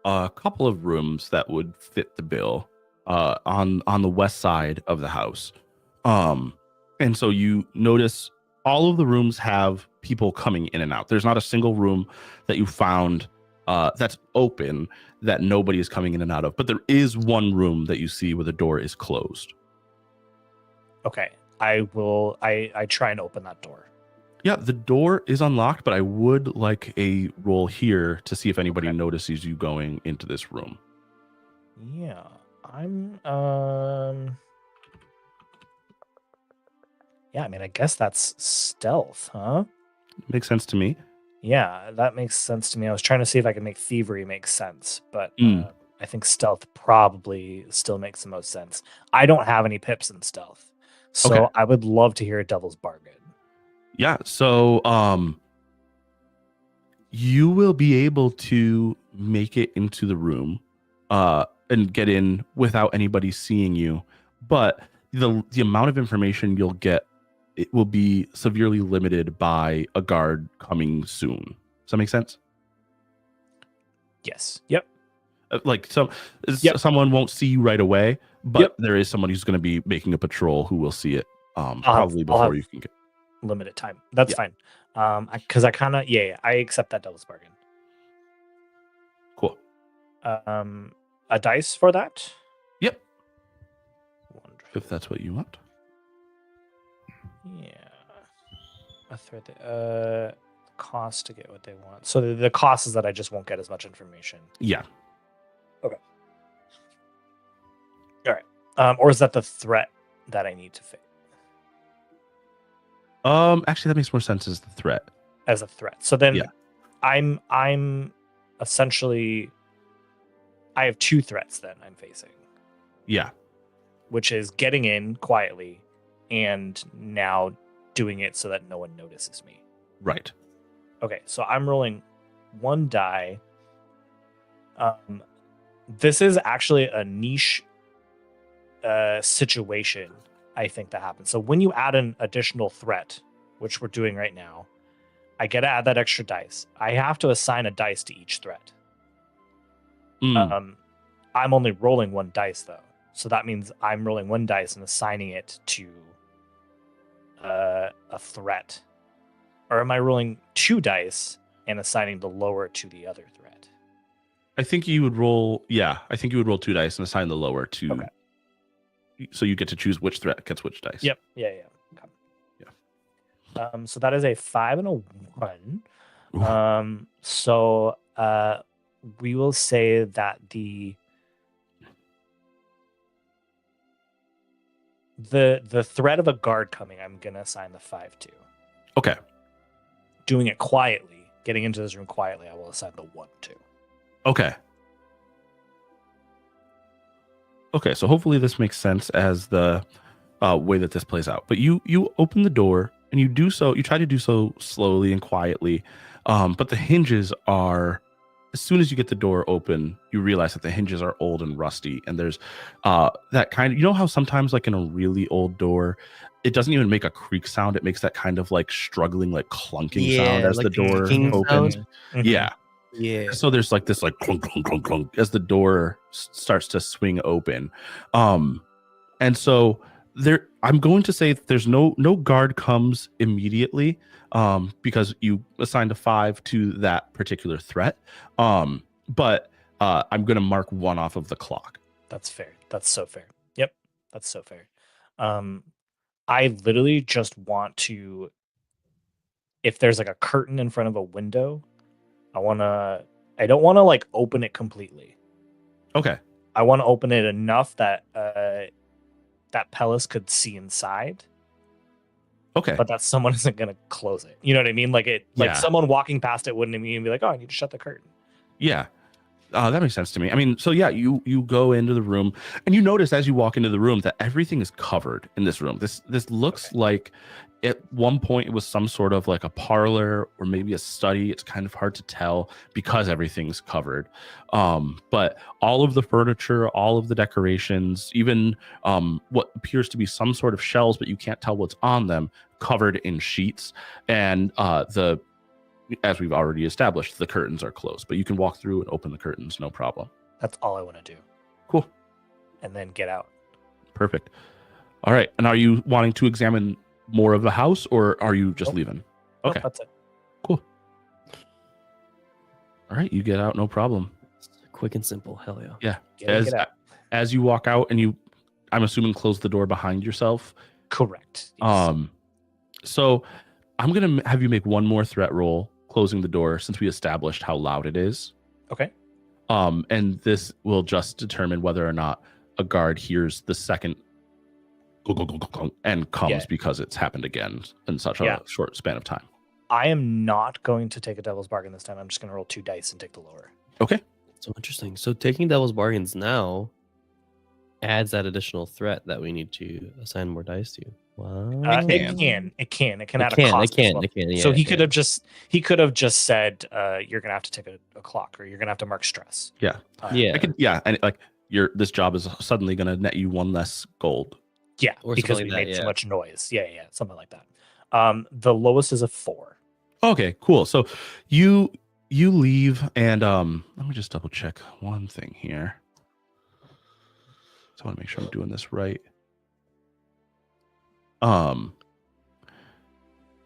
a couple of rooms that would fit the bill on the west side of the house. And so you notice all of the rooms have people coming in and out. There's not a single room that you found that's open that nobody is coming in and out of. But there is one room that you see where the door is closed. Okay. I try and open that door. Yeah, the door is unlocked, but I would like a roll here to see if anybody notices you going into this room. Yeah. I'm yeah, I mean, I guess that's stealth, huh? Makes sense to me. Yeah, that makes sense to me. I was trying to see if I could make thievery make sense, but I think stealth probably still makes the most sense. I don't have any pips in stealth, so I would love to hear a devil's bargain. Yeah, so you will be able to make it into the room and get in without anybody seeing you, but the amount of information you'll get, it will be severely limited by a guard coming soon. Does that make sense? Yes. Yep. Someone won't see you right away, but there is someone who's going to be making a patrol who will see it probably before you can get limited time. That's fine. Because I kind of I accept that devil's bargain. Cool. A dice for that. Yep. Wonderful. If that's what you want. Yeah. A threat. Cost to get what they want. So the cost is that I just won't get as much information. Yeah. Okay. All right. Or is that the threat that I need to fit? Actually, that makes more sense as the threat. As a threat. So then I'm essentially, I have 2 threats then I'm facing. Yeah. Which is getting in quietly and now doing it so that no one notices me. Right. Okay, so I'm rolling 1 die. This is actually a niche situation, I think, that happens. So when you add an additional threat, which we're doing right now, I get to add that extra dice. I have to assign a dice to each threat. I'm only rolling 1 dice, though. So that means I'm rolling 1 dice and assigning it to a threat. Or am I rolling 2 dice and assigning the lower to the other threat? I think you would roll. Yeah, I think you would roll 2 dice and assign the lower to. Okay. So you get to choose which threat gets which dice. Yep. Yeah. Okay. Yeah. So that is a 5 and a 1. So we will say that the threat of a guard coming, I'm gonna assign the 5 to. Okay. Doing it quietly, getting into this room quietly, I will assign the 1 to. Okay. Okay, so hopefully this makes sense as the way that this plays out. But you open the door and you try to do so slowly and quietly, but the hinges are as soon as you get the door open, you realize that the hinges are old and rusty, and there's that kind of, you know how sometimes like in a really old door, it doesn't even make a creak sound. It makes that kind of like struggling, like clunking sound as like the door clicking opens. sound. Mhm. Yeah. Yeah. So there's like this like clunk, clunk, clunk, clunk as the door starts to swing open. And so there, I'm going to say that there's no guard comes immediately, because you assigned a 5 to that particular threat. But I'm going to mark 1 off of the clock. That's fair. That's so fair. Yep, that's so fair. I literally just want to, if there's like a curtain in front of a window, I don't want to like open it completely. Okay. I want to open it enough that that Pellis could see inside, Okay. but that someone isn't gonna close it. You know what I mean? Like Yeah. someone walking past it wouldn't immediately be like, "Oh, I need to shut the curtain." Yeah. That makes sense to me. I mean, so yeah, you go into the room and you notice as you walk into the room that everything is covered in this room. This looks like at one point it was some sort of like a parlor or maybe a study. It's kind of hard to tell because everything's covered. But all of the furniture, all of the decorations, even what appears to be some sort of shelves, but you can't tell what's on them, covered in sheets. And as we've already established, the curtains are closed, but you can walk through and open the curtains, no problem. That's all I want to do, Cool. and then get out. Perfect. All right. And are you wanting to examine more of the house, or are you just Nope. leaving? Nope, Okay. that's it. Cool. All right. You get out, no problem. Quick and simple. Hell yeah. Get out. As you walk out and I'm assuming close the door behind yourself. Correct. Yes. So I'm going to have you make one more threat roll closing the door since we established how loud it is. Okay. And this will just determine whether or not a guard hears the second and comes Yeah. because it's happened again in such a Yeah. short span of time. I am not going to take a devil's bargain this time. I'm just going to roll 2 dice and take the lower. Okay. So interesting. So taking devil's bargains now adds that additional threat that we need to assign more dice to. Wow. It can add a cost. as well. It can. So Yeah, he yeah. could have just said, "You're gonna have to take a clock, or you're gonna have to mark stress." Yeah. Yeah. And like this job is suddenly going to net you 1 less gold. Yeah, Or because something we like that, made too yeah. much noise. Yeah, something like that. The lowest is a 4. Okay, cool. So you leave, and let me just double check one thing here. So I want to make sure I'm doing this right.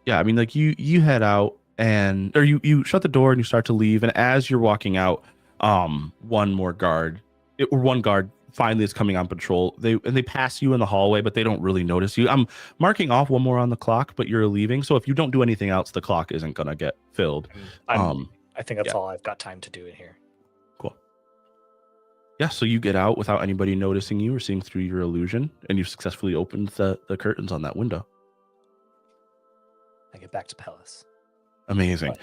Yeah, I mean, like you head out, or you shut the door and you start to leave, and as you're walking out, one guard finally is coming on patrol. They pass you in the hallway, but they don't really notice you. I'm marking off 1 more on the clock, but you're leaving. So if you don't do anything else, the clock isn't gonna get filled. I think that's yeah. all I've got time to do in here. Cool. Yeah, so you get out without anybody noticing you or seeing through your illusion, and you've successfully opened the curtains on that window. I get back to Pellis. Amazing. Right.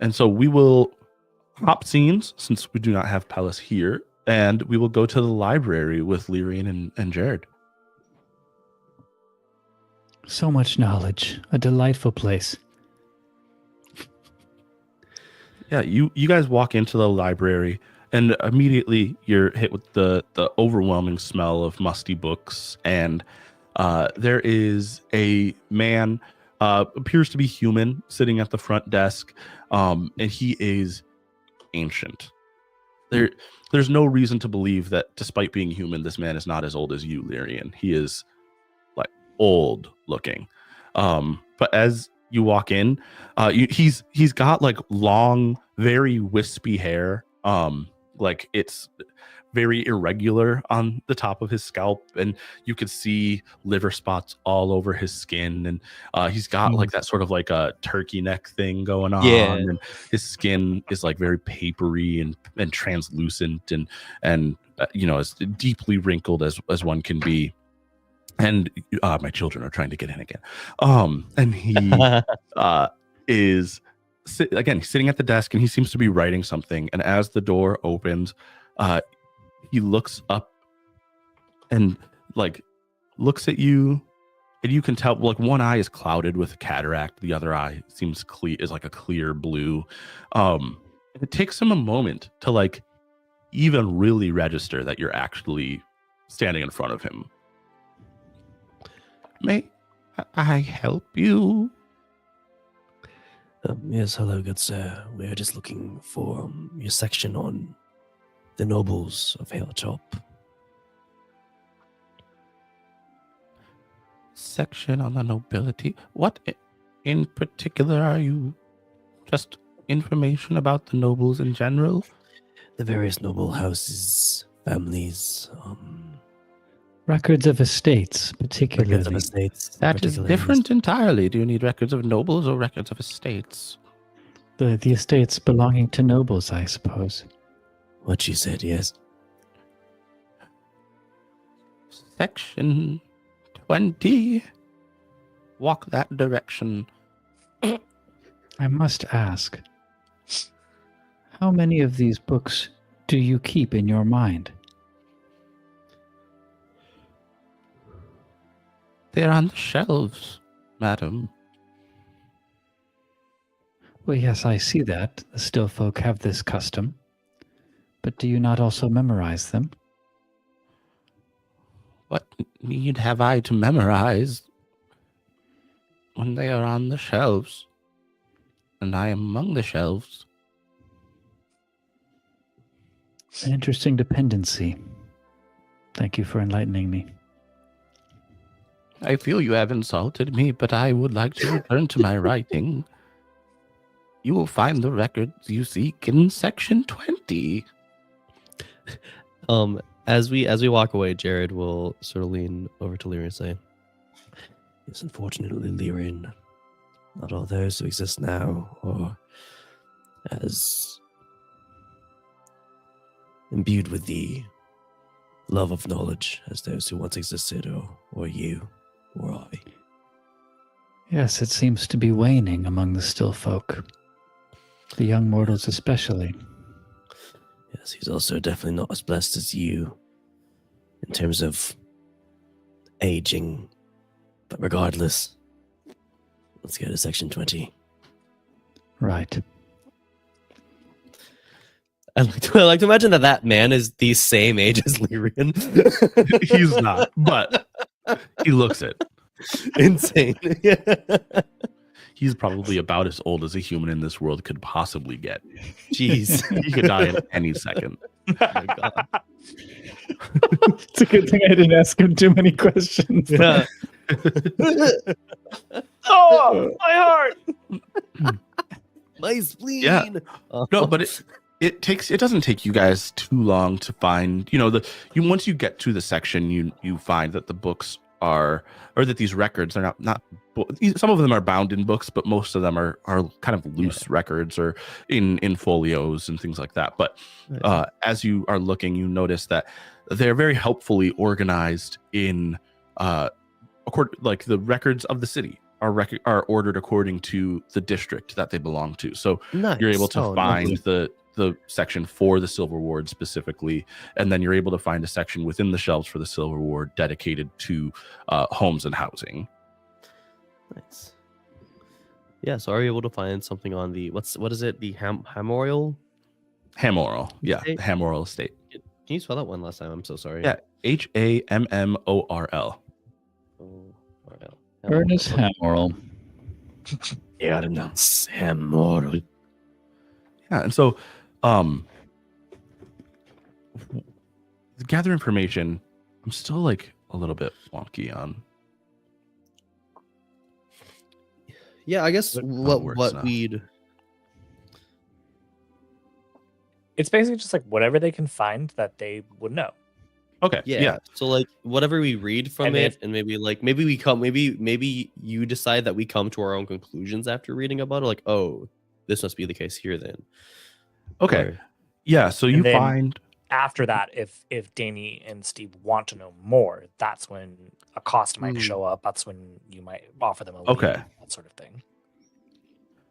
And so we will hop scenes since we do not have Pellis here, and we will go to the library with Lyrian and Jared. So much knowledge. A delightful place. Yeah, you guys walk into the library, and immediately you're hit with the overwhelming smell of musty books, and there is a man, appears to be human, sitting at the front desk, and he is ancient. There's no reason to believe that despite being human, this man is not as old as you, Lyrian. He is like old looking. But as you walk in, he's got like long, very wispy hair. Like it's very irregular on the top of his scalp, and you could see liver spots all over his skin, and he's got like that sort of like a turkey neck thing going on. Yeah. And his skin is like very papery and translucent, and as deeply wrinkled as one can be. And my children are trying to get in again. And he is sitting at the desk, and he seems to be writing something. And as the door opens, he looks up and like looks at you, and you can tell like one eye is clouded with cataract, the other eye seems is like a clear blue. It takes him a moment to like even really register that you're actually standing in front of him. May I help you? Yes, hello, good sir. We are just looking for your section on the nobles of Haletop. Section on the nobility. What in particular are you? Just information about the nobles in general? The various noble houses, families, Records of estates, particularly. records of estates. That is particularly different entirely. Do you need records of nobles or records of estates? The estates belonging to nobles, I suppose. What she said, yes. Section 20. Walk that direction. I must ask, how many of these books do you keep in your mind? They're on the shelves, madam. Well, yes, I see that. The still folk have this custom. But do you not also memorize them? What need have I to memorize when they are on the shelves? And I am among the shelves. An interesting dependency. Thank you for enlightening me. I feel you have insulted me, but I would like to return to my writing. You will find the records you seek in section 20. As we walk away, Jared will sort of lean over to Lyrian and say, Yes, unfortunately, Lyrian, not all those who exist now are as imbued with the love of knowledge as those who once existed, or you, or I. Yes, it seems to be waning among the still folk. The young mortals especially. Yes, he's also definitely not as blessed as you in terms of aging. But regardless, let's go to section 20. Right. I like to imagine that man is the same age as Lyrian. He's not, but he looks it. Insane. He's probably about as old as a human in this world could possibly get. Jeez. He could die in any second. Oh my God. It's a good thing I didn't ask him too many questions. Yeah. Oh, my heart! My spleen. Yeah. No, but it doesn't take you guys too long to find, once you get to the section, you find that the books are, or that these records are not some of them are bound in books, but most of them are kind of loose records or in folios and things like that. But as you are looking, you notice that they're very helpfully organized in like the records of the city are ordered according to the district that they belong to. So Nice. you're able to find lovely. the section for the Silver Ward specifically, and then you're able to find a section within the shelves for the Silver Ward dedicated to homes and housing. Nice. Yeah, so are you able to find something on the what is it? The Hamoral? Hamoral. Yeah, Estate? the Hamoral Estate. Can you spell that one last time? I'm so sorry. Yeah, HAMMORL. O-R-L. Ernest Hamoral. Yeah, I don't know. Samoral. Yeah, and so gather information. I'm still like a little bit wonky on. Yeah, I guess How it works what now. we'd It's basically just like whatever they can find that they would know. Okay. yeah. So like whatever we read from And it, and maybe you decide that we come to our own conclusions after reading about it. Like, oh, this must be the case here then. Okay. Or- Yeah. So you And then- find. After that, if Danny and Steve want to know more, that's when a cost might show up. That's when you might offer them a lead, Okay. that sort of thing.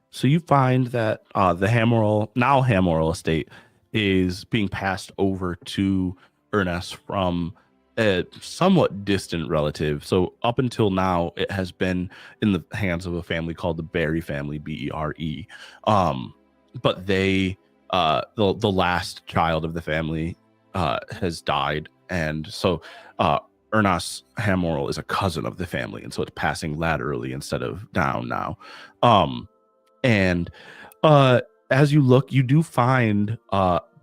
So you find that the Hamoral Estate is being passed over to Ernest from a somewhat distant relative. So up until now, it has been in the hands of a family called the Berry family, Bere. But they the last child of the family has died, and so Ernas Hamoral is a cousin of the family, and so it's passing laterally instead of down now. And as you look, you do find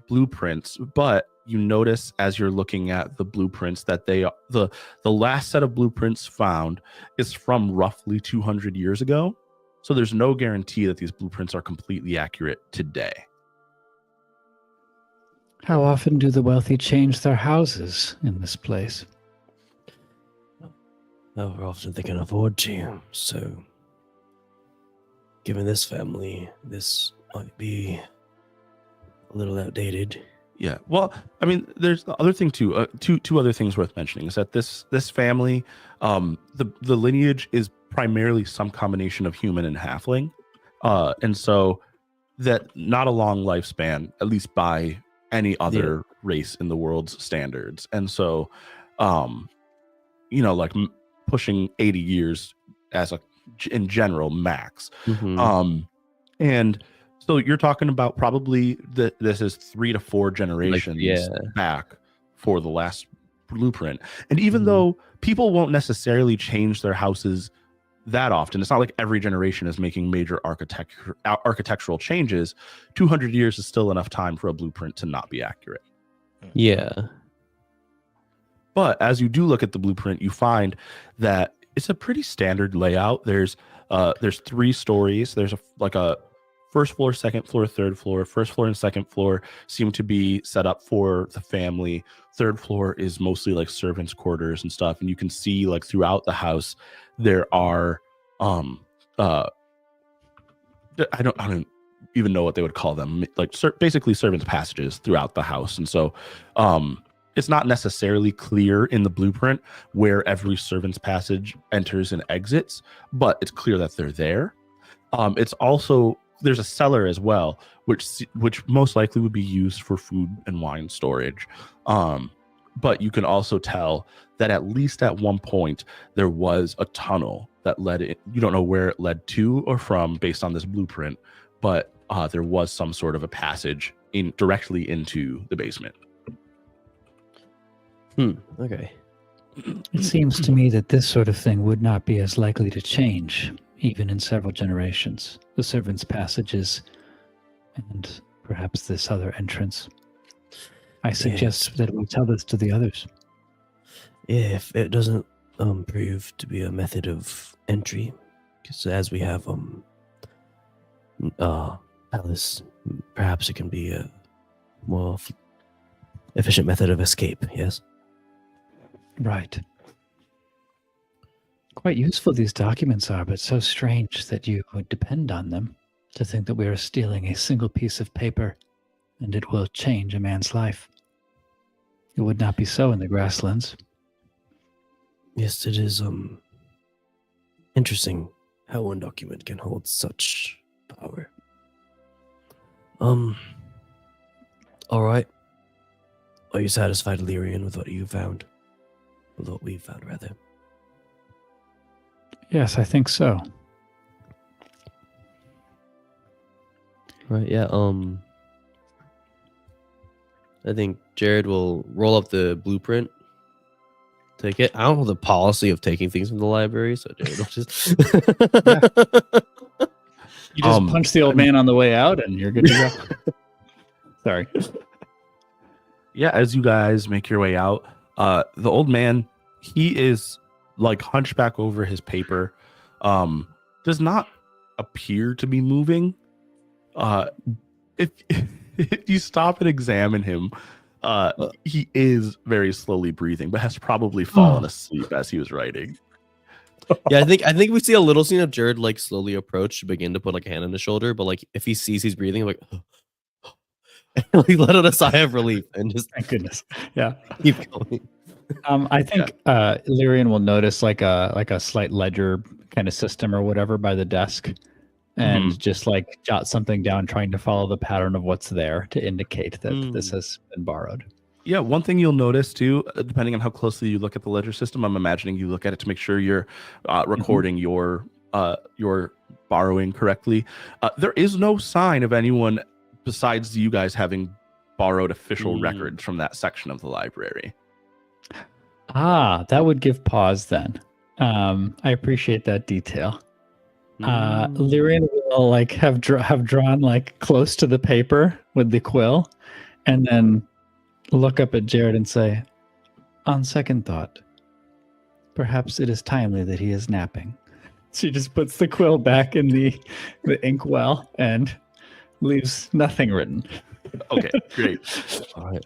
blueprints, but you notice as you're looking at the blueprints that the last set of blueprints found is from roughly 200 years ago. So there's no guarantee that these blueprints are completely accurate today. How often do the wealthy change their houses in this place? However often they can afford to. So, given this family, this might be a little outdated. Yeah. Well, I mean, there's the other thing too. Two other things worth mentioning is that this family, the lineage is primarily some combination of human and halfling, and so that not a long lifespan, at least by any other race in the world's standards. And so, like pushing 80 years as in general max. And so you're talking about probably this is 3 to 4 generations back for the last blueprint. And even though people won't necessarily change their houses that often, it's not like every generation is making major architectural changes. 200 years is still enough time for a blueprint to not be accurate. Yeah. But as you do look at the blueprint, you find that it's a pretty standard layout. There's 3 stories. There's a first floor, second floor, third floor. First floor and second floor seem to be set up for the family. Third floor is mostly like servants' quarters and stuff. And you can see like throughout the house there are I don't even know what they would call them, like basically servants' passages throughout the house. And so it's not necessarily clear in the blueprint where every servant's passage enters and exits, but it's clear that they're there. It's also, there's a cellar as well, which most likely would be used for food and wine storage. But you can also tell that at least at one point there was a tunnel that led it. You don't know where it led to or from based on this blueprint, but there was some sort of a passage directly into the basement. Okay. It seems to me that this sort of thing would not be as likely to change, even in several generations. The servants' passages and perhaps this other entrance. I suggest that we tell this to the others. If it doesn't prove to be a method of entry, because as we have palace, perhaps it can be a more efficient method of escape. Yes. Right. Quite useful these documents are, but so strange that you would depend on them to think that we are stealing a single piece of paper and it will change a man's life. It would not be so in the grasslands. Yes, it is interesting how one document can hold such power. All right. Are you satisfied, Lyrian, with what you found? With what we found, rather. Yes, I think so. Right, yeah. I think Jared will roll up the blueprint. Take it. I don't know the policy of taking things from the library, so Jared will just You just punch the old man on the way out and you're good to go. Sorry. Yeah, as you guys make your way out, the old man, he is like hunchback over his paper, does not appear to be moving. If you stop and examine him, he is very slowly breathing, but has probably fallen asleep as he was writing. Yeah, I think we see a little scene of Jared like slowly approach to begin to put like a hand on his shoulder, but like if he sees he's breathing, like like let out a sigh of relief and just Thank goodness. Yeah. keep going. I think Lyrian will notice like a slight ledger kind of system or whatever by the desk and just like jot something down, trying to follow the pattern of what's there to indicate that this has been borrowed. Yeah, one thing you'll notice too, depending on how closely you look at the ledger system, I'm imagining you look at it to make sure you're recording your borrowing correctly. There is no sign of anyone besides you guys having borrowed official Mm. records from that section of the library. That would give pause then. I appreciate that detail. Lyrian will like have drawn like close to the paper with the quill, and then look up at Jared and say, "On second thought, perhaps it is timely that he is napping." She just puts the quill back in the inkwell and leaves nothing written. Okay, great. All right.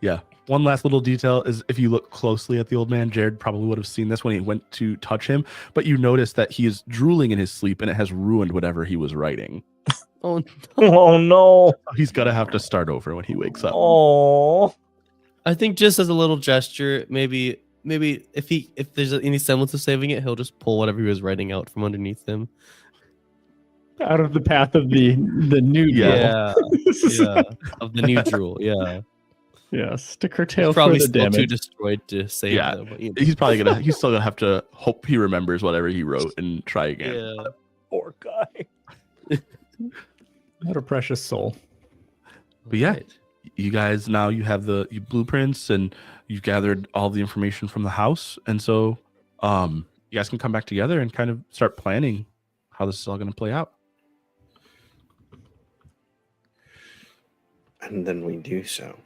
Yeah. One last little detail is if you look closely at the old man, Jared probably would have seen this when he went to touch him, but you notice that he is drooling in his sleep and it has ruined whatever he was writing. Oh, Oh no. He's going to have to start over when he wakes up. Oh. I think just as a little gesture, maybe if there's any semblance of saving it, he'll just pull whatever he was writing out from underneath him. Out of the path of the new Yeah. Yeah, of the new drool. Yeah, Yes, to curtail he's probably further still too damage. destroyed to save Yeah. them. But, you know. He's still going to have to hope he remembers whatever he wrote and try again. Yeah. Poor guy. What a precious soul. But yeah, Right. you guys now you have the blueprints and you've gathered all the information from the house. And so you guys can come back together and kind of start planning how this is all going to play out. And then we do so.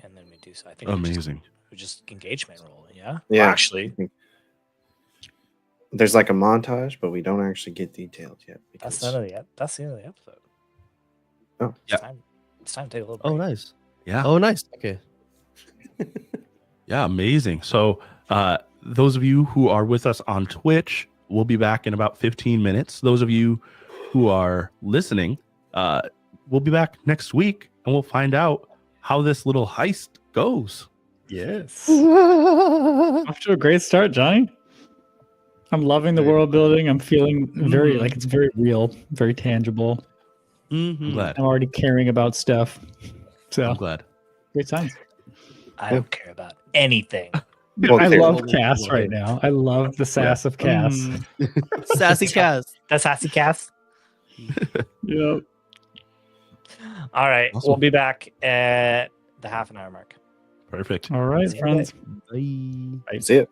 And then we do so. I think Amazing. we just engagement roll, yeah? Yeah. Well, actually, There's like a montage, but we don't actually get details yet. that's because- the end of the episode. Oh. Yeah. It's time to take a little break. Oh, nice. Yeah. Oh, nice. Okay. Yeah, amazing. So, those of you who are with us on Twitch, we'll be back in about 15 minutes. Those of you who are listening, we'll be back next week and we'll find out how this little heist goes. Yes. Off to a great start, Johnny. I'm loving the world building. I'm feeling very like it's very real, very tangible. I'm Mm-hmm. glad. I'm already caring about stuff. So I'm glad. great signs. I don't care about anything. Well, I clearly. love Cass right now. I love the sass of Cass. Sassy Cass. That's Sassy Cast. Yep. All right. Awesome. We'll be back at the half an hour mark. Perfect. All right, See you friends. Bye. See it.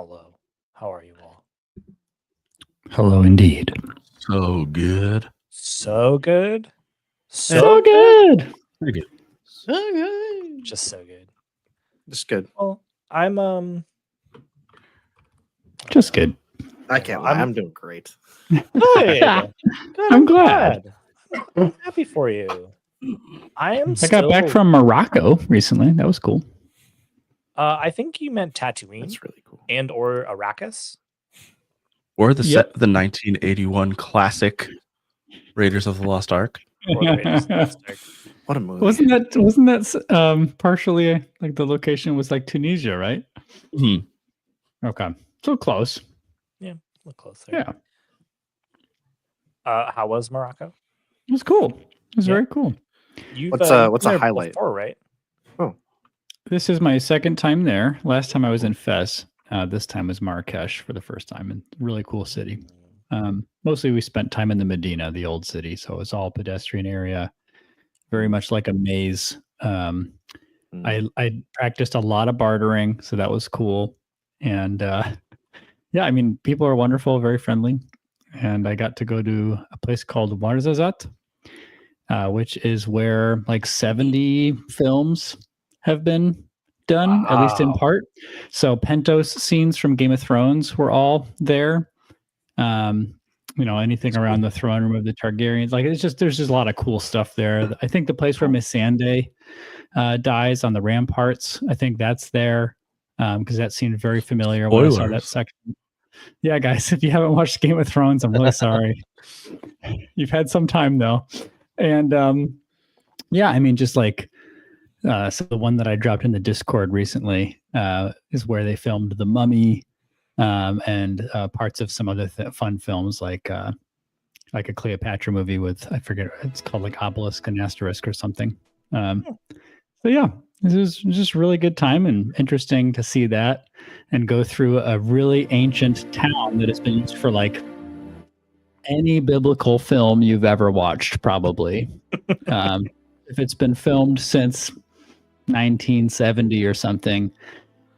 Hello. How are you all? Hello, indeed. So good. So good. So good. Pretty good. Just so good. Just good. Well, I'm Just good. I can't lie. I'm doing great. good. Good, I'm glad. I'm happy for you. I am. I got back from Morocco recently. That was cool. I think you meant Tatooine That's really cool. and or Arrakis. Or the Yep. the 1981 classic Raiders of the Lost Ark. Or the Raiders of the Lost Ark. What a movie. Wasn't that partially like the location was like Tunisia, right? Hmm. Okay, so close. Look close there. Yeah, How was Morocco? it was cool. It was Yeah. very cool. You've, What's you've what's been a there highlight? Before, right? This is my second time there. Last time I was in Fez. This time was Marrakesh for the first time, and really cool city. Mostly we spent time in the Medina, the old city, so it's all pedestrian area, very much like a maze. I practiced a lot of bartering, so that was cool. And yeah, I mean, people are wonderful, very friendly. And I got to go to a place called Ouarzazate, which is where like 70 films have been done, at least in Wow. part. So Pentos scenes from Game of Thrones were all there. Anything around the throne room of the Targaryens. Like there's just a lot of cool stuff there. I think the place where Missandei dies on the ramparts, I think that's there. Because that seemed very familiar when I saw that Spoilers. section. Yeah, guys, if you haven't watched Game of Thrones, I'm really sorry. You've had some time though. And yeah, I mean, just like so the one that I dropped in the Discord recently is where they filmed The Mummy and parts of some other fun films like a Cleopatra movie with, I forget, it's called like Obelisk and Asterisk or something. So yeah, this is just a really good time and interesting to see that and go through a really ancient town that has been used for like any biblical film you've ever watched, probably. If it's been filmed since 1970 or something,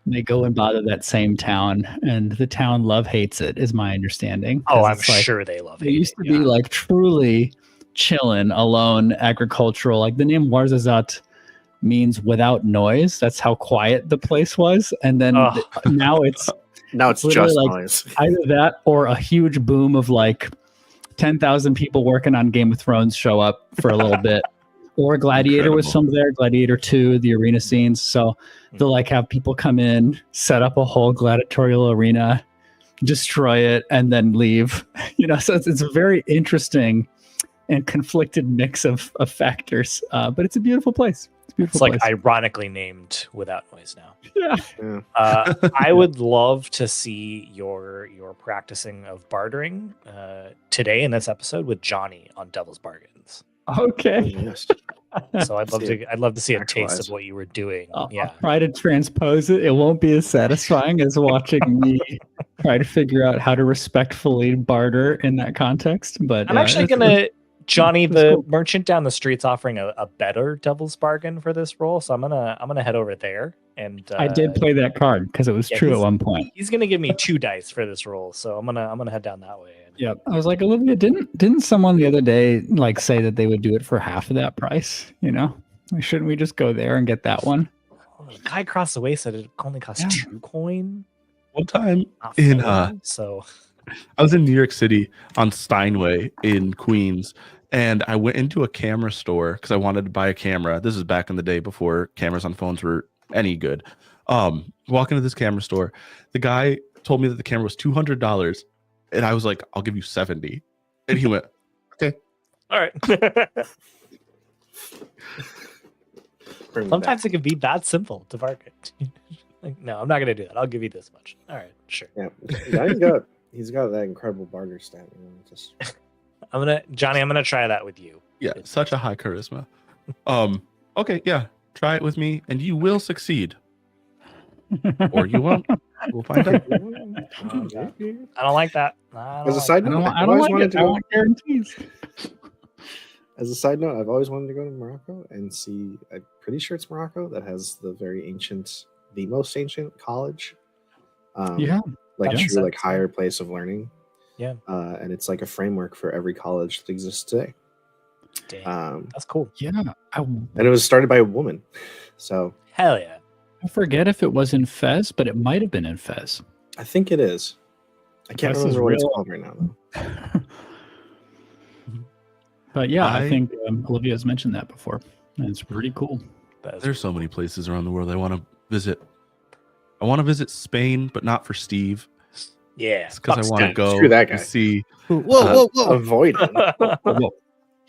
they go and bother that same town, and the town hates it, is my understanding. Oh, 'Cause I'm it's like, sure they love it it. used to be like truly chillin', alone, agricultural. Like the name Ouarzazate means without noise. That's how quiet the place was. And then Ugh. now it's Now it's literally just like noise. either that or a huge boom of like 10,000 people working on Game of Thrones show up for a little bit. Or Gladiator was Incredible. some there, Gladiator 2, the arena scenes. So they'll like have people come in, set up a whole gladiatorial arena, destroy it, and then leave. So it's a very interesting and conflicted mix of factors. But it's a beautiful place. It's a beautiful It's like place. ironically named Without Noise now. Yeah. Yeah. I would love to see your practicing of bartering today in this episode with Johnny on Devil's Bargains. Okay. Yes. So I'd love to see a taste Actualize. of what you were doing. I'll Yeah. try to transpose it. It won't be as satisfying as watching me try to figure out how to respectfully barter in that context. But I'm actually it's- gonna Johnny, that's the cool. merchant down the street's offering a better Devil's Bargain for this role, so I'm gonna head over there. And I did play that card because it was yeah, true at one point. He's gonna give me 2 dice for this role, so I'm gonna head down that way. Yeah, I was like, Olivia, didn't someone the other day like say that they would do it for half of that price? Like, shouldn't we just go there and get that one? Oh, the guy across the way said it only costs Yeah. 2 coin. One time Not in 4, so I was in New York City on Steinway in Queens, and I went into a camera store because I wanted to buy a camera. This is back in the day before cameras on phones were any good. Walk into this camera store, the guy told me that the camera was $200, and I was like, "I'll give you 70," and he went, "Okay." all right. Bring me Sometimes back. it can be that simple to bargain. Like, no, I'm not gonna do that. I'll give you this much. All right, sure. Yeah, he's got that incredible barter stat. Just Johnny, I'm gonna try that with you. Yeah, such a high charisma. Okay, yeah, try it with me, and you will succeed, or you won't. We'll find out. I don't like that. I don't as a like side I note, don't, I I've don't always like wanted it. to I go. want guarantees. As a side note, I've always wanted to go to Morocco and see. I'm pretty sure it's Morocco that has the most ancient college. Yeah. like That makes true like sense, higher place of learning. Yeah. And it's like a framework for every college that exists today. Dang, that's cool. Yeah. And it was started by a woman. So Hell yeah. I forget if it was in Fez, but it might have been in Fez. I think it is. I can't This is remember what it's real. called right now though. But yeah, I I- think Olivia's mentioned that before. And it's pretty cool. That is There's so many places around the world I want to visit. I want to visit Spain, but not for Steve. yeah. It's because I want to go Screw that guy. and see. Whoa. Avoid him. go.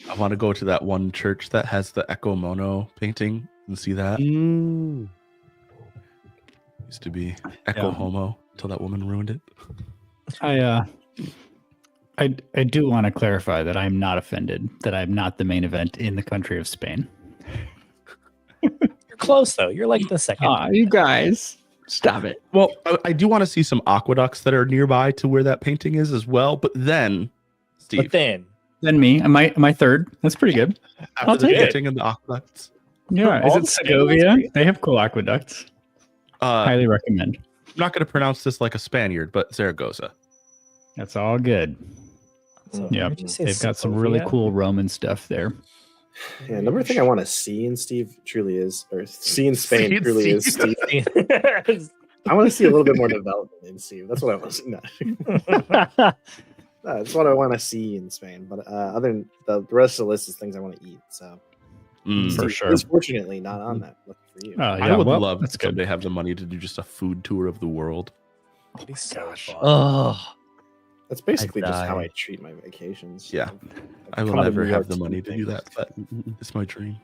I want to go to that one church that has the Echo Mono painting and see that. Mm. Used to be Echo Yeah. Homo until that woman ruined it. I do want to clarify that I'm not offended that I'm not the main event in the country of Spain. You're close though. You're like the second. You guys, stop it. Well, I do want to see some aqueducts that are nearby to where that painting is as well. But then, Steve, But then Then me, am I third? That's pretty good. after I'll the take it. painting and the aqueducts, Yeah, All is it the Segovia? Spaniards? They have cool aqueducts. Highly recommend. I'm not going to pronounce this like a Spaniard, but Zaragoza. That's all good. So Yeah, did you say they've got some really Segovia? cool Roman stuff there. Yeah, another thing I want to see in Steve truly is, or see in Spain See in truly is Steve. Steve. I want to see a little bit more development in Steve. That's what I want to see. No. That's what I want to see in Spain. But other than the rest of the list is things I want to eat. So Mm. For Steve sure. is fortunately not on that. Lucky for you. Yeah, I would well, love that's to good. someday have the money to do just a food tour of the world. That'd be so fun. Oh, That's basically just how die. I treat my vacations. Yeah. I've I will come to never New have York the to money do to do things. that, but it's my dream.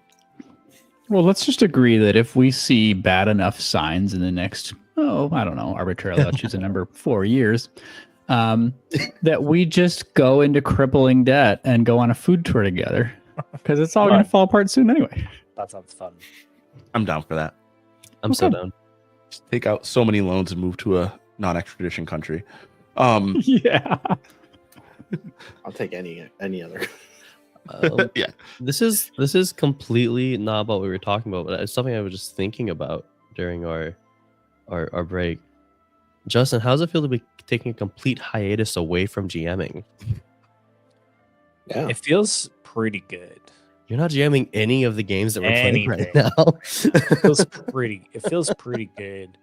Well, let's just agree that if we see bad enough signs in the next, I don't know, arbitrarily, I'll choose a number, 4 years, that we just go into crippling debt and go on a food tour together because it's all going to fall apart soon anyway. That sounds fun. I'm down for that. I'm so Okay. down. Just take out so many loans and move to a non-extradition country. Yeah. I'll take any other. Yeah. This is completely not about what we were talking about, but it's something I was just thinking about during our break. Justin, how does it feel to be taking a complete hiatus away from GMing? Yeah. It feels pretty good. You're not GMing any of the games that we're playing right Anything. now. It feels pretty good.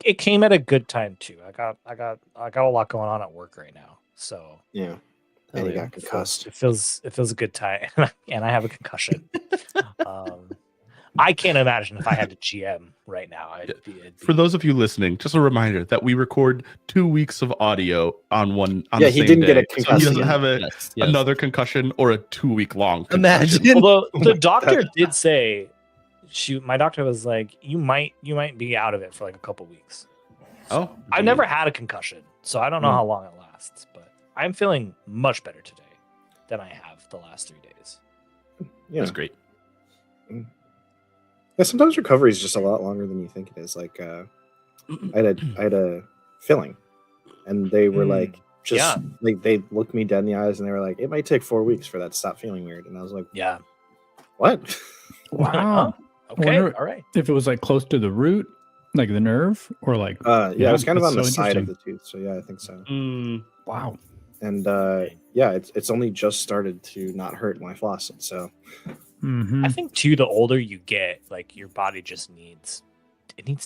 It came at a good time too. I got a lot going on at work right now. So Yeah. Hell And you yeah. got concussed. it feels a good time. And I have a concussion. I can't imagine if I had to GM right now. It'd be For those of you listening, just a reminder that we record 2 weeks of audio on Yeah, the he same didn't get a day. So he concussion. doesn't have Yes. another concussion or a 2-week-long concussion. Imagine. Although Oh the my doctor God. did say, my doctor was like, you might be out of it for like a couple weeks. Oh, I've never had a concussion, so I don't know Hmm. how long it lasts, but I'm feeling much better today than I have the last 3 days. Yeah. That's great. Yeah, sometimes recovery is just a lot longer than you think it is. Like I had a filling, and they were like, just Yeah. like they looked me dead in the eyes, and they were like, "It might take 4 weeks for that to stop feeling weird." And I was like, Yeah. "What?" Wow. Okay. Wonder- All right. If it was like close to the root, like the nerve, or like, Yeah, Yeah, it was kind of that's on the so side of interesting. the tooth. So yeah, I think so. wow. And yeah, it's only just started to not hurt when I floss it. So Mm-hmm. I think too, the older you get, like your body just needs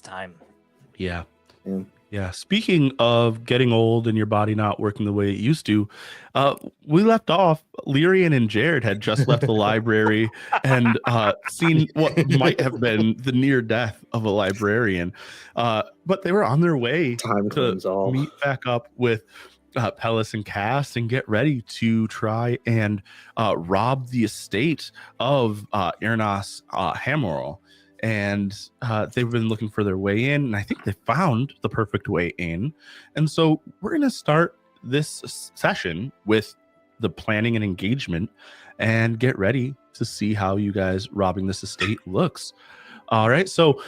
time. Yeah. Yeah. Yeah. Speaking of getting old and your body not working the way it used to, we left off. Lyrian and Jared had just left the library and seen what might have been the near death of a librarian. But they were on their way time to cleans all. meet back up with Pellis and Cass and get ready to try and rob the estate of Irnas Hamoral. And they've been looking for their way in, and I think they found the perfect way in. And so we're going to start this session with the planning and engagement and get ready to see how you guys robbing this estate looks. All right. So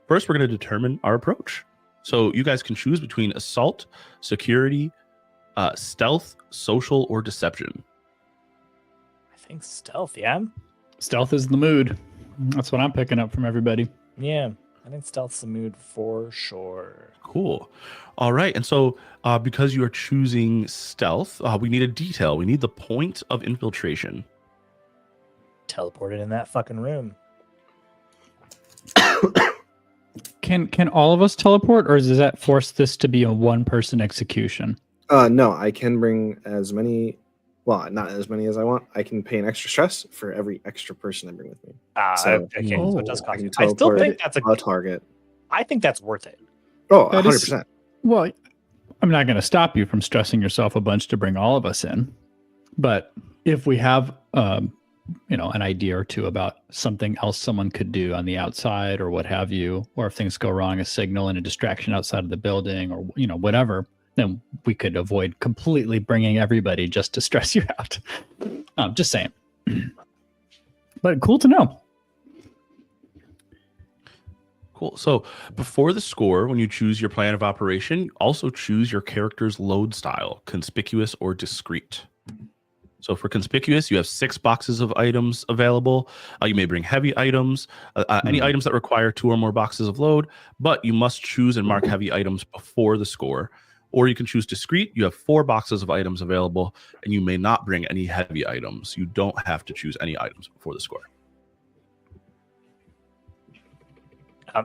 first, we're going to determine our approach. So you guys can choose between assault, security, stealth, social, or deception. I think stealth. Yeah. Stealth is the mood. That's what I'm picking up from everybody. Yeah. I think stealth's the mood for sure. Cool. All right. And so because you are choosing stealth, we need a detail. We need the point of infiltration. Teleported in that fucking room. Can all of us teleport, or does that force this to be a one-person execution? No, I can bring as many. Well, not as many as I want. I can pay an extra stress for every extra person I bring with me. So- Okay, so it does I cost. can I still teleport think that's a target. I think that's worth it. Oh, That is- 100%. Well, I'm not going to stop you from stressing yourself a bunch to bring all of us in, but if we have, an idea or two about something else someone could do on the outside or what have you, or if things go wrong, a signal and a distraction outside of the building, or whatever, then we could avoid completely bringing everybody just to stress you out. Just saying. But cool to know. Cool. So before the score, when you choose your plan of operation, also choose your character's load style, conspicuous or discreet. So for conspicuous, you have 6 boxes of items available. You may bring heavy items, any items that require 2 or more boxes of load, but you must choose and mark heavy items before the score. Or you can choose discreet. You have 4 boxes of items available, and you may not bring any heavy items. You don't have to choose any items before the score.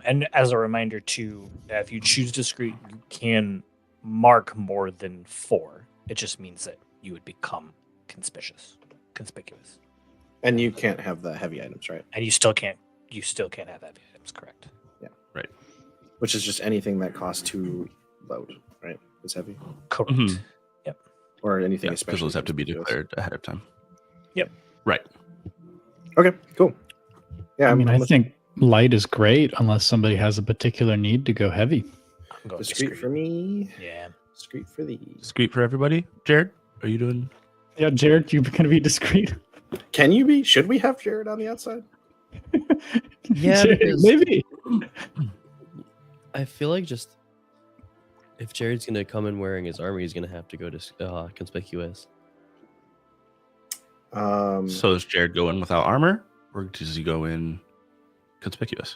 And as a reminder, too, if you choose discreet, you can mark more than 4. It just means that you would become conspicuous. And you can't have the heavy items, right? And you still can't have heavy items, correct? Which is just anything that costs 2 load, right? Is heavy. Correct. Mhm. Or anything Yeah, especially. because those have to be conspicuous. declared ahead of time. Yep. Right. Okay, cool. Yeah, I think light is great unless somebody has a particular need to go heavy. I'm going discreet for me. Yeah. Discreet for these. Discreet for everybody. Jared, are you doing? Yeah, Jared, you're going to be discreet. Can you be? Should we have Jared on the outside? Yeah, Jared, because- maybe. I feel like just if Jared's gonna come in wearing his armor, he's gonna have to go to conspicuous. So does Jared go in without armor, or does he go in conspicuous?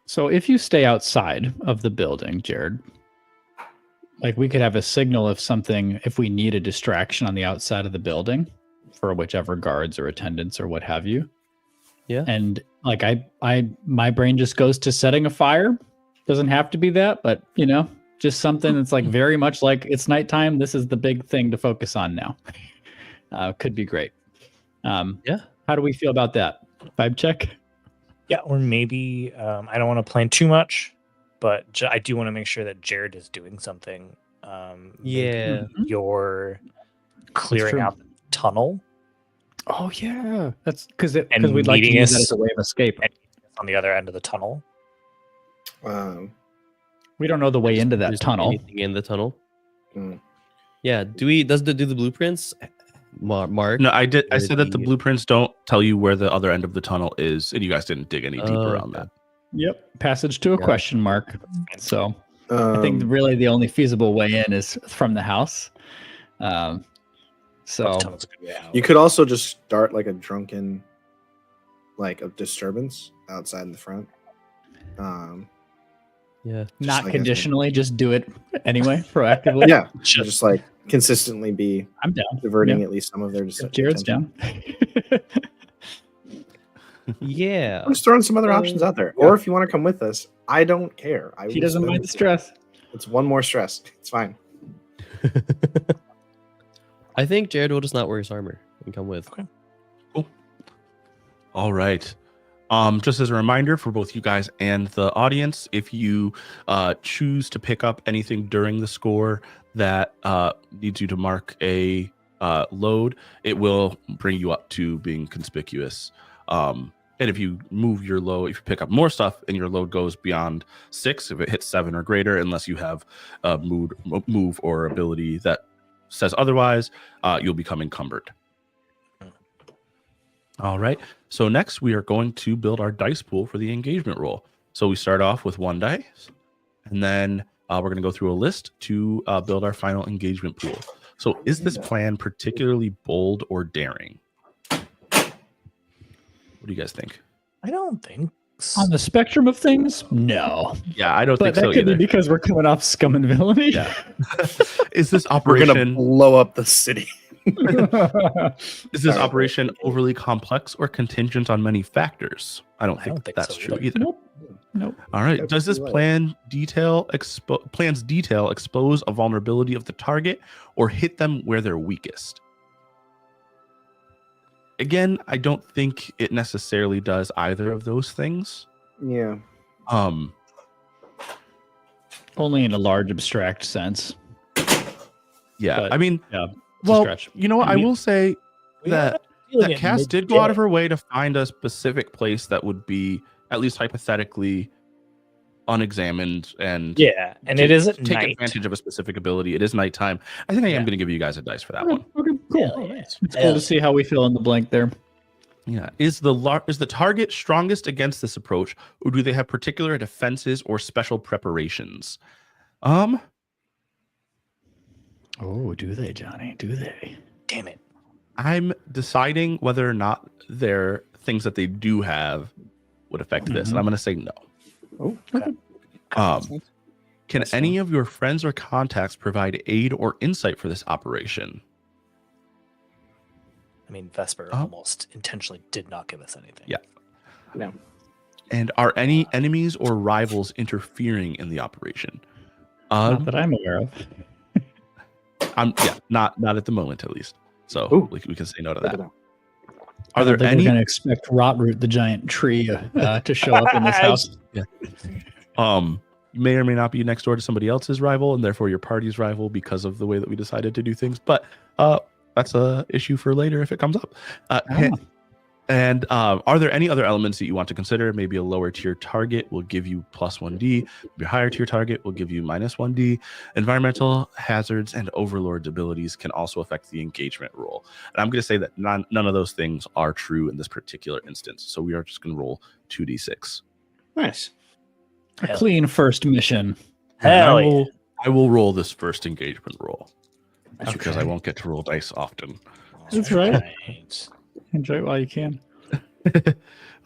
So if you stay outside of the building, Jared, like we could have a signal if we need a distraction on the outside of the building for whichever guards or attendants or what have you. Yeah. And like my brain just goes to setting a fire. Doesn't have to be that, but just something that's like very much like it's nighttime. This is the big thing to focus on now. Could be great. Yeah. How do we feel about that? Vibe check? Yeah, or maybe I don't want to plan too much, but I do want to make sure that Jared is doing something. Yeah. You're clearing true. out the tunnel Oh yeah, that's because And we'd like to meeting use that us- as a way of escape. on the other end of the tunnel. We don't know the way into that Just tunnel. Anything in the tunnel? Mm. Yeah. Do the blueprints mark? No, I did. I Or said that the the- blueprints don't tell you where the other end of the tunnel is, and you guys didn't dig any deeper on Okay. that. Yep, passage to a Yeah. question mark. So I think really the only feasible way in is from the house. So Both tunnels could be out. you could also just start like a drunken, like a disturbance outside in the front. Yeah. not like conditionally, just do it anyway, proactively. Yeah, just like consistently be I'm down. diverting at least some of their If Jared's attention. down. Yeah. I'm just throwing some other options out there. Or if you want to come with us, I don't care. I He will doesn't swim mind the with you. stress. It's one more stress. It's fine. I think Jared will just not wear his armor and come with. All right. Just as a reminder for both you guys and the audience, if you choose to pick up anything during the score that needs you to mark a load, it will bring you up to being conspicuous. And if you move your load, if you pick up more stuff and your load goes beyond 6, if it hits 7 or greater, unless you have a move or ability that says otherwise, you'll become encumbered. All right. So next we are going to build our dice pool for the engagement roll. So we start off with 1 dice, and then we're going to go through a list to build our final engagement pool. So is this plan particularly bold or daring? What do you guys think? I don't think On the spectrum of things, no. Yeah, I don't But think that so could either. be because we're coming off Scum and Villainy. Yeah. Is this We're gonna operation blow up the city. is this Sorry, operation overly complex or contingent on many factors? I don't think that's so true either. either. Nope. All right. Yep, Does this you're right. plan's detail expose a vulnerability of the target or hit them where they're weakest? Again, I don't think it necessarily does either of those things. Yeah. Only in a large abstract sense. Yeah. But, I mean, Yeah. It's a well, stretch. you know what? I will say We that have a feeling that at Cass did go out of midday. her way to find a specific place that would be at least hypothetically unexamined and Yeah, and to it isn't take night. advantage of a specific ability. It is nighttime. I think I am Yeah. going to give you guys a dice for that Okay, one. okay, cool. Hell yeah. It's cool Hell to see how we feel in the blank there. Yeah. Is the target strongest against this approach, or do they have particular defenses or special preparations? Oh, do they, Johnny? Do they? Damn it. I'm deciding whether or not their things that they do have would affect this, and I'm going to say no. Oh, Okay. Can That's any of your friends or contacts provide aid or insight for this operation? I mean, Vesper almost intentionally did not give us anything. Yeah. no. And are any enemies or rivals interfering in the operation? Not that I'm aware of. Not at the moment at least. So Ooh. we can say no to Good that. to know. Are there I don't think any? we're going to expect Rotroot, the giant tree, to show up in this house? You may or may not be next door to somebody else's rival, and therefore your party's rival because of the way that we decided to do things. But that's a issue for later if it comes up. And are there any other elements that you want to consider? Maybe a lower tier target will give you plus 1d. Maybe a higher tier target will give you minus 1d. Environmental hazards and overlord's abilities can also affect the engagement roll. And I'm going to say that none of those things are true in this particular instance. So we are just going to roll 2d6. Nice. A clean first mission. Hell And yeah. I will roll this first engagement roll. Okay. Because I won't get to roll dice often. That's right. Enjoy it while you can.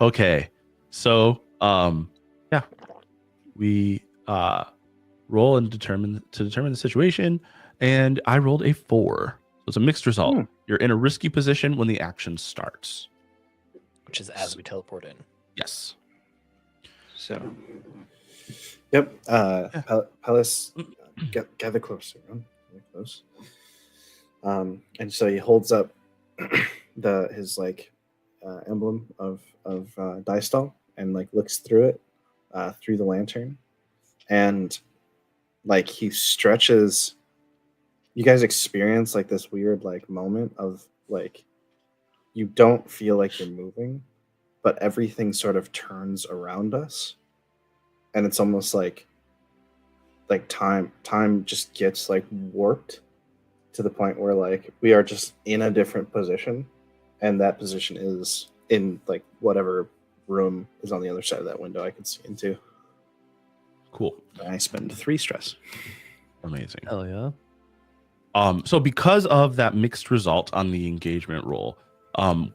Okay. So we roll and determine the situation, and I rolled a 4. So it's a mixed result. You're in a risky position when the action starts. Which is as we teleport in. Yes. So, yep. Palace, gather close, everyone. Gather close. And so he holds up his emblem of Dystall and looks through it, through the lantern, and he stretches. You guys experience this weird moment of you don't feel like you're moving, but everything sort of turns around us, and it's almost like time just gets warped to the point where we are just in a different position, and that position is in whatever room is on the other side of that window I can see into. Cool. And I spend 3 stress. Amazing. Hell yeah. So because of that mixed result on the engagement roll,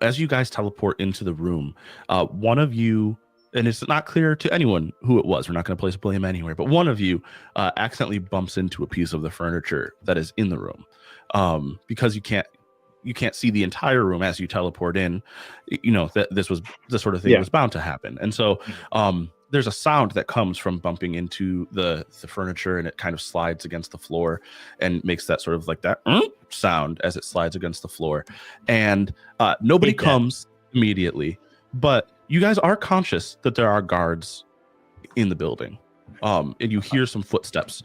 as you guys teleport into the room, one of you, and it's not clear to anyone who it was, we're not going to place blame anywhere, but one of you accidentally bumps into a piece of the furniture that is in the room. Because you can't see the entire room as you teleport in, that this sort of thing was bound to happen. And so there's a sound that comes from bumping into the furniture, and it kind of slides against the floor and makes that sort of that sound as it slides against the floor. And nobody comes immediately, but you guys are conscious that there are guards in the building. And you hear some footsteps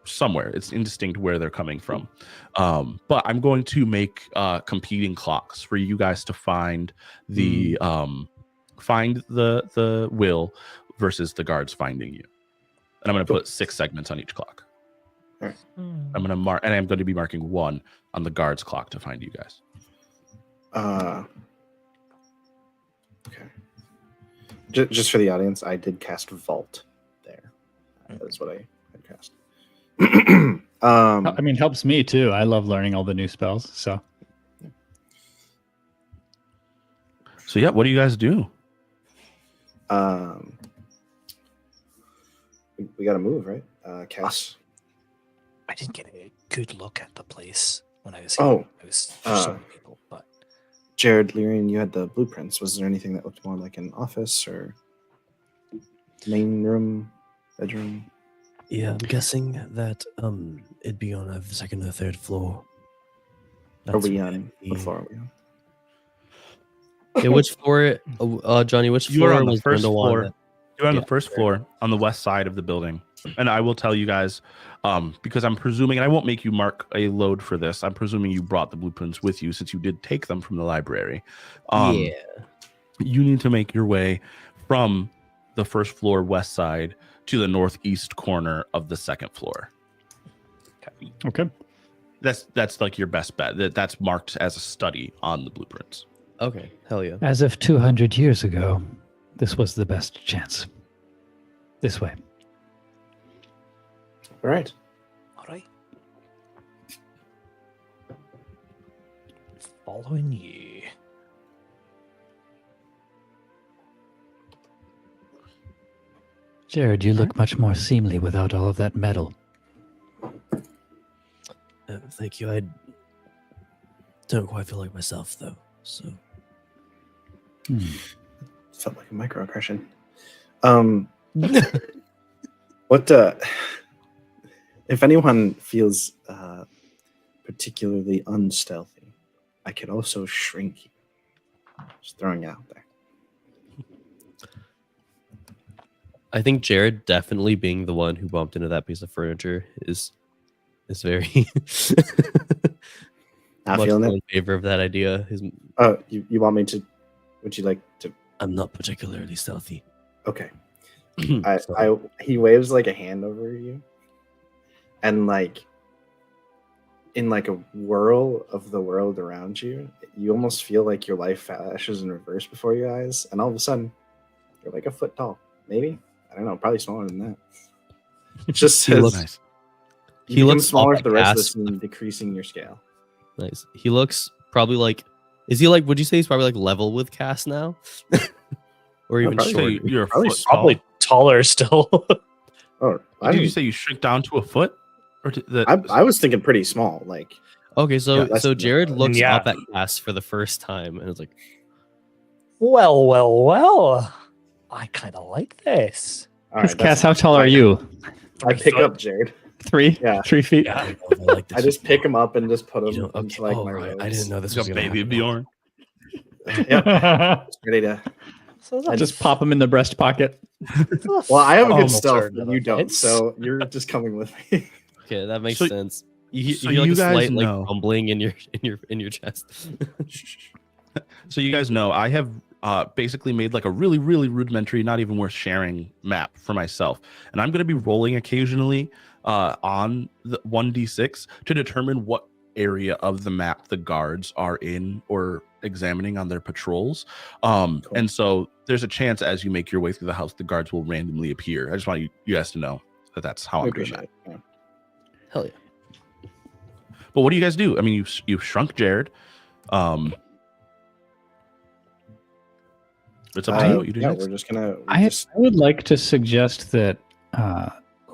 somewhere. It's indistinct where they're coming from. But I'm going to make competing clocks for you guys to find the will versus the guards finding you. And I'm going to put 6 segments on each clock. I'm going to mark, and I'm going to be marking 1 on the guards clock to find you guys. Okay. Just for the audience, I did cast Vault there. That's what I had cast. I mean, helps me too. I love learning all the new spells. So yeah, what do you guys do? we got to move, right? Cass. I didn't get a good look at the place when I was Oh, here. It was for so many people, but Jared, Lyrian, you had the blueprints. Was there anything that looked more like an office or main room, bedroom? Yeah, I'm guessing that it'd be on the second or third floor. Are we where on? What floor are we on? Yeah, which floor, Johnny? Which You are floor on the was first the one floor. that- You're on Yeah. the first floor on the west side of the building. And I will tell you guys, because I'm presuming, and I won't make you mark a load for this, I'm presuming you brought the blueprints with you since you did take them from the library. Yeah. You need to make your way from the first floor west side to the northeast corner of the second floor. Okay. That's like your best bet. That's marked as a study on the blueprints. Okay. Hell yeah. As if 200 years ago, this was the best chance. This way. All right. all right. Following you. Jared, you look much more seemly without all of that metal. Thank you. I don't quite feel like myself though. So Felt like a microaggression. What if anyone feels particularly unstealthy, I could also shrink you. Just throwing it out there. I think Jared definitely being the one who bumped into that piece of furniture is very Not much feeling more it. in favor of that idea. Oh, you want me to? Would you like to? I'm not particularly stealthy. Okay. So- He waves like a hand over you, and like in like a whirl of the world around you, you almost feel like your life flashes in reverse before your eyes, and all of a sudden, you're like a foot tall. Maybe, I don't know, probably smaller than that. It just He says looks- Nice. you he become looks smaller up for the rest of the at scene, decreasing your scale. Nice. He looks probably like. Is he like? Would you say he's probably like level with Cass now, or even probably. Say shorter? you're a Probably foot tall. Probably taller still. Oh, Did you say you shrink down to a foot? Or I was thinking pretty small. Like, Okay, so Yeah, less so than Jared that. looks Yeah. up at Cass for the first time and is like, well. I kind of like this. all Cass, right, that's- how tall are you? I pick up Jared. 3? Yeah. 3 feet? Yeah. I don't know if I like this I just pick anymore. him up and just put him You know, okay. into like Oh, my right. I robes. didn't know this Like was a gonna baby happen. Bjorn. Yep, ready to. So that's Just pop him in the breast pocket. Well, I have a good Almost stealth, turned but to you the don't. fence. So you're just coming with me. okay, that makes So- sense. You so hear like you a guys slight like know- rumbling in your chest. So you guys know I have basically made like a really, really rudimentary, not even worth sharing map for myself. And I'm going to be rolling occasionally on the 1d6 to determine what area of the map the guards are in or examining on their patrols. And so there's a chance as you make your way through the house, the guards will randomly appear. I just want you guys to know that that's how I I'm doing appreciate that. it. Yeah. Hell yeah. But what do you guys do? I mean, you've shrunk Jared. It's up to you what you do yeah, next. we're just gonna. I would like to suggest that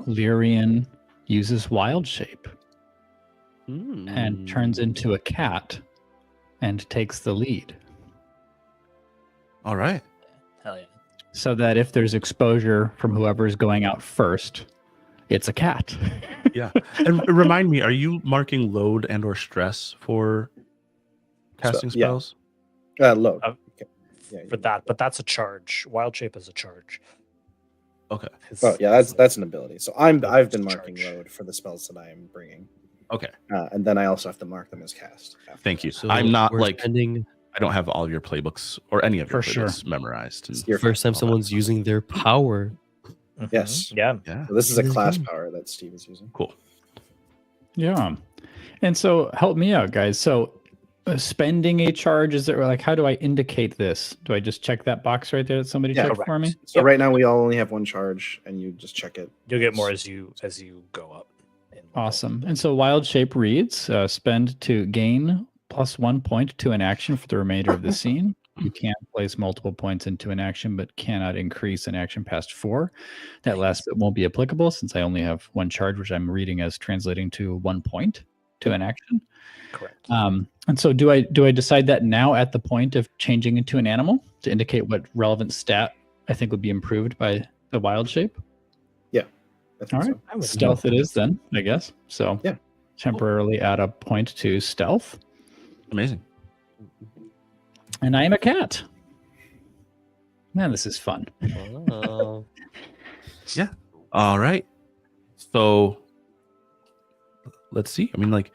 Lyrian uses wild shape and turns into a cat and takes the lead. All right. hell yeah. So that if there's exposure from whoever is going out first, it's a cat. Yeah. And remind me, are you marking load and or stress for casting yeah. spells? load. Okay. Yeah, For that, but that's a charge. Wild shape is a charge. Okay. Oh yeah, that's an ability. So I've been marking Charge. load for the spells that I am bringing, Okay. and then I also have to mark them as cast. after Thank you. that. So I'm not we're like spending I don't have all of your playbooks or any of your For sure. playbooks memorized. And, You're first time fine. someone's using their power. Yes. Yeah. yeah. So this is a Really class good. power that Steve is using. Cool. Yeah. And so help me out, guys. So spending a charge, is there like, how do I indicate this? Do I just check that box right there that somebody Yeah, checked for me? So Yep. right now we all only have one charge, and you just check it. You'll get more as you go up. in level. Awesome. And so wild shape reads, spend to gain +1 point to an action for the remainder of the scene. You can place multiple points into an action, but cannot increase an action past 4. That last bit won't be applicable since I only have 1 charge, which I'm reading as translating to 1 point to an action. Correct. And so do I decide that now at the point of changing into an animal to indicate what relevant stat I think would be improved by the wild shape? I think All right. so. I would Stealth it is then, I guess. So Yeah. temporarily add a point to stealth. Amazing. And I am a cat. Man, this is fun. Oh. All right. So let's see. I mean, like,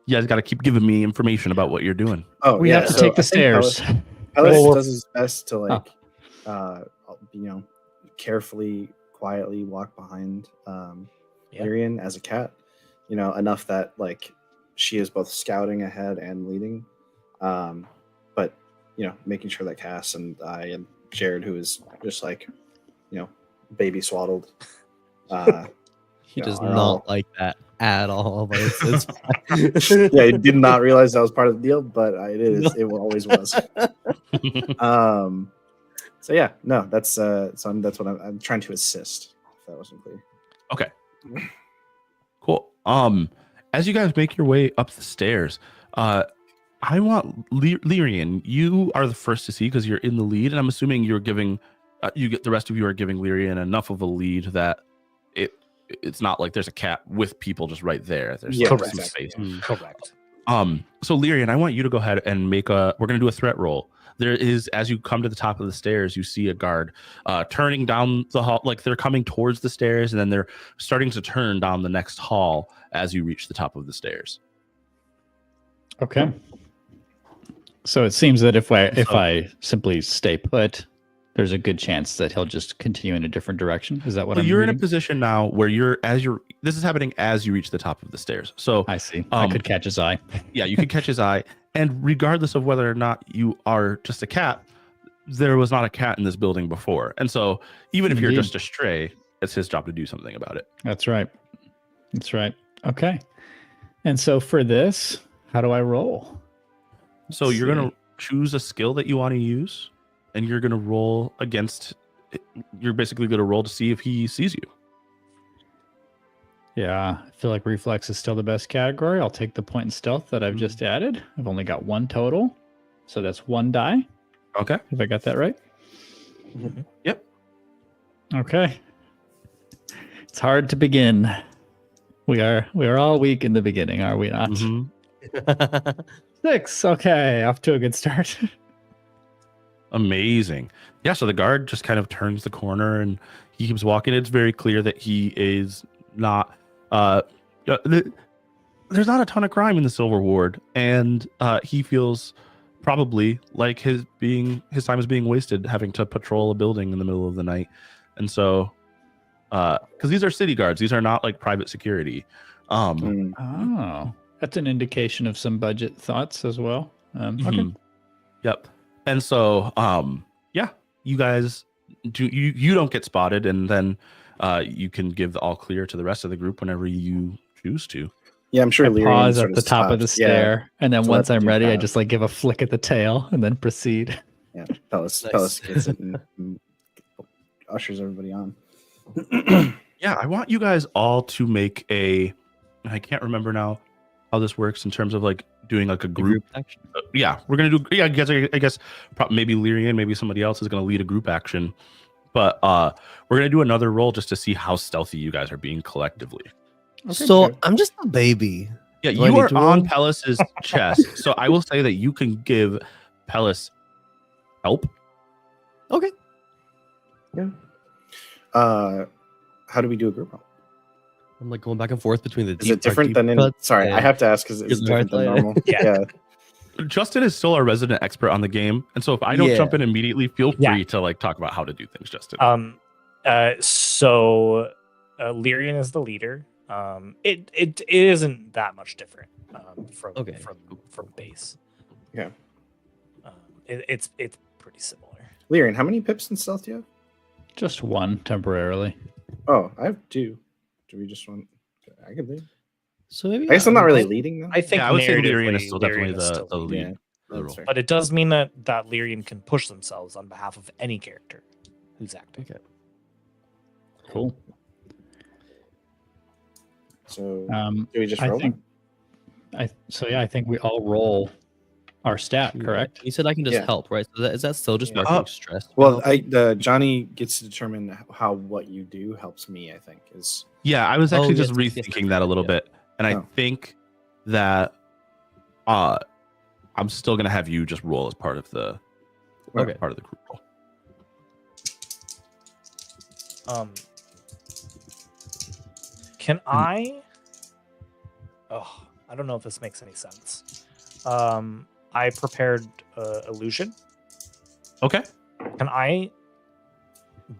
you guys got to keep giving me information about what you're doing. Oh, We yeah, have to so take the I think stairs. Pellis Well, does his best to like, carefully, quietly walk behind Yeah. Lyrian as a cat. Enough that like she is both scouting ahead and leading, but making sure that Cass and I and Jared, who is just like, baby swaddled. He does are not all- like that at all. But it's fine. Yeah, I did not realize that was part of the deal, but it is. It always was. So yeah, no, that's that's what I'm trying to assist. If that wasn't clear. Okay. Cool. As you guys make your way up the stairs, I want Lyrian. You are the first to see because you're in the lead, and I'm assuming you're giving the rest of you are giving Lyrian enough of a lead that it's not like there's a cat with people just right there. There's Yeah, some correct. space. Correct. So Lyrian, I want you to go ahead and we're gonna do a threat roll. There is, as you come to the top of the stairs, you see a guard turning down the hall, like they're coming towards the stairs, and then they're starting to turn down the next hall as you reach the top of the stairs. Okay. So it seems that if I simply stay put, there's a good chance that he'll just continue in a different direction. Is that what So I'm you're in reading? a position now where this is happening as you reach the top of the stairs. So I see. I could catch his eye. yeah, you could catch his eye. And regardless of whether or not you are just a cat, there was not a cat in this building before. And so even if you're Indeed. just a stray, it's his job to do something about it. That's right. That's right. Okay. And so for this, how do I roll? So Let's you're see. going to choose a skill that you want to use, and you're going to roll against, you're basically going to roll to see if he sees you. Yeah, I feel like reflex is still the best category. I'll take the point in stealth that I've just added. I've only got 1 total. So that's 1 die. Okay. Have I got that right? Yep. Okay. It's hard to begin. We are all weak in the beginning, are we not? Mhm. 6. Okay, off to a good start. Amazing. Yeah, so the guard just kind of turns the corner and he keeps walking. It's very clear that he is not there's not a ton of crime in the Silver Ward, and he feels probably like his time is being wasted having to patrol a building in the middle of the night. And so because these are city guards, these are not like private security. Mm. Oh, that's an indication of some budget thoughts as well. Okay. Mhm. Yep. And so yeah, you guys you don't get spotted, and then you can give the all clear to the rest of the group whenever you choose to. Yeah, I'm sure. I Lyrian pause sort at the top of the stops. Yeah, stair, and then to once let I'm you ready, I pass. just like give a flick at the tail and then proceed. yeah. Pellis Nice. gets it and ushers everybody on. Yeah, I want you guys all to make I can't remember now how this works in terms of like doing like a group. action. Yeah, we're gonna do. Yeah, I guess maybe Lyrian, maybe somebody else is gonna lead a group action, but we're gonna do another roll just to see how stealthy you guys are being collectively. So okay. I'm just a baby. Yeah, Do I you need are to on roll? Pellis's chest, so I will say that you can give Pellis help. Okay. How do we do a group roll? I'm like going back and forth between the Is it different than in? cuts Sorry, I and- have to ask because it's Is it different than Hearthlight? normal. Yeah. Justin is still our resident expert on the game, and so if I don't Yeah. jump in immediately, feel Yeah. free to like talk about how to do things, Justin. So Lyrian is the leader. It isn't that much different from Okay. from base. Yeah. It's pretty similar. Lyrian, how many pips in stealth do you have? Just 1 temporarily. Oh, I have 2. Do we just want? I could lead. So maybe I guess I'm not really leading though. I think Yeah, I would say Lyrian narratively, is still definitely Lyrian is still the lead. Yeah. the roll. fair. But it does mean that Lyrian can push themselves on behalf of any character who's acting. Okay. Cool. So Um, do we just I roll? think. I think we all roll our stat, Yeah. correct? You said I can just Yeah. help, right? So is that still just Yeah. marking stress? Well, Johnny gets to determine how what you do helps me. I think is Yeah, I was actually just yes, yes, rethinking that a little bit, and I Oh. think that I'm still gonna have you just roll as part of the Okay. part of the group roll. Can I? Oh, I don't know if this makes any sense. I prepared illusion. Okay. Can I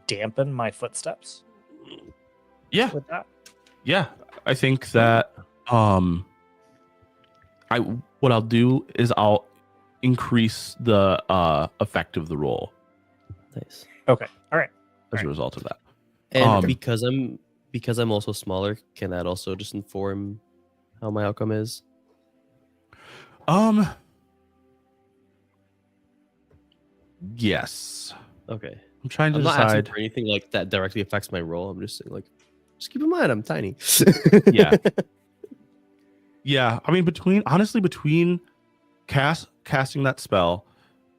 dampen my footsteps Yeah. with that? Yeah. I think that what I'll do is I'll increase the effect of the roll Nice. Okay. All right. as a result of that. And because I'm also smaller, can that also just inform how my outcome is? Yes. Okay. I'm trying to I'm not asking decide. for anything like that directly affects my role. I'm just saying, like, just keep in mind I'm tiny. Yeah. Yeah. I mean, between casting that spell,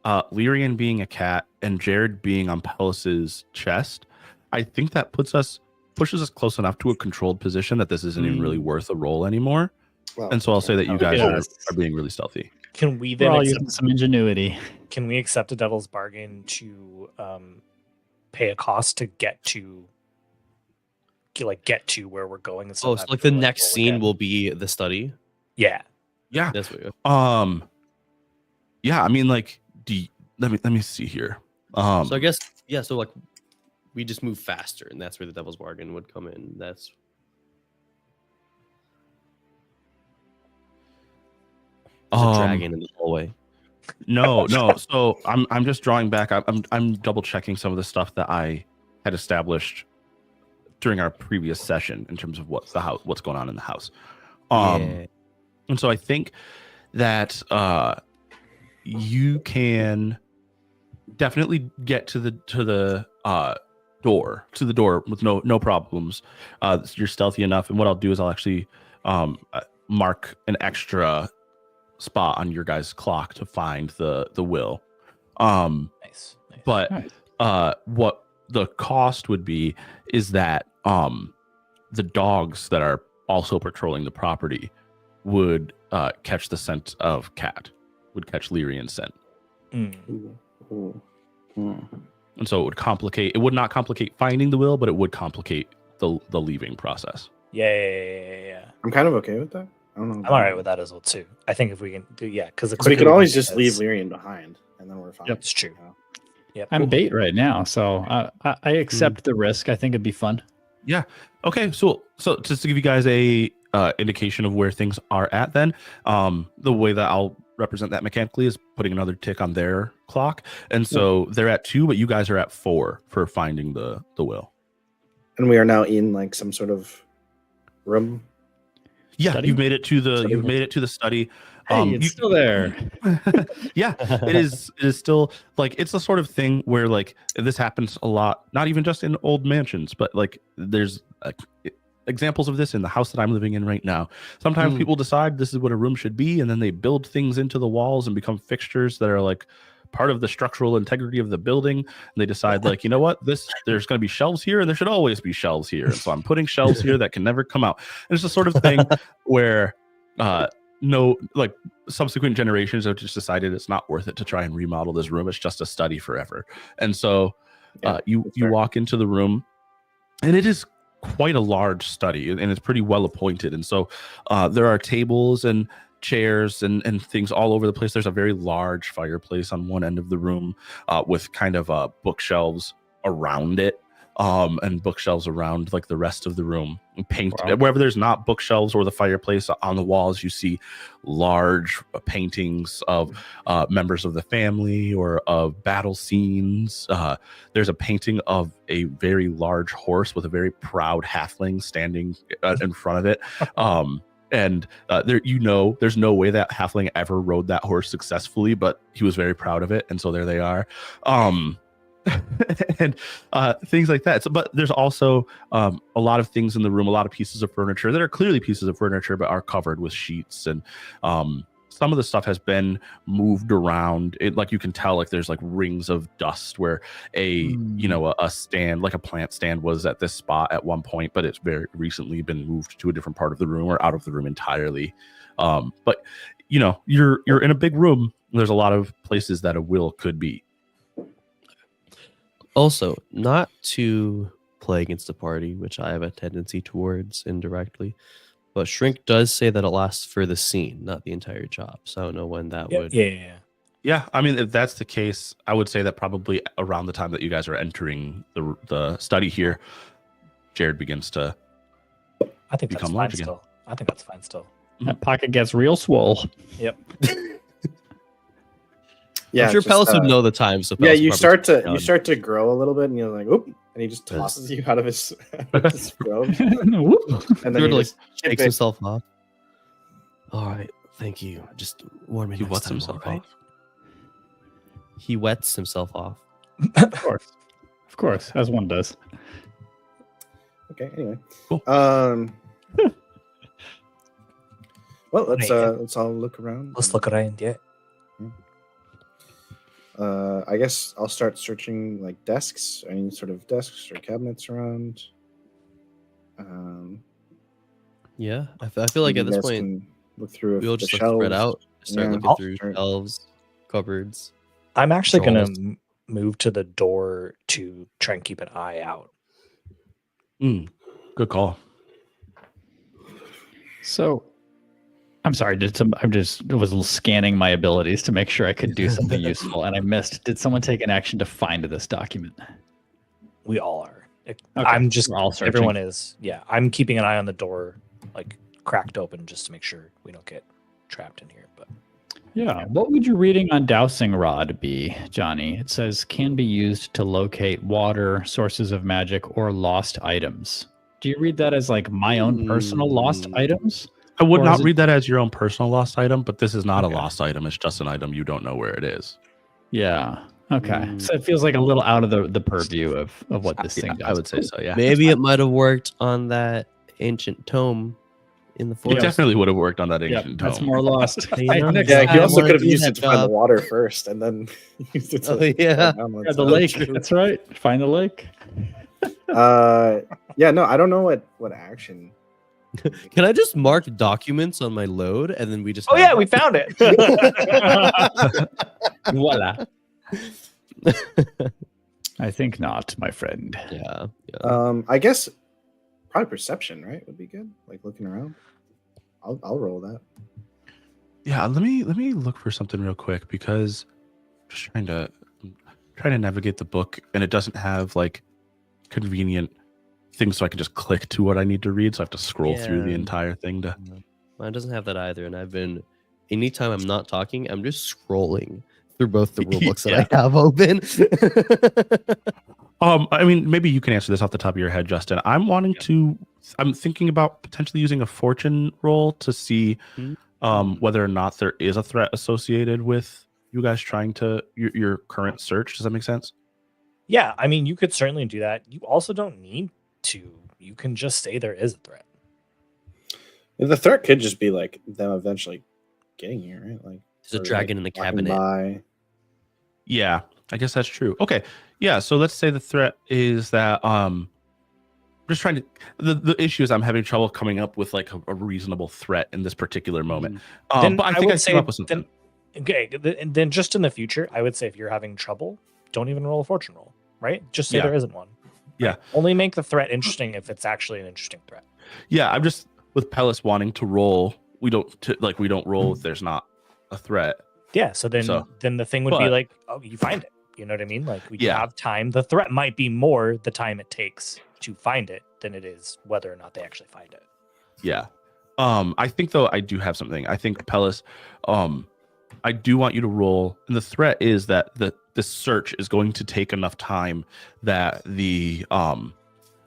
Lyrian being a cat, and Jared being on Pellis's chest, I think that pushes us close enough to a controlled position that this isn't even really worth a roll anymore. well, And so I'll say that you guys Yes. are being really stealthy. Can we We're then all accept, using some ingenuity. can we accept a devil's bargain to pay a cost to get to where we're going? Oh, so like the next scene will be the study. Yeah. Yeah. That's what. Yeah. I mean, like, let me see here. So I guess yeah. So like, we just move faster, and that's where the devil's bargain would come in. That's there's a dragon in the hallway. No. So I'm just drawing back. I'm double checking some of the stuff that I had established during our previous session in terms of what's going on in the house. Yeah. And so I think that you can definitely get to the door with no problems. You're stealthy enough, and what I'll do is I'll actually mark an extra spot on your guys' clock to find the will. Nice. But Nice. what the cost would be is that the dogs that are also patrolling the property would catch the scent of cat, would catch Lyrian's scent. Mm. And so it would not complicate finding the will, but it would complicate the leaving process. Yeah. I'm kind of okay with that. I don't know. I'm all right with that as well too. I think if we can do because We could always just leave Lyrian behind, and then we're fine. Yep. It's true. You know? Yep. I'm bait right now, so I accept the risk. I think it'd be fun. Yeah. Okay. So just to give you guys a indication of where things are at, then the way that I'll represent that mechanically is putting another tick on their clock, and so they're at 2, but you guys are at 4 for finding the will. And we are now in like some sort of room. Yeah, Study? you've made it to the study. Hey, it's still there. Yeah, it is still like it's the sort of thing where like this happens a lot, not even just in old mansions, but like there's examples of this in the house that I'm living in right now. Sometimes people decide this is what a room should be, and then they build things into the walls and become fixtures that are like part of the structural integrity of the building. And they decide like, you know what, there's going to be shelves here, and there should always be shelves here. And so I'm putting shelves here that can never come out. And it's the sort of thing where no, like subsequent generations have just decided it's not worth it to try and remodel this room. It's just a study forever. And so you walk into the room, and it is quite a large study, and it's pretty well appointed. And so there are tables and chairs and things all over the place. There's a very large fireplace on one end of the room with kind of bookshelves around it. And bookshelves around like the rest of the room, and painted wherever there's not bookshelves or the fireplace on the walls, you see large paintings of members of the family or of battle scenes. There's a painting of a very large horse with a very proud halfling standing in front of it. And there's no way that halfling ever rode that horse successfully, but he was very proud of it, and so there they are. And things like that. So, but there's also a lot of things in the room, a lot of pieces of furniture that are clearly pieces of furniture, but are covered with sheets. And some of the stuff has been moved around. Like you can tell, like there's like rings of dust where a stand, like a plant stand, was at this spot at one point, but it's very recently been moved to a different part of the room or out of the room entirely. But you're in a big room. There's a lot of places that a will could be. Also, not to play against the party, which I have a tendency towards indirectly, but Shrink does say that it lasts for the scene, not the entire job. So I don't know when that would. Yeah, I mean, if that's the case, I would say that probably around the time that you guys are entering the study here, Jared begins to I think that's become fine large again. still. I think that's fine still. That pocket gets real swole. Yep. Yeah, I'm sure just, Pellis would know the time. So yeah, Pellis you probably start to grow a little bit, and you're like, oop, and he just tosses you out of his robe, Whoop. and then Sort he of like just shakes himself off. All right, thank you. Just warn me he next wets time, himself all right? off. He wets himself off. Of course, as one does. Okay. Anyway, Cool. Well, Right. let's all look around. Let's look around. Yeah. I guess I'll start searching like desks, any sort of desks or cabinets around. Yeah, I feel like you at this guys point can look through we'll the just like shelves. spread out, start Yeah. looking I'll- through Sure. shelves, cupboards. I'm actually going Controls. to move to the door to try and keep an eye out. Good call. So, I'm sorry. I was scanning my abilities to make sure I could do something useful, and I missed. Did someone take an action to find this document? We all are. Okay, I'm just, we're all searching. everyone is. Yeah. I'm keeping an eye on the door, like cracked open, just to make sure we don't get trapped in here. But Yeah. What would your reading on dowsing rod be, Johnny? It says can be used to locate water, sources of magic, or lost items. Do you read that as like my own personal lost items? I would Or not is it- read that as your own personal lost item, but this is not Okay. a lost item. It's just an item you don't know where it is. Yeah. Okay. So it feels like a little out of the purview of what this thing does. I would say so. Yeah, Maybe it might have worked on that ancient tome in the it forest. definitely would have worked on that Yep, ancient that's tome. more lost. You know? Next Yeah, I he also wanna could have do used that it to find the job. water first, and then used it to. Oh, yeah. Yeah, the lake. That's right. Find the lake. Yeah, no, I don't know what action. Can I just mark documents on my load and then we just? oh have yeah, we found it. Voila. I think not, my friend. Yeah. I guess probably perception, right? Would be good. Like looking around. I'll roll that. Yeah, let me look for something real quick because I'm just trying to navigate the book, and it doesn't have like convenient things so I can just click to what I need to read. So I have to scroll through the Yeah. entire thing to. Mine doesn't have that either, and I've been. Anytime I'm not talking, I'm just scrolling through both the rule books that I have open. I mean, maybe you can answer this off the top of your head, Justin. I'm thinking about potentially using a fortune roll to see whether or not there is a threat associated with you guys trying to your current search. Does that make sense? Yeah, I mean, you could certainly do that. You also don't need to. You can just say there is a threat. The threat could just be like them eventually getting here, right? Like There's a or, dragon in the walking cabinet. by. Yeah, I guess that's true. Okay. Yeah, so let's say the threat is that just trying to the issue is I'm having trouble coming up with like a reasonable threat in this particular moment. Then But I think I would came up with something. Then just in the future, I would say if you're having trouble, don't even roll a fortune roll, right? Just say Yeah. there isn't one. Yeah. Only make the threat interesting if it's actually an interesting threat. Yeah, I'm just with Pellis wanting to roll. We don't roll if there's not a threat. Yeah. So then the thing would be but- like, oh, you find it. You know what I mean? Like we Yeah. have time. The threat might be more the time it takes to find it than it is whether or not they actually find it. Yeah. I think though I do have something. I think Pellis, I do want you to roll, and the threat is that the search is going to take enough time that the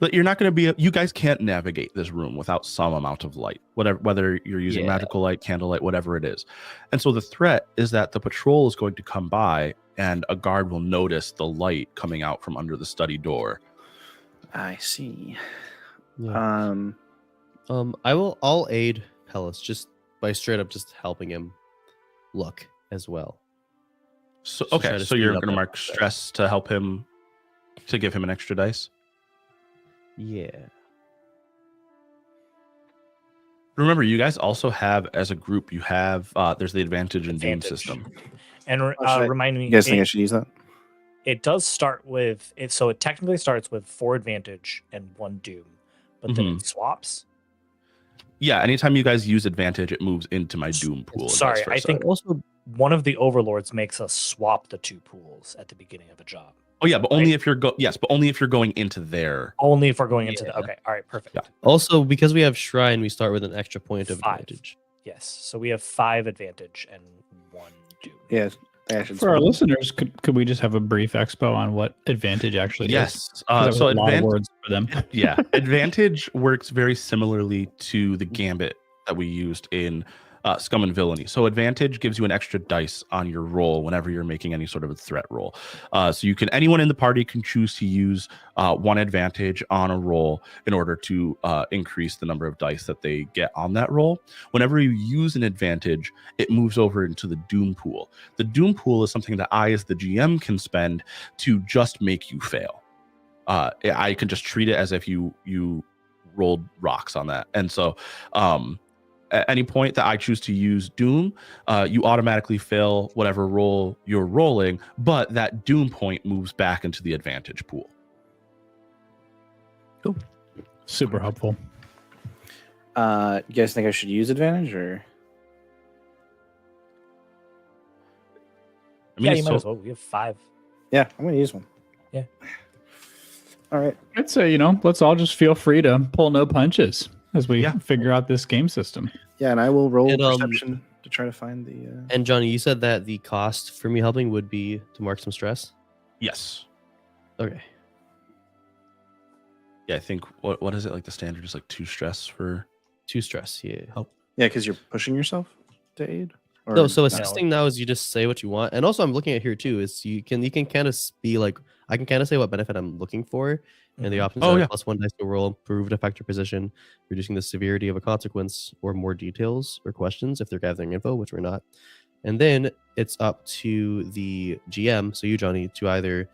But you're not going to be. You guys can't navigate this room without some amount of light, whether you're using magical light, candlelight, whatever it is. And so the threat is that the patrol is going to come by, and a guard will notice the light coming out from under the study door. I see. Yeah. I'll aid Pellis just by straight up just helping him look as well. So Just try okay, to so speed you're up going to that mark process. stress to help him, to give him an extra dice. Yeah. Remember, you guys also have, as a group, you have there's the advantage in Doom Advantage. system. And Oh, should I- remind me, You guys think I should use that? it does start with it. So it technically starts with 4 advantage and 1 doom, but then it swaps. Yeah, anytime you guys use advantage, it moves into my Doom pool. and Sorry, vice I versa. think Also, one of the overlords makes us swap the 2 pools at the beginning of a job. Oh yeah, but only right? if you're but only if you're going into there. Only if we're going into the. Yeah. Okay, all right, perfect. Yeah. also because we have Shrine, we start with an extra point of 5. advantage. Yes, so we have 5 advantage and 1 doom. Yeah. I should For our swap. listeners, could we just have a brief expo on what advantage actually is? Yes. 'Cause that was So a lot of advantage. words for them. Yeah, advantage works very similarly to the gambit that we used in Scum and Villainy. So advantage gives you an extra dice on your roll whenever you're making any sort of a threat roll. So anyone in the party can choose to use 1 advantage on a roll in order to increase the number of dice that they get on that roll. Whenever you use an advantage, it moves over into the Doom pool. The Doom pool is something that I, as the GM, can spend to just make you fail. I can just treat it as if you rolled rocks on that. And so at any point that I choose to use Doom, you automatically fail whatever roll you're rolling, but that Doom point moves back into the advantage pool. Super helpful. You guys think I should use advantage or? I mean, Yeah, it's you might so- as well. We have 5. Yeah, I'm gonna use one. Yeah. All right. I'd say, let's all just feel free to pull no punches as we Yeah. figure out this game system. Yeah, and I will roll And, perception to try to find the. And Johnny, you said that the cost for me helping would be to mark some stress. Yes. Okay. Yeah, I think what is it, like the standard is like 2 stress for 2 stress. Yeah. Yeah, because you're pushing yourself to aid. Or No, so not? assisting now is you just say what you want, and also I'm looking at here too. Is you can kind of be like, I can kind of say what benefit I'm looking for, and the options Oh, are yeah. +1 dice to roll, improved effect or position, reducing the severity of a consequence, or more details or questions if they're gathering info, which we're not. And then it's up to the GM, so you Johnny, to either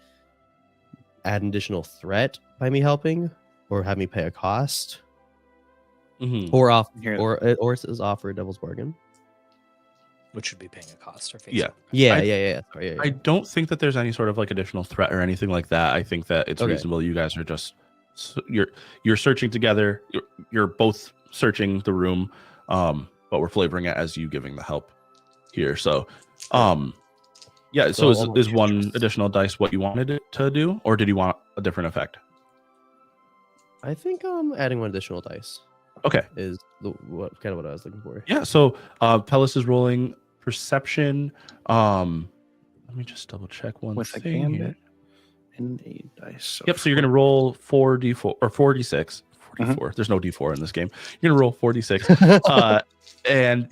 add an additional threat by me helping, or have me pay a cost, Mhm. or Here- or it says offer a devil's bargain. Which would be paying a cost or face. Yeah. Yeah. Sorry, yeah. I don't think that there's any sort of like additional threat or anything like that. I think that it's Okay. reasonable. You guys are just you're searching together. You're both searching the room, but we're flavoring it as you giving the help here. So, yeah. So So is 1 additional dice what you wanted it to do, or did you want a different effect? I think adding 1 additional dice Okay. is what I was looking for. Yeah. So Pellis is rolling perception. Let me just double check one with a thing here. gambit and a dice. So Yep. So you're gonna roll 4d4 or 4d6. 44. There's no d4 in this game. You're gonna roll 4d6, and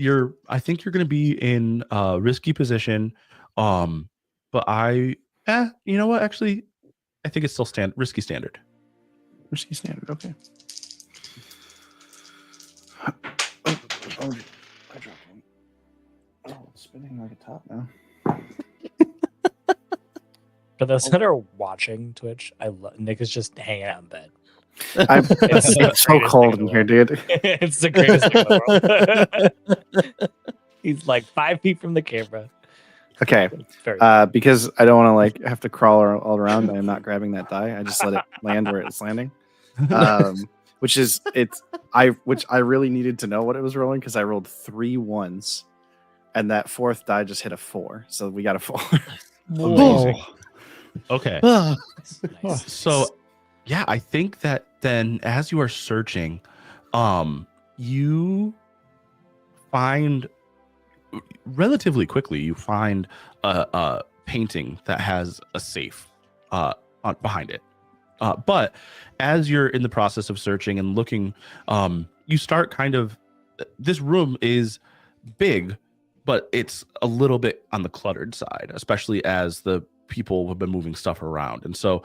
I think you're gonna be in a risky position. But you know what? Actually, I think it's still risky standard. risky standard. Okay. Oh, I dropped one. Oh, it's spinning like a top now. For those that are watching Twitch, Nick is just hanging out in bed. It's the so greatest cold thing in in here, the dude. It's the greatest thing in the world. He's like 5 feet from the camera. Okay. It's very Because I don't want to like have to crawl all around. I'm not grabbing that die. I just let it land where it's landing. Which I really needed to know what it was rolling because I rolled 3 1s, and that 4th die just hit a 4. So we got a 4. Amazing. Okay. nice. So, yeah, I think that then as you are searching, you find relatively quickly, you find a painting that has a safe behind it. But as you're in the process of searching and looking, you start kind of, this room is big, but it's a little bit on the cluttered side, especially as the people have been moving stuff around. And so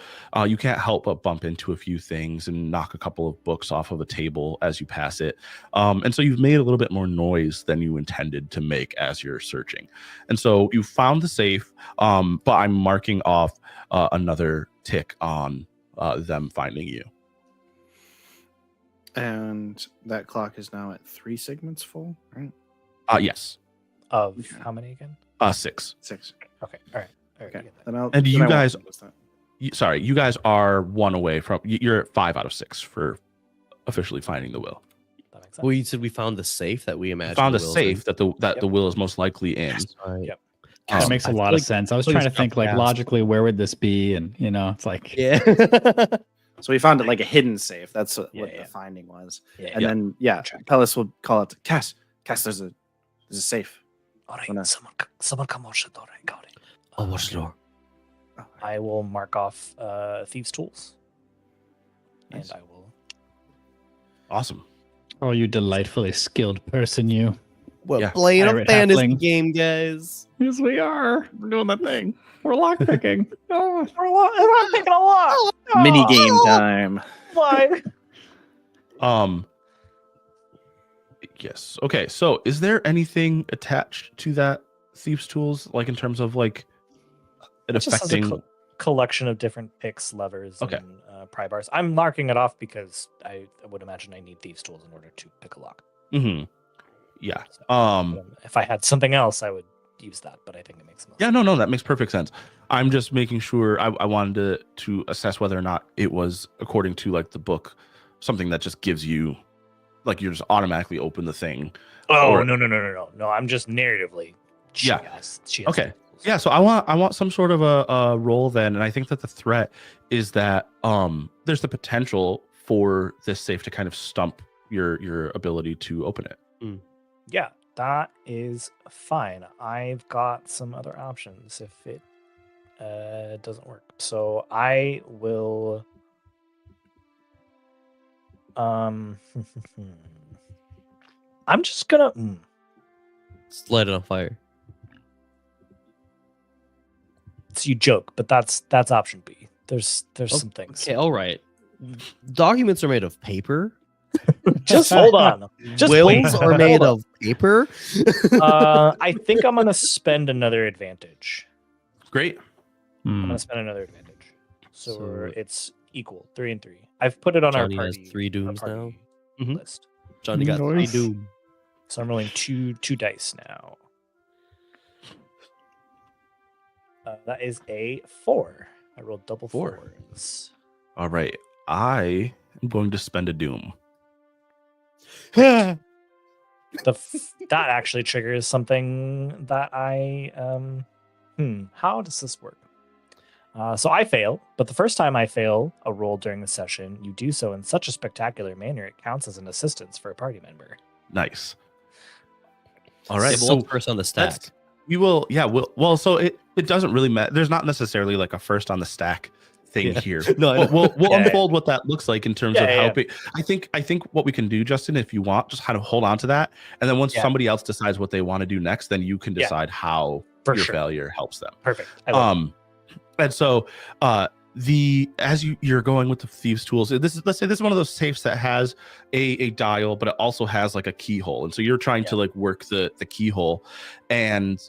you can't help but bump into a few things and knock a couple of books off of a table as you pass it. And so you've made a little bit more noise than you intended to make as you're searching. And so you found the safe, but I'm marking off another tick on them finding you. And that clock is now at 3 segments full, right? Yes. Of how many again? 6. 6. Okay. All right. Okay. I get that. Then I'll, And then you I won't guys- notice that. Sorry, you guys are 1 away from, you're at 5 out of 6 for officially finding the will. That makes sense. Well, you said we found the safe that we imagined. Found a the will's safe that the Yep. will is most likely in. Right. Yep. That makes a I lot feel of like- sense. I was feel like trying to it's think like fast. logically, where would this be? And it's like, Yeah. So we found it like a hidden safe. That's what Yeah, the yeah. finding was. Yeah. And then Pellis will call out to Cass. Cass, there's a safe. All right. Wanna- Someone come watch the door. I got it. I'll watch the door. Oh, I will mark off thieves' tools, Nice. and I will. Awesome. oh, you delightfully skilled person, you. We're Yeah. playing a Pirate fantasy halfling. game, guys. Yes, we are. We're doing that thing. We're lockpicking. Oh, I'm taking a lot. Mini game time. Why? Yes. Okay. So, is there anything attached to that thieves' tools, like in terms of like it It just has a affecting? collection of different picks, levers, Okay. and pry bars. I'm marking it off because I would imagine I need thieves' tools in order to pick a lock. Mhm. Yeah. If I had something else, I would use that, but I think it makes most Yeah. No. That makes perfect sense. I'm just making sure. I wanted to assess whether or not it was according to like the book, something that just gives you, like, you just automatically open the thing. Oh Or- no! I'm just narratively. She Yeah. has Okay. tools. Yeah, so I want some sort of a role then, and I think that the threat is that there's the potential for this safe to kind of stump your ability to open it. Yeah, that is fine. I've got some other options if it doesn't work. So I will. I'm just gonna. Just light it on fire. So you joke, but that's option B. There's some things. Okay, all right. Documents are made of paper. Just hold on. Just Wills wait. are made Hold of paper. I think I'm gonna spend another advantage. Great. I'm Hmm. gonna spend another advantage. So, So- it's equal, 3 and 3. I've put it on Johnny our has party, 3 dooms now. party Mhm. list. Johnny got 3 Nice. doom. So I'm rolling two dice now. That is a 4. I rolled double 4s. All right. I am going to spend a doom. That actually triggers something that I how does this work? So I fail, but the first time I fail a roll during the session, you do so in such a spectacular manner it counts as an assistance for a party member. Nice. All right. Yeah, but So what's first on the that's- stack? we will. Yeah. Well. So it doesn't really matter. There's not necessarily like a first on the stack thing Yeah. here. No, I know. We'll Yeah. unfold what that looks like in terms Yeah, of yeah, how big. I think what we can do, Justin, if you want, just kind of hold on to that, and then once Yeah. somebody else decides what they want to do next, then you can Yeah. decide how For your sure. failure helps them. Perfect. I will. And so as you're going with the thieves tools, let's say this is one of those safes that has a dial, but it also has like a keyhole, and so you're trying to like work the keyhole, and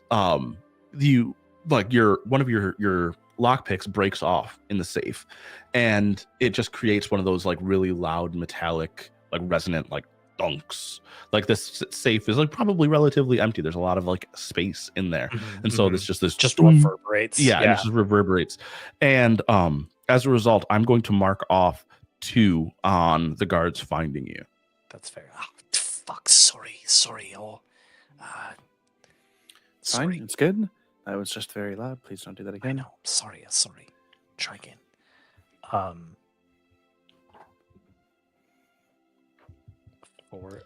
you like one of your lock picks breaks off in the safe, and it just creates one of those like really loud metallic like resonant like dunks. Like this safe is like probably relatively empty. There's a lot of like space in there, and so there's this just boom. reverberates. Yeah, and it just reverberates. And as a result, I'm going to mark off 2 on the guards finding you. That's fair. Oh, fuck. Sorry. Oh, Fine, sorry. it's good. That was just very loud. Please don't do that I again. know. Sorry. Try again.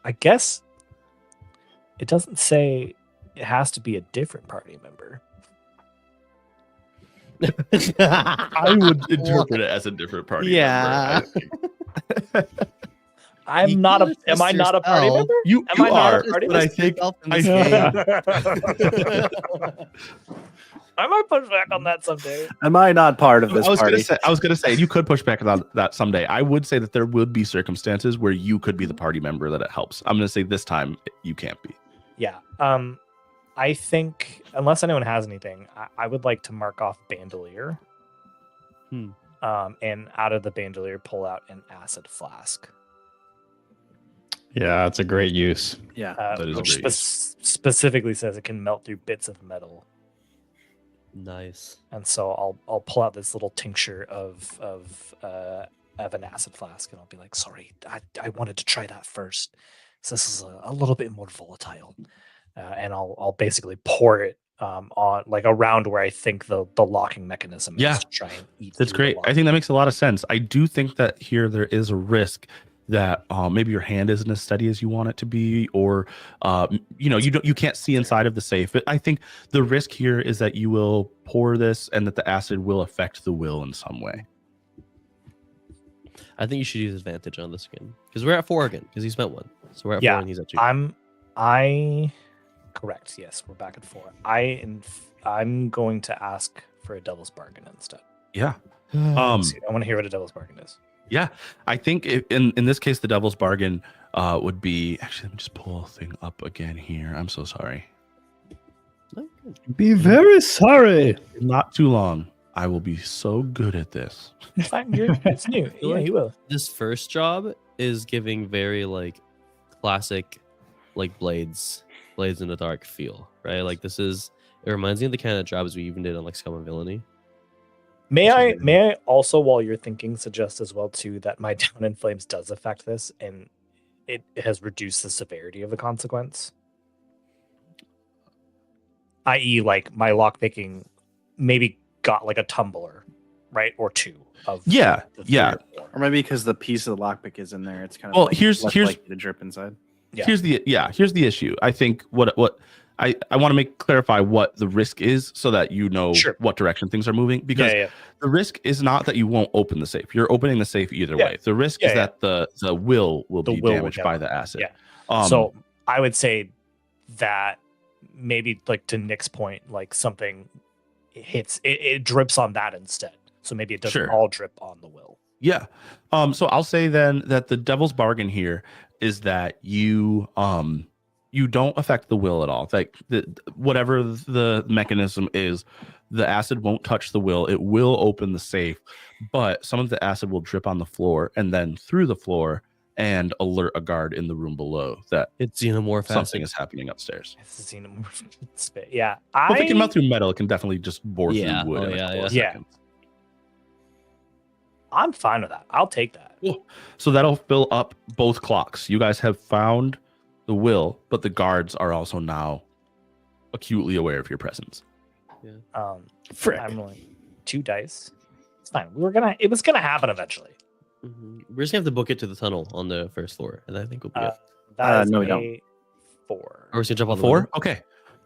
I guess it doesn't say it has to be a different party member. I would interpret it as a different party. Yeah. member. I'm not a. Am I not a party member? You Am I not are, a party but I member? think I might push back on that someday. Am I not part of this I was party? gonna say you could push back on that someday. I would say that there would be circumstances where you could be the party member that it helps. I'm gonna say this time you can't be. Yeah. I think unless anyone has anything, I would like to mark off Bandolier. And out of the Bandolier, pull out an acid flask. Yeah, it's a great use. Yeah. That is a which great use. specifically says it can melt through bits of metal. Nice. And so I'll pull out this little tincture of an acid flask, and I'll be like, sorry, I wanted to try that first. So this is a little bit more volatile, and I'll basically pour it on like around where I think the locking mechanism Yeah. is to try and eat. That's through the great. lock. I think that makes a lot of sense. I do think that here there is a risk that maybe your hand isn't as steady as you want it to be, or you can't see inside of the safe. But I think the risk here is that you will pour this and that the acid will affect the will in some way. I think you should use advantage on this again because we're at 4 again because he spent 1, so we're at 4 Yeah, and he's at 2. I correct. Yes, we're back at 4. I'm going to ask for a devil's bargain instead. Yeah. I want to hear what a devil's bargain is. Yeah, I think in this case, the devil's bargain would be... Actually, let me just pull the thing up again here. I'm so sorry. Be very sorry. Not too long. I will be so good at this. It's fine. It's new. Yeah, you will. This first job is giving very like classic, like blades in the dark feel, right? Like it reminds me of the kind of jobs we even did on like Scum and Villainy. May I also, while you're thinking, suggest as well too that my Down in Flames does affect this, and it has reduced the severity of the consequence. I.e., like my lockpicking maybe got like a tumbler, right, or 2 of Yeah, the 3 yeah. or 4. Or maybe because the piece of the lockpick is in there, it's kind of Well, like here's- less here's- likely to drip inside. Yeah. Here's the issue. I think what I want to clarify what the risk is so that you know Sure. what direction things are moving, because Yeah. the risk is not that you won't open the safe. You're opening the safe either Yeah. way. The risk Yeah, is that the will The be will will damaged get by on. the acid. Yeah. So I would say that maybe like to Nick's point, like something hits it drips on that instead. So maybe it doesn't Sure. all drip on the will. Yeah. So I'll say then that the devil's bargain here is that you don't affect the will at all. Like whatever the mechanism is, the acid won't touch the will. It will open the safe, but some of the acid will drip on the floor and then through the floor and alert a guard in the room below that It's xenomorph something acid. is happening upstairs. It's a xenomorph spit. Yeah. Well, if it can melt through metal, it can definitely just bore Yeah. through wood Oh, in a yeah, couple of yeah. seconds. I'm fine with that. I'll take that. So that'll fill up both clocks. You guys have found the will, but the guards are also now acutely aware of your presence. Frick. I'm rolling 2 dice. It's fine. It was gonna happen eventually. We're just gonna have to book it to the tunnel on the first floor, and I think we'll be good. That is no, we a don't. 4. Or we're just gonna jump off the 4? window. Okay.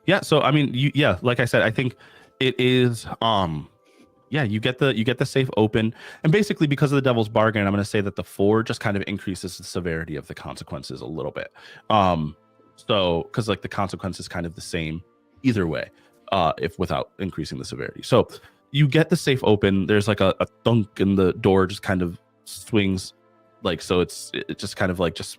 Yeah, so I mean, like I said, I think it is you get the safe open, and basically because of the devil's bargain, I'm going to say that the 4 just kind of increases the severity of the consequences a little bit. So cuz like the consequence is kind of the same either way, if without increasing the severity. So you get the safe open, there's like a thunk and the door just kind of swings, like, so it just kind of like just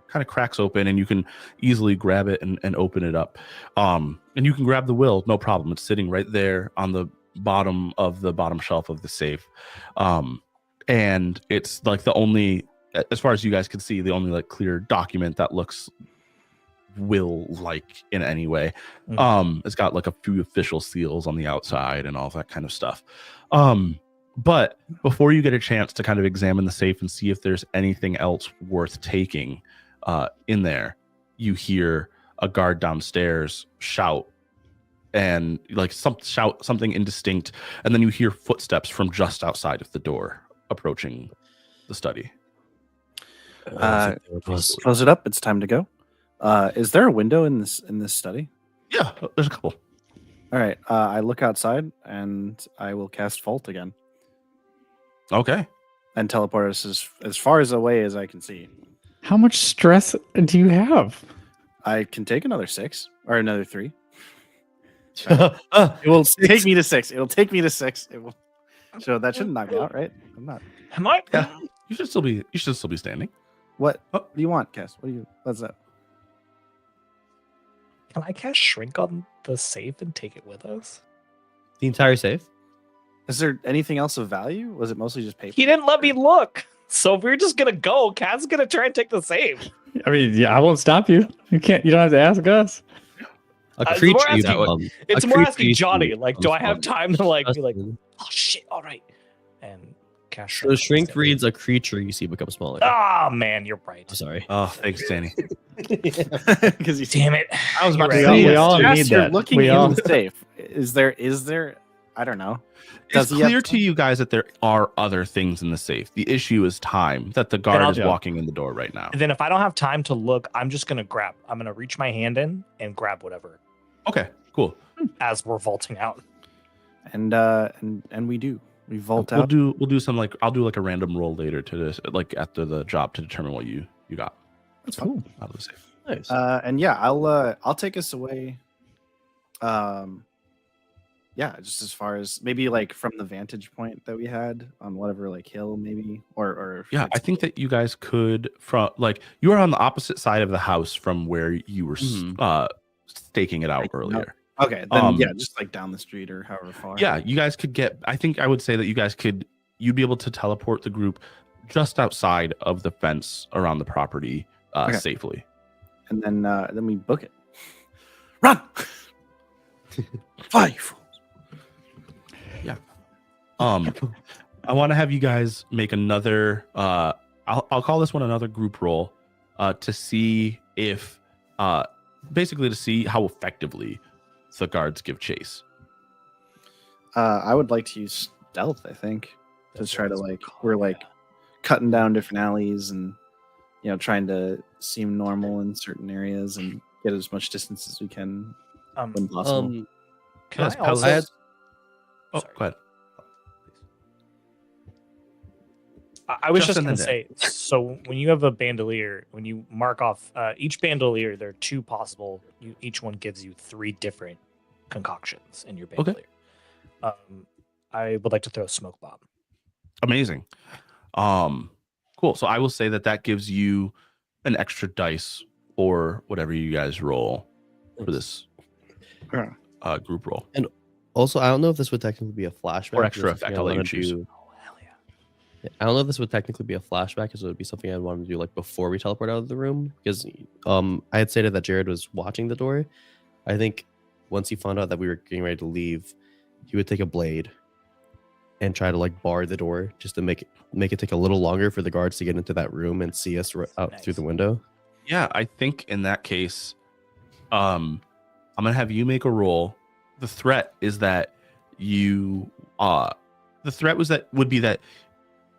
kind of cracks open, and you can easily grab it and open it up. And you can grab the will, no problem. It's sitting right there on the bottom shelf of the safe. And it's like the only, as far as you guys can see, the only like clear document that looks will like in any way. It's got like a few official seals on the outside and all that kind of stuff. But before you get a chance to kind of examine the safe and see if there's anything else worth taking in there, you hear a guard downstairs shout, and like shout something indistinct, and then you hear footsteps from just outside of the door approaching the study. Close it up. It's time to go. Is there a window in this study? Yeah, there's a couple. All right. I look outside and I will cast Fault again Okay. and teleport us as far as away as I can see. How much stress do you have? I can take another 6 or another 3. Ah, It will take me to 6. It'll take me to 6. It will. So that shouldn't knock me out, right? I'm not. Am I? Yeah. You should still be standing. What? Oh. What do you want, Cass? What's that? Can I cast Shrink on the safe and take it with us? the entire save. Is there anything else of value? Was it mostly just paper? He didn't let me look. So if we're just gonna go, Cat's gonna try and take the save. I mean, yeah, I won't stop you. You can't. You don't have to ask us. A It's creature more you asking- become. It's A more creature asking you Johnny, become like, do I have on time to like be like, Justin. oh shit, all right, and cast So on the shrink safe. reads a creature you see become smaller. Ah man, you're right. I'm sorry. Oh, thanks, Danny. Because you Damn it. I was about to You're say, right. we all Cass, need you're that. looking We in all. the safe. Is there? I don't know. It's Does he have clear to you guys that there are other things in the safe. The issue is time. That the guard I'll is do. walking in the door right now. And then if I don't have time to look, I'm just gonna grab. I'm gonna reach my hand in and grab whatever Okay, cool. as we're vaulting out. And we do. We vault We'll out. do some like I'll do like a random roll later to this, like after the job to determine what you got. That's cool. Out of the safe. Nice. And yeah, I'll take us away. Yeah, just as far as maybe like from the vantage point that we had on whatever like hill maybe or Yeah, I think that you guys could from like you are on the opposite side of the house from where you were staking it out earlier. okay then yeah, um, just like down the street or however far. Yeah, you guys could get. I think I would say that you'd be able to teleport the group just outside of the fence around the property Okay. safely. And then we book it. Run. 5. I want to have you guys make another. I'll call this one another group roll, to see if, basically to see how effectively the guards give chase. I would like to use stealth. I think to try to like we're like cutting down different alleys and trying to seem normal in certain areas and get as much distance as we can when possible. Can Yes, I also? I had- Oh, Sorry. go ahead. I was Just just in going the to say, so when you have a bandolier, when you mark off each bandolier, there are 2 possible. Each one gives you 3 different concoctions in your Okay. bandolier. I would like to throw a smoke bomb. Amazing. Cool. So I will say that gives you an extra dice or whatever you guys roll for this group roll. Also, I don't know if this would technically be a flashback. Or extra Is this effect, something I'll let I you wanna choose. do- Oh hell yeah! I don't know if this would technically be a flashback, because it would be something I'd want to do like before we teleport out of the room. Because I had stated that Jared was watching the door. I think once he found out that we were getting ready to leave, he would take a blade and try to like bar the door just to make it take a little longer for the guards to get into that room and see us out through the window. Yeah, I think in that case, I'm gonna have you make a roll. The threat is that would be that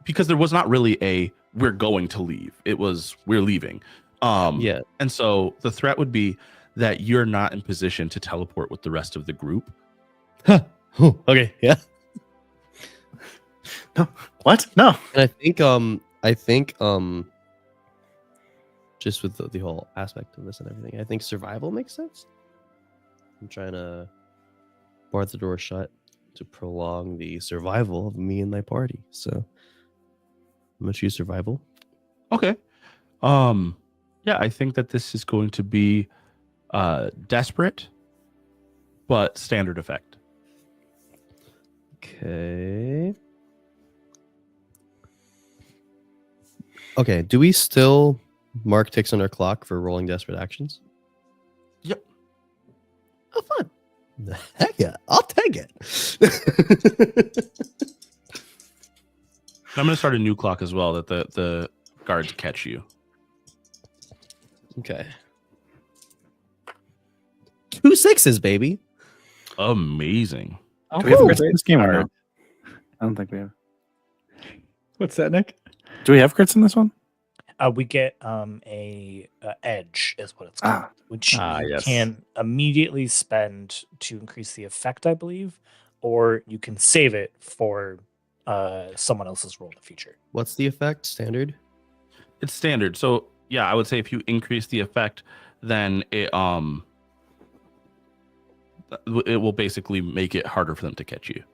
because there was not really a we're going to leave. It was we're leaving. Yeah. And so the threat would be that you're not in position to teleport with the rest of the group. Oh, okay. Yeah. What? No. And I think just with the whole aspect of this and everything, I think survival makes sense. I'm trying to bar the door shut to prolong the survival of me and my party. So I'm gonna choose survival. Okay. Yeah, I think that this is going to be desperate, but standard effect. Okay. Okay, do we still mark ticks on our clock for rolling desperate actions? Yep. Oh, fun. Heck yeah, I'll take it. I'm going to start a new clock as well that the guards catch you. Okay. 2 6s, baby. Amazing. Do we have Oh, crits in this game or no? I don't think we have. what's that, Nick? Do we have crits in this one? We get a edge is what it's called, which you yes. can immediately spend to increase the effect, I believe, or you can save it for someone else's roll in the future. What's the effect? Standard? It's standard. So yeah, I would say if you increase the effect, then it will basically make it harder for them to catch you.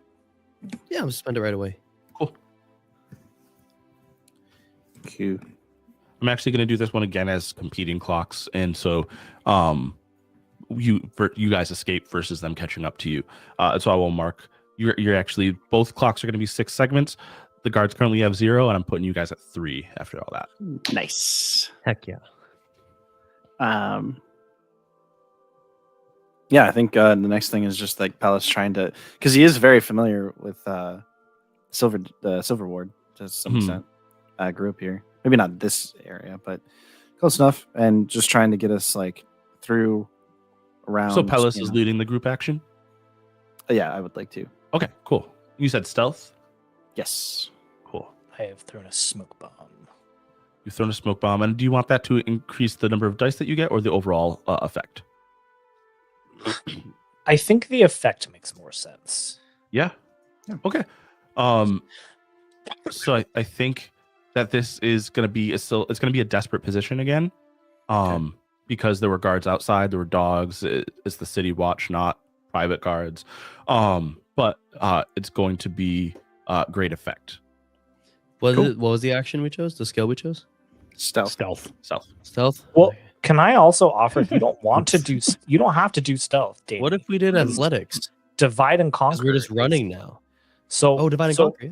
Yeah, I'll spend it right away. Cool. Cute. I'm actually going to do this one again as competing clocks, and so you guys escape versus them catching up to you. So I will mark you're actually both clocks are going to be 6 segments. The guards currently have 0, and I'm putting you guys at 3 after all that. Nice. Heck yeah. Yeah, I think the next thing is just like Palace trying to, because he is very familiar with the Silver Ward to some extent. Grew up here, maybe not this area, but close enough, and just trying to get us like through around. So Pellis is leading the group action. Yeah, I would like to. Okay, cool. You said stealth. Yes. Cool. I have thrown a smoke bomb. You've thrown a smoke bomb, and do you want that to increase the number of dice that you get, or the overall effect? I think the effect makes more sense. Yeah. Okay. So I think that this is going to be it's going to be a desperate position again, because there were guards outside, there were dogs. It's the city watch, not private guards. But it's going to be great effect. What was the action we chose? The skill we chose? Stealth. Stealth? Well, can I also offer if you don't want to do you don't have to do stealth, Dave. What if we did athletics? Divide and Because conquer? we're just running now. So Divide and conquer, yeah.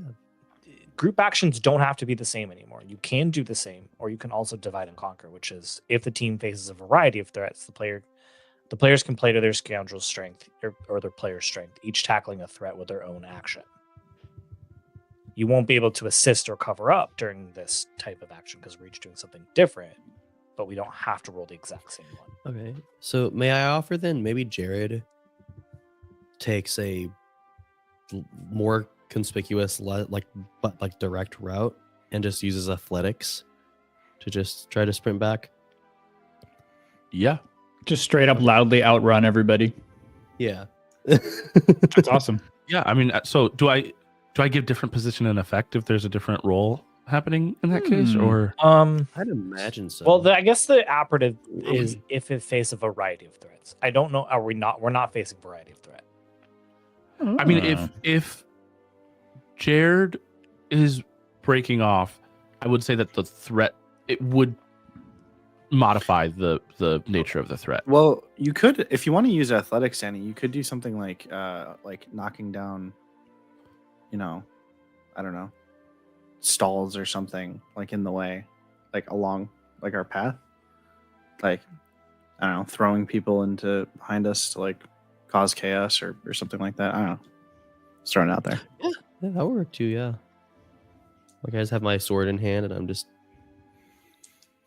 Group actions don't have to be the same anymore. You can do the same, or you can also divide and conquer, which is if the team faces a variety of threats, the players can play to their scoundrel's strength or their player's strength, each tackling a threat with their own action. You won't be able to assist or cover up during this type of action because we're each doing something different, but we don't have to roll the exact same one. Okay. So may I offer then maybe Jared takes a more conspicuous like direct route and just uses athletics to just try to sprint back? Yeah. Just straight up loudly outrun everybody. Yeah. That's awesome. Yeah. I mean, so do I give different position and effect if there's a different role happening in that case, or I'd imagine so. Well, I guess the operative is if it faces a variety of threats. I don't know. We're not facing variety of threat. I mean, if Jared is breaking off, I would say that the threat it would modify the nature of the threat. Well, you could, if you want to use athletics, Danny, you could do something like knocking down, I don't know, stalls or something like in the way, like along like our path, like I don't know, throwing people into behind us to like cause chaos or something like that. I don't know. Just throwing it out there. Yeah, that would work too, yeah. Like I just have my sword in hand and I'm just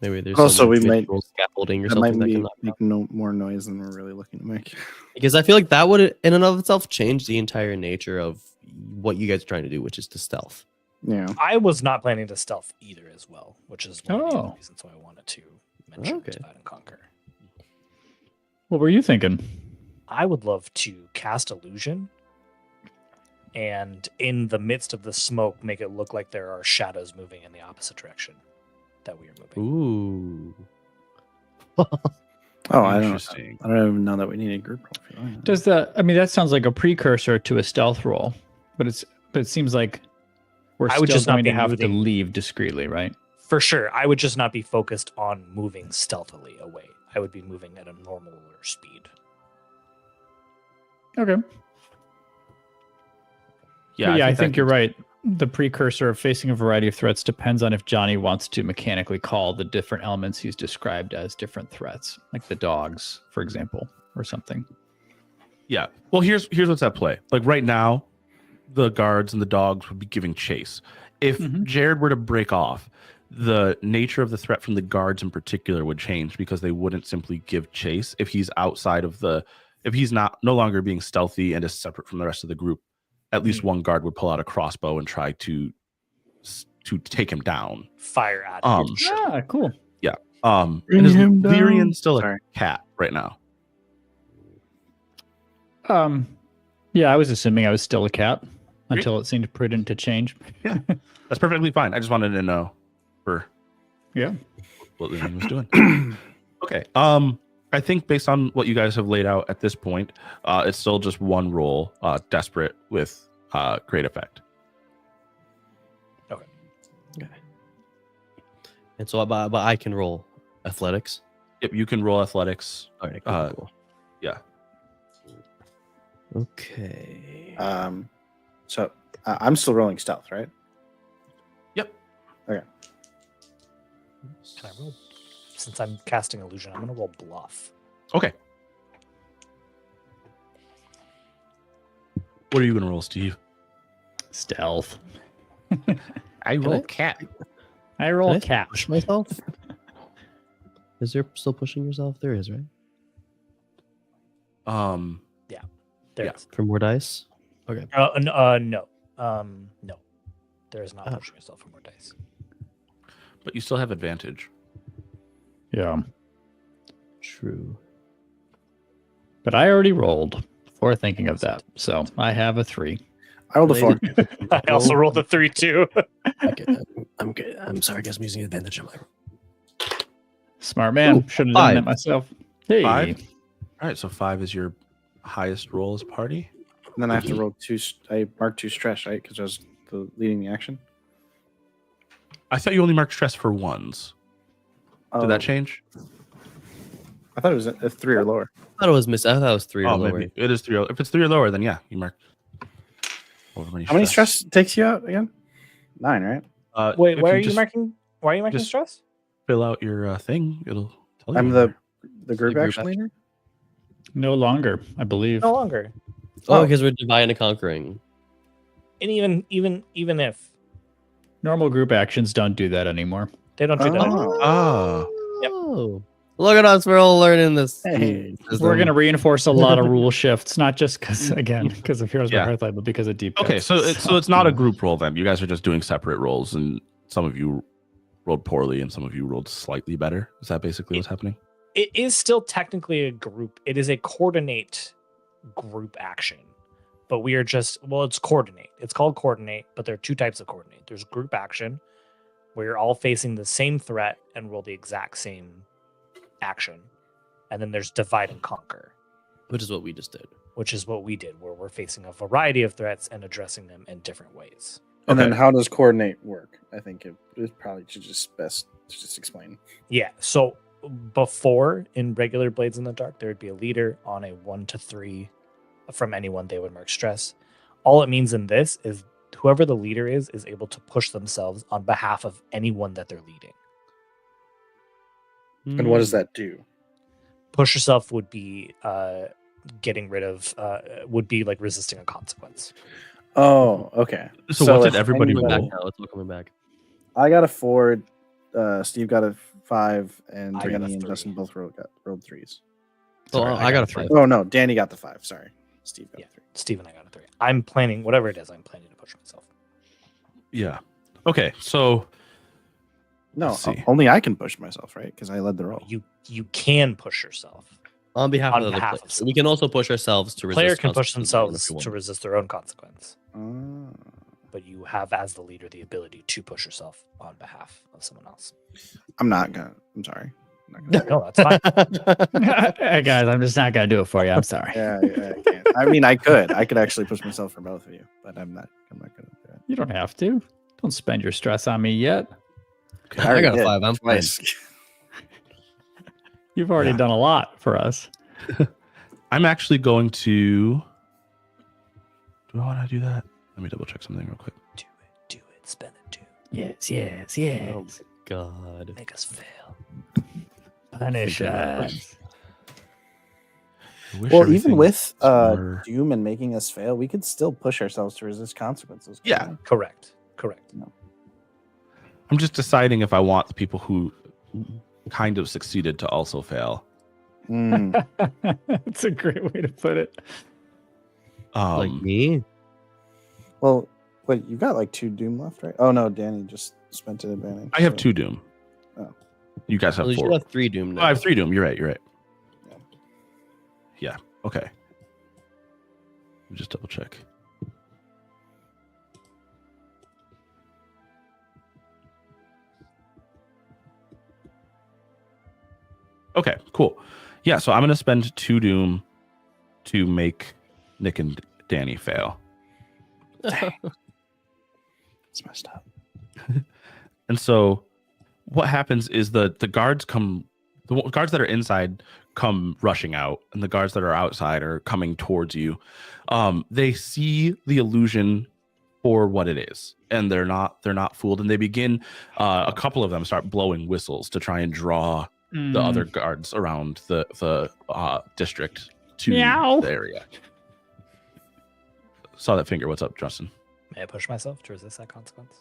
maybe there's Also, some we might scaffolding or that something might that be can knock make no more noise than we're really looking to make. because I feel like that would in and of itself change the entire nature of what you guys are trying to do, which is to stealth. Yeah. I was not planning to stealth either as well, which is one of the other reasons why I wanted to mention divide and conquer. What were you thinking? I would love to cast illusion and in the midst of the smoke make it look like there are shadows moving in the opposite direction that we are moving. Ooh. Oh, I don't even know that we need a group roll for that. Does that? I mean, that sounds like a precursor to a stealth roll, but it seems like we're I would still just not going to be have to moving. leave discreetly, right? For sure, I would just not be focused on moving stealthily away. I would be moving at a normal speed. Okay. Yeah, I think you're right. The precursor of facing a variety of threats depends on if Johnny wants to mechanically call the different elements he's described as different threats, like the dogs, for example, or something. Yeah. Well, here's what's at play. Like right now, the guards and the dogs would be giving chase. If Jared were to break off, the nature of the threat from the guards in particular would change because they wouldn't simply give chase if he's outside of if he's no longer being stealthy and is separate from the rest of the group. At least one guard would pull out a crossbow and try to to take him down. Fire at him. Sure. Yeah, cool. And Bring is him down. Lyrian still a Sorry. cat right now? Yeah, I was assuming I was still a cat until it seemed prudent to change. That's perfectly fine. I just wanted to know for Yeah. what Lyrian was doing. Okay. I think based on what you guys have laid out at this point, it's still just one roll, desperate with great effect. And so, but I can roll athletics. Yep, you can roll athletics. All right, cool. Yeah. Okay. So I'm still rolling stealth, right? Yep. Okay. Can I roll? Since I'm casting illusion, I'm gonna roll bluff. Okay. What are you gonna roll, Steve? Stealth. I roll cat. I roll Can I cat. push myself? Is there still pushing yourself? There is, right? There Yeah. is. For more dice. Okay. No. No. There is not pushing yourself for more dice. But you still have advantage. Yeah. True. But I already rolled before thinking of that. So I have a 3. I rolled a 4. I also rolled a 3 too. Okay, I'm good. I'm sorry, guys. I'm using advantage on my. Smart man. Ooh, Should have done 5. that myself. Hey. 5? All right, so 5 is your highest roll as a party. And then I have to roll 2. I marked 2 stress, right? Because I was leading the action. I thought you only marked stress for ones. Did that change? I thought it was a 3 or lower. I thought it was I thought it was 3 or Oh, lower. maybe it is 3. If it's 3 or lower, then yeah, you mark. How many stress takes you out again? 9, right? Wait, if why are you just marking? Why are you marking just- stress? Fill out your thing. It'll tell you. I'm on the there. group group action action? leader. No longer, I believe. No longer. Oh, because we're divine and conquering. And even if Normal group actions don't do that anymore. they don't do that. Oh. Ah. Yep. Oh, look at us! We're all learning this. Hey. We're going to reinforce a lot of rule shifts, not just because of Heroes Yeah. by Hearthlight, but because of deep. Okay, cuts. so it's not a group roll then. You guys are just doing separate rolls, and some of you rolled poorly, and some of you rolled slightly better. Is that basically what's happening? It is still technically a group. It is a coordinate group action, but we are just it's coordinate. It's called coordinate, but there are 2 types of coordinate. There's group action, where you're all facing the same threat and roll the exact same action, and then there's divide and conquer, Which is what we just did. which is what we did, where we're facing a variety of threats and addressing them in different ways. And then Okay. how does coordinate work? I think it probably should just best to just explain. Yeah. So before in regular Blades in the Dark, there would be a leader on a 1 to 3 from anyone they would mark stress. All it means in this is whoever the leader is able to push themselves on behalf of anyone that they're leading. And what does that do? Push yourself would be getting rid of would be like resisting a consequence. Oh, okay. So what did if everybody Coming back roll? now. It's all coming back. I got a 4. Steve got a 5, and I got a Danny and 3. Justin both rolled 3s. Oh, Sorry, I got a three. 5. Oh no, Danny got the 5. Sorry, Steve got Yeah. a 3. Steve and I got a 3. I'm planning whatever it is. I'm planning to push myself. Yeah. Okay, so No, Let's see. only I can push myself, right? Because I led the roll. You can push yourself. On behalf On of the behalf other of players. We can also push ourselves to resist. Player can push consequences themselves if we want. to resist their own consequence, Ah. but you have as the leader the ability to push yourself on behalf of someone else. I'm not gonna. I'm sorry. I'm not gonna. No, that's fine. Hey guys, I'm just not going to do it for you. I'm sorry. Yeah, I can't. I mean, I could. I could actually push myself for both of you, but I'm not. I'm not gonna do it. You don't have to. Don't spend your stress on me yet. okay. I already got a did 5. I'm fine. twice. You've already Yeah. done a lot for us. I'm actually going to. Do I want to do that? Let me double check something real quick. Do it, spend it too. Yes, yes, Oh yes. God. Make us fail. Punish us. I wish Well, everything even with was more- Doom and making us fail, we could still push ourselves to resist consequences. couldn't Yeah. we? Correct. I'm just deciding if I want the people who kind of succeeded to also fail. Mm. That's a great way to put it. Like me? Well, wait, you got like 2 Doom left, right? Oh no, Danny just spent an advantage. I have so- 2 doom. Oh. You guys have Well, you 4. should have 3 doom Oh, now. I have 3 doom. You're right. Yeah. Yeah. Okay. Let me just double check. Okay, cool. Yeah, so I'm going to spend 2 doom to make Nick and Danny fail. It's messed up. And so what happens is the guards that are inside come rushing out, and the guards that are outside are coming towards you. They see the illusion for what it is, and they're not fooled, and they begin a couple of them start blowing whistles to try and draw the other guards around the district to Meow. the area. Saw that finger. What's up, Justin? May I push myself to resist that consequence?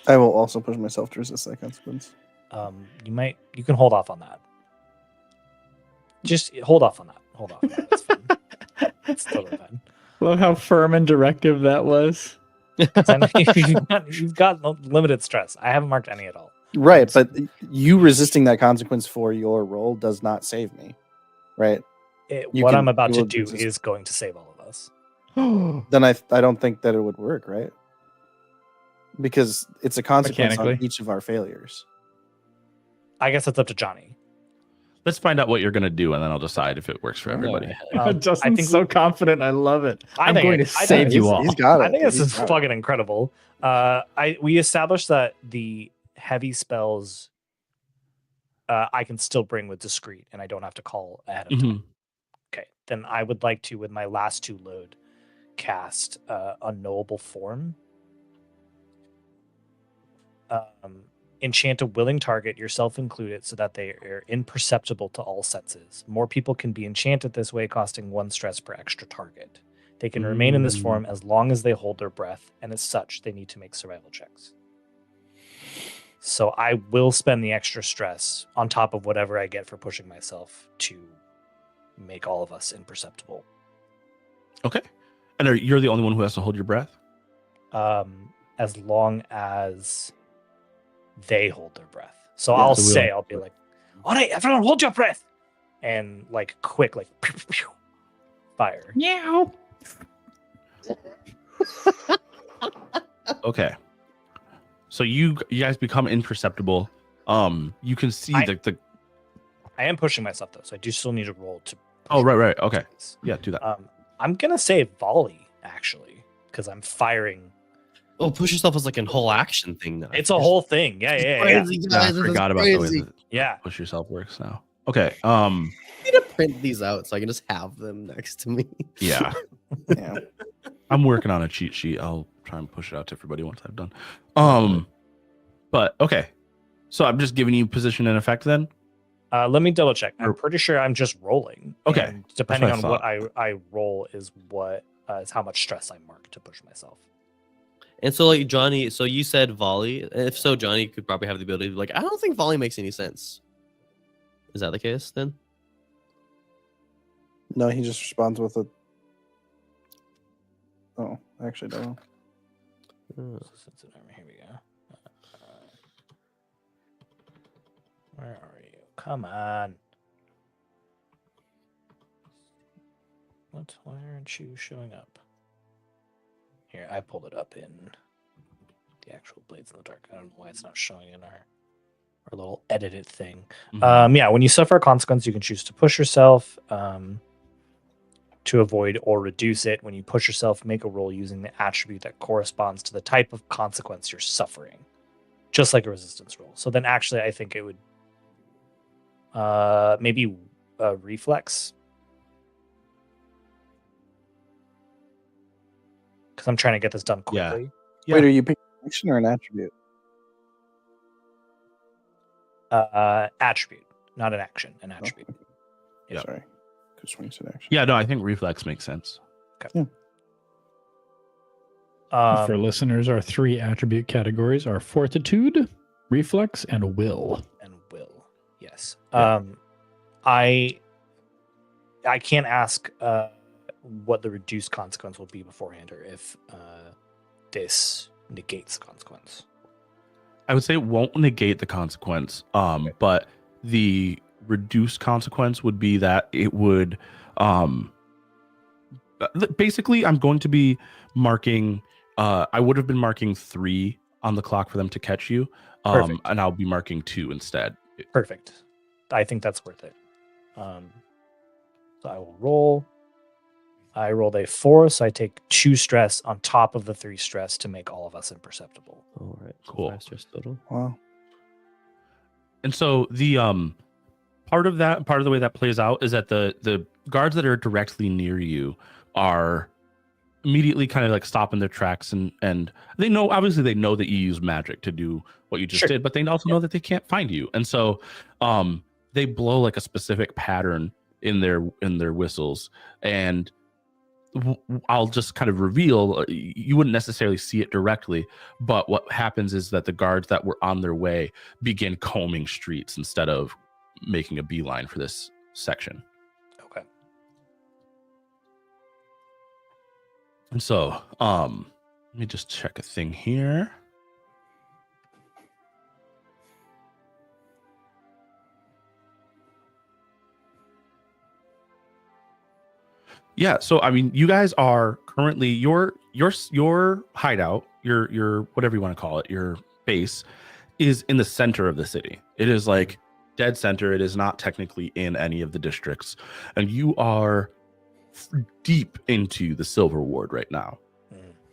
I will also push myself to resist that consequence. You can hold off on that. Just hold off on that. Hold off. That's fine. It's totally fine. Love how firm and directive that was. 'Cause I know you've got no limited stress. I haven't marked any at all. Right, but you resisting that consequence for your roll does not save me. Right? You What can- I'm about you to will do resist- is going to save all of us. Then I don't think that it would work, right? Because it's a consequence on Mechanically. each of our failures. I guess it's up to Johnny. Let's find out what you're gonna do, and then I'll decide if it works for everybody. Justin's I think so confident. I love it. I'm going to I save you He's- all. He's got it. I think this He's is got it. fucking incredible. We established that the heavy spells I can still bring with discreet, and I don't have to call ahead of time. Mhm. Okay, then I would like to, with my last 2 load, cast Unknowable Form. Enchant a willing target, yourself included, so that they are imperceptible to all senses. More people can be enchanted this way, costing 1 stress per extra target. They can remain in this form as long as they hold their breath, and as such, they need to make survival checks. So I will spend the extra stress on top of whatever I get for pushing myself to make all of us imperceptible. Okay. And you're the only one who has to hold your breath? As long as they hold their breath. So Yeah, I'll so we'll- say, I'll be like, all right, everyone hold your breath. And like quick, like pew, pew, pew, fire. Meow. Okay. So you guys become imperceptible. You can see the I am pushing myself though, so I do still need a roll to. Oh, right. Okay. Yeah, do that. I'm gonna say volley actually, because I'm firing. Oh, push yourself as like a whole action thing now. It's a whole thing. Yeah. Crazy, Yeah, I guys, this is forgot about the way crazy. that Yeah. push yourself works now. Okay. I need to print these out so I can just have them next to me. Yeah. Yeah. I'm working on a cheat sheet. I'll try and push it out to everybody once I've done. But okay. So I'm just giving you position and effect then? Let me double check. I'm Or- pretty sure I'm just rolling. Okay, And depending what I on what I roll is what is how much stress I mark to push myself. And so, like, Johnny, so you said volley. If so, Johnny could probably have the ability to be like, I don't think volley makes any sense. Is that the case then? No, he just responds with a. Oh, I actually don't know. Here we go. Where are you? Come on. What? Why aren't you showing up? Here, I pulled it up in the actual Blades in the Dark. I don't know why it's not showing in our little edited thing. Yeah, when you suffer a consequence, you can choose to push yourself to avoid or reduce it. When you push yourself, make a roll using the attribute that corresponds to the type of consequence you're suffering, just like a resistance roll. So then actually, I think it would maybe reflex. Because I'm trying to get this done Yeah. quickly. Yeah. Wait, are you picking an action or an attribute? Attribute, not an action, an attribute. Oh, okay. Yeah. Sorry. Because when you said action. Yeah, no, I think reflex makes sense. For listeners, our 3 attribute categories are fortitude, reflex, and will. And will, yes. Yeah. I can't ask what the reduced consequence will be beforehand, or if this negates the consequence. I would say it won't negate the consequence. But the reduced consequence would be that it would basically I'm going to be marking I would have been marking 3 on the clock for them to catch you. Perfect. And I'll be marking 2 instead. Perfect. I think that's worth it. So I will roll. I rolled a 4, so I take 2 stress on top of the 3 stress to make all of us imperceptible. All right. So Cool. 5 stress total. Wow. And so the part of the way that plays out is that the guards that are directly near you are immediately kind of like stop in their tracks and they know, obviously they know that you use magic to do what you just Sure. did, but they also know that they can't find you. And so they blow like a specific pattern in their whistles, and I'll just kind of reveal, you wouldn't necessarily see it directly, but what happens is that the guards that were on their way begin combing streets instead of making a beeline for this section. Okay. And so, let me just check a thing here. Yeah, so I mean, you guys are currently your hideout, your whatever you want to call it, your base is in the center of the city. It is like dead center. It is not technically in any of the districts, and you are deep into the Silver Ward right now.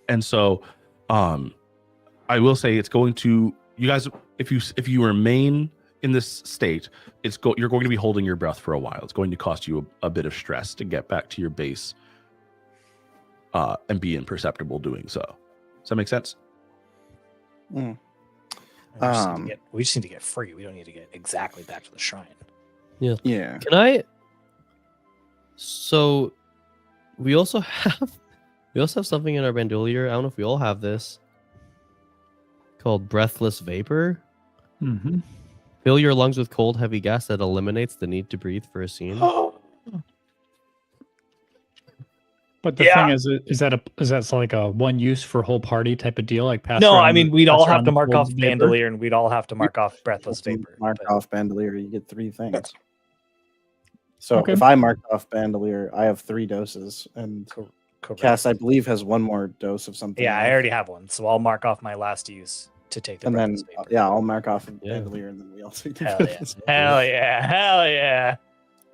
And so, I will say it's going to, you guys, if you remain in this state, you're going to be holding your breath for a while. It's going to cost you a bit of stress to get back to your base and be imperceptible doing so. Does that make sense? Mm. We just need to get free. We don't need to get exactly back to the shrine. Yeah. Can I? So, we also have something in our bandolier. I don't know if we all have this, called breathless vapor. Mm-hmm. Fill your lungs with cold, heavy gas that eliminates the need to breathe for a scene. But the thing is that like a one use for whole party type of deal? Like pass No, around I mean the- we'd pass all around have to the mark cold off vapor? bandolier, and we'd all have to mark off breathless vapor. Mark but- off bandolier, you get 3 things. So Okay. if I mark off bandolier, I have 3 doses, and Correct. Cass, I believe, has 1 more dose of something. Yeah, I left. already have one, so I'll mark off my last use to take the And then breathless vapor. I'll mark off Yeah. bandolier, and then we all take the Hell yeah. breathless vapor. Hell yeah! Hell yeah!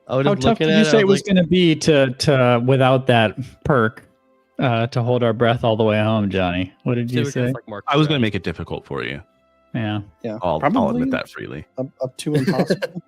I was How just tough looking did at you it, say I it was like, going to be to without that perk to hold our breath all the way home, Johnny? What did see you if we can, say? like, mark I was going to stress. make it difficult for you. Yeah. Yeah, I'll probably admit that freely. up to impossible.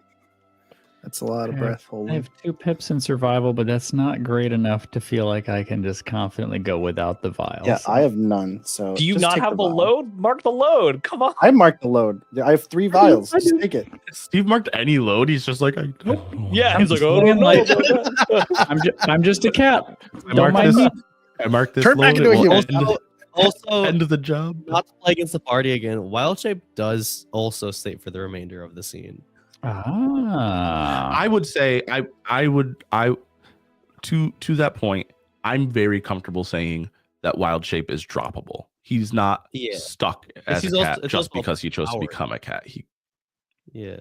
That's a lot of Okay. breath I holding. have 2 pips in survival, but that's not great enough to feel like I can just confidently go without the vials. Yeah, I have none. So Do you just not take have the vial. load? Mark the load. Come on. I marked the load. I have 3 vials. I Just do. take it. Steve marked any load. He's just like, I don't know. Yeah, he's like, just oh, I don't know. saying, about that." I'm just a cat. I Don't marked mind this. me. I marked this Turn back load. into a It will human. end, Also, end of the job. not to play against the party again, Wild Shape does also state for the remainder of the scene. Ah. I would say to that point, I'm very comfortable saying that Wild Shape is droppable. He's not Yeah. stuck as he's a also- cat it's just also because he chose to powered. become a cat. Yeah.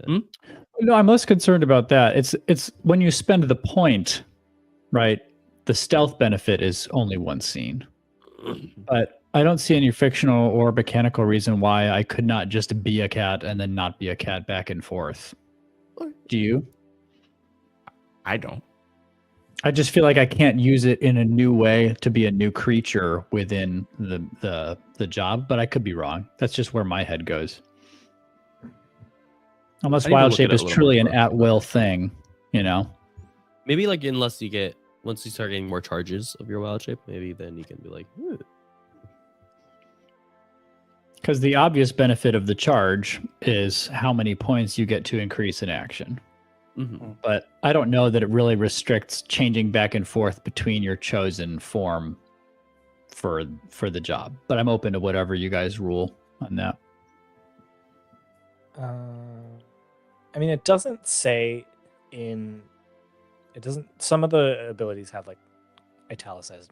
No, I'm most concerned about that. It's when you spend the point, right? The stealth benefit is only 1 scene. But I don't see any fictional or mechanical reason why I could not just be a cat and then not be a cat back and forth. Do you? I don't. I just feel like I can't use it in a new way to be a new creature within the job, but I could be wrong. That's just where my head goes. Unless I need to Wild look Shape at it is a little truly more an at-will thing, you know? Maybe like once you start getting more charges of your Wild Shape, maybe then you can be like, Because the obvious benefit of the charge is how many points you get to increase in action. mhm. But I don't know that it really restricts changing back and forth between your chosen form for the job. But I'm open to whatever you guys rule on that. I mean, it doesn't say in. It doesn't. Some of the abilities have like italicized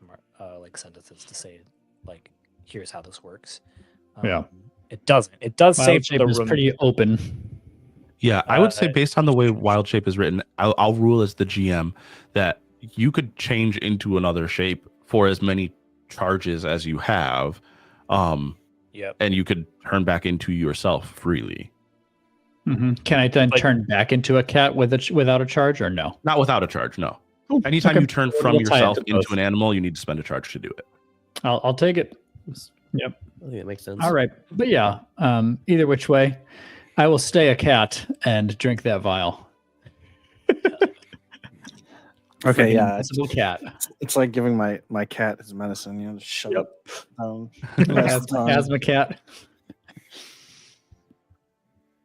like sentences to say like, "Here's how this works." Yeah. It doesn't. It does say Wild for shape the is room. pretty open. Yeah, I would say Uh, based on the way Wild Shape is written, I'll rule as the GM that you could change into another shape for as many charges as you have, Yep. and you could turn back into yourself freely. Can I then Like- turn back into a cat without a charge, or no? Not without a charge, no. Anytime Okay. you turn from We'll tie it yourself to into both. an animal, you need to spend a charge to do it. I'll take it. Yep. I think that makes sense. All right. But yeah, either which way, I will stay a cat and drink that vial. Okay, Like an yeah. invisible cat. It's like giving my cat his medicine. You know, just shove Yep. it down. Asthma cat.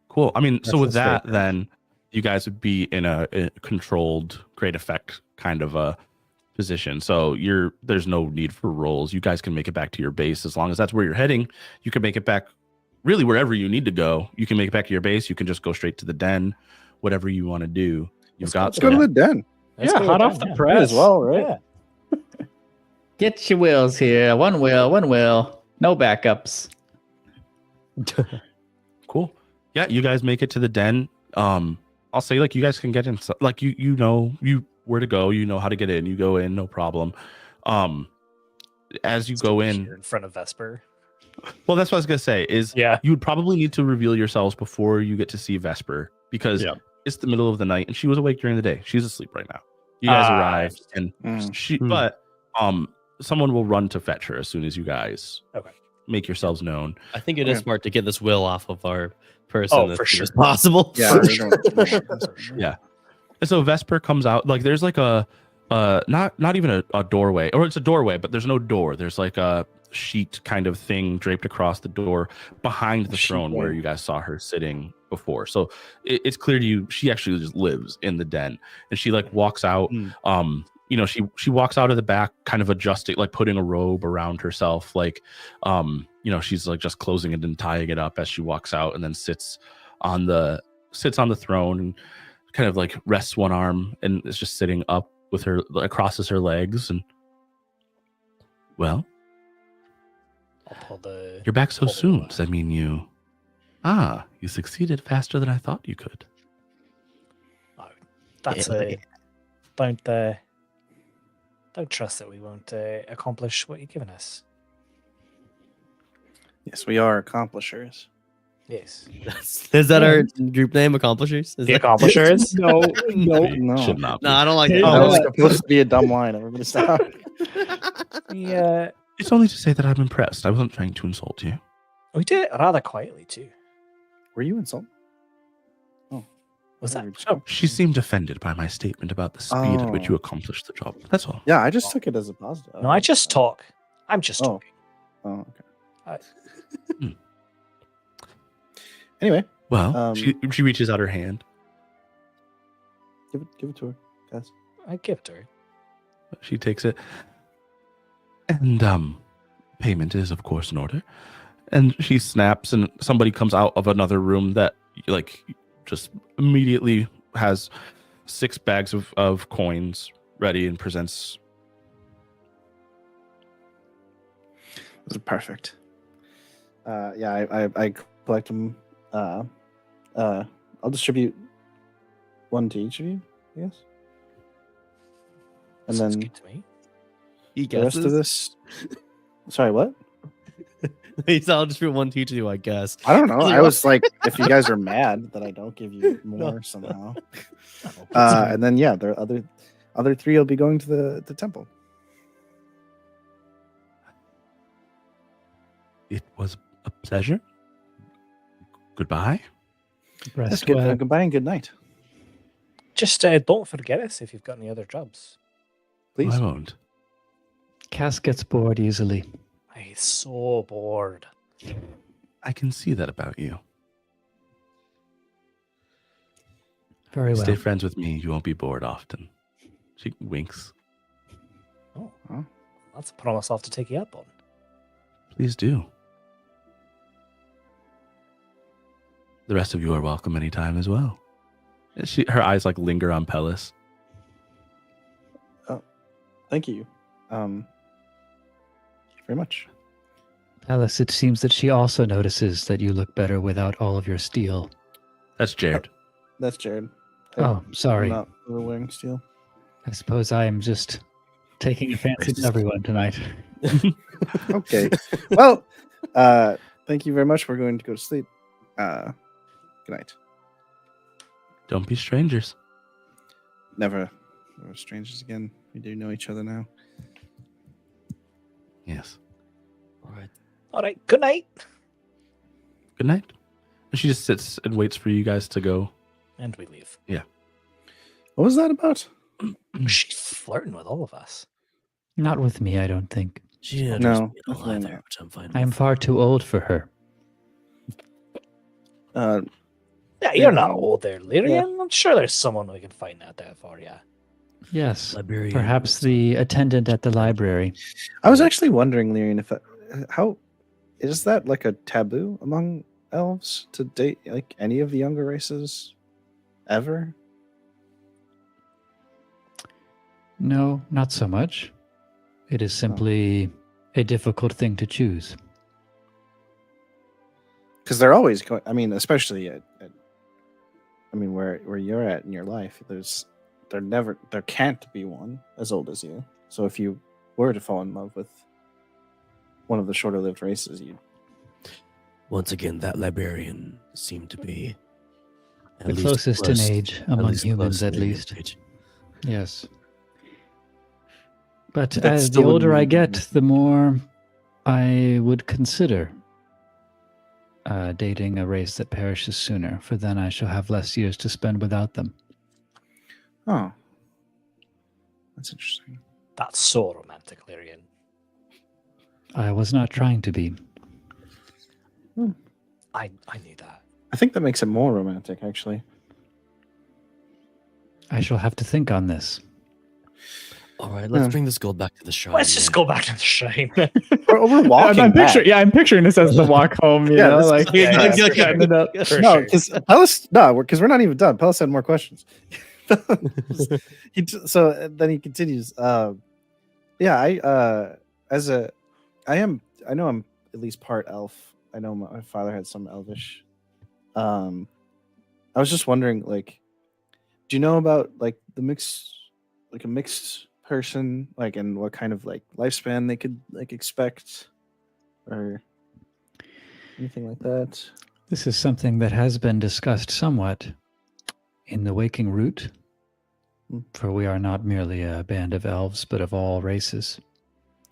Cool. I mean, That's so with the that, statement. then you guys would be in a controlled, great effect kind of a position. So there's no need for rolls. You guys can make it back to your base as long as that's where you're heading. You can make it back really wherever you need to go. You can make it back to your base. You can just go straight to the den, whatever you want to do. You've got Let's go to the den. Let's Yeah, go hot with off that, the yeah. press. As well, right? Yeah. Get your wheels here. One wheel. No backups. Cool. Yeah, you guys make it to the den. I'll say like you guys can get in, like you know where to go. You know how to get in. You go in, no problem. As you go in, Here in front of Vesper. well, that's what I was gonna say. Is Yeah. you would probably need to reveal yourselves before you get to see Vesper because Yeah. it's the middle of the night and she was awake during the day. She's asleep right now. You guys arrived and Mm. but someone will run to fetch her as soon as you guys Okay. make yourselves known. I think it is Okay. smart to get this will off of our person Oh, as for soon sure. as possible. Yeah, we don't- Yeah. And so Vesper comes out, like there's like a not even a doorway, or it's a doorway, but there's no door. There's like a sheet kind of thing draped across the door behind the Sheet throne where thing. you guys saw her sitting before. So it's clear to you she actually just lives in the den, and she like walks out. You know, she walks out of the back, kind of adjusting, like putting a robe around herself, like you know, she's like just closing it and tying it up as she walks out, and then sits on the throne and kind of like rests one arm and is just sitting up with her, like crosses her legs. And well, I'll pull the. you're back so pull the soon. will Does that mean you succeeded faster than I thought you could? out. That's Yeah. don't trust that we won't accomplish what you've given us. Yes, we are accomplishers. Yes. Is that our group name, Accomplishers? Is The that- accomplishers. No, no. No. Should not be. No, I don't like Hey, it. That no. was supposed to be a dumb line. Everybody stop. Yeah, It's only to say that I'm impressed. I wasn't trying to insult you. we did it rather quietly too. Were you insulted? Was that? Weird. Oh, She seemed offended by my statement about the speed at which Oh. you accomplished the job. That's all. Yeah, I just took it as a positive. no, I just talk. I'm just Oh. talking. Oh, okay. I- Anyway, Well, she reaches out her hand. give it to her, guys. I give it to her. She takes it. And payment is of course in order. And she snaps and somebody comes out of another room that like just immediately has 6 bags of coins ready and presents. Those are perfect. Yeah, I collect them. I'll distribute one to each of you, I guess. And Sounds then good to me. He the rest of this. Sorry, what? I'll just put one to each of you, I guess. I don't know. I was like, if you guys are mad that I don't give you more somehow. And then yeah, the other 3 will be going to the temple. It was a pleasure. Goodbye. That's good. Goodbye and good night. Just don't forget us if you've got any other jobs. Please. I won't. Cass gets bored easily. I'm so bored. I can see that about you. Very well. Stay friends with me. You won't be bored often. She winks. Oh, Huh? that's a promise I'll have to take you up on. Please do. The rest of you are welcome anytime as well. Her eyes like linger on Pellis. Thank you. Very much. Alice, it seems that she also notices that you look better without all of your steel. That's Jared. That's Jared. Oh, sorry. I'm not wearing steel. I suppose I am just taking a fancy to everyone tonight. Okay. Well, thank you very much. We're going to go to sleep. Good night. Don't be strangers. Never strangers again. We do know each other now. Yes. All right. All right. Good night. Good night. And she just sits and waits for you guys to go. And we leave. What was that about? She's flirting with all of us. Not with me, I don't think. She didn't No, address me at all definitely either, not. which I'm fine I am with. far too old for her. Yeah, you're not old there, Lyrian. I'm sure there's someone we can find out there for you. Yes, Librarian. perhaps the attendant at the library. I was actually wondering, Lyrian, if how is that like a taboo among elves to date like any of the younger races ever? No, not so much. It is simply a difficult thing to choose. Because they're always going. I mean, especially at I mean, where you're at in your life, there can't be one as old as you. So if you were to fall in love with one of the shorter lived races, you Once again, that librarian seemed to be at The least closest close- in age at among least humans, close at in least. age. Yes. But That as still the older I wouldn't get, be- the more I would consider dating a race that perishes sooner, for then I shall have less years to spend without them. oh, that's interesting. That's so romantic, Lyrian. I was not trying to be. I knew that. I think that makes it more romantic, actually. I shall have to think on this. All right, let's Yeah. bring this gold back to the shrine. Let's just then. go back to the shrine. We're walking. I'm picturing this as the walk home. You Yeah, know, this- like yeah, yeah, for cutting it up. For No, sure. because we're not even done. Pellis had more questions. So then he continues. Yeah, I know I'm at least part elf. I know my father had some elvish. I was just wondering, like, do you know about like a mixed person, like, and what kind of like lifespan they could like expect, or anything like that? This is something that has been discussed somewhat in the Waking Root, for we are not merely a band of elves, but of all races.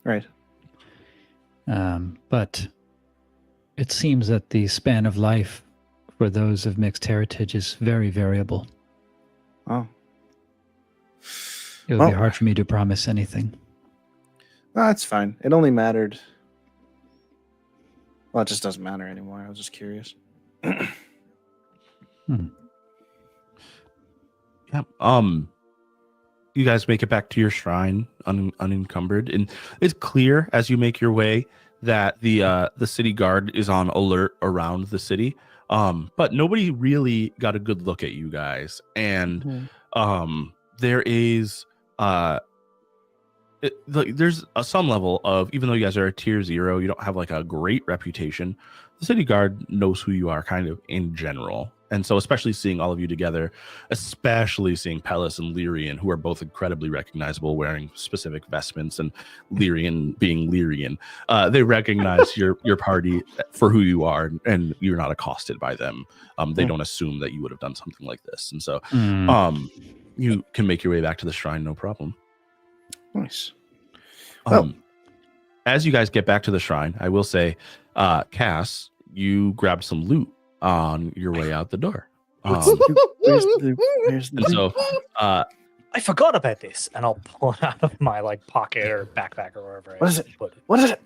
Right. But it seems that the span of life for those of mixed heritage is very variable. Oh. It would be Well- hard for me to promise anything. No, that's fine. It only mattered. Well, it just doesn't matter anymore. I was just curious. Yeah. You guys make it back to your shrine unencumbered, and it's clear as you make your way that the city guard is on alert around the city. But nobody really got a good look at you guys, and there is there's some level of, even though you guys are a tier 0, you don't have like a great reputation. The city guard knows who you are kind of in general. And so especially seeing all of you together, especially seeing Pellis and Lyrian, who are both incredibly recognizable, wearing specific vestments, and Lyrian being Lyrian, they recognize your party for who you are, and you're not accosted by them. They don't assume that you would have done something like this. And so you can make your way back to the shrine, no problem. Nice. As you guys get back to the shrine, I will say, Cass, you grabbed some loot on your way out the door. Where's the And so I forgot about this, and I'll pull it out of my like pocket or backpack or wherever. What is it? Put it. What is it?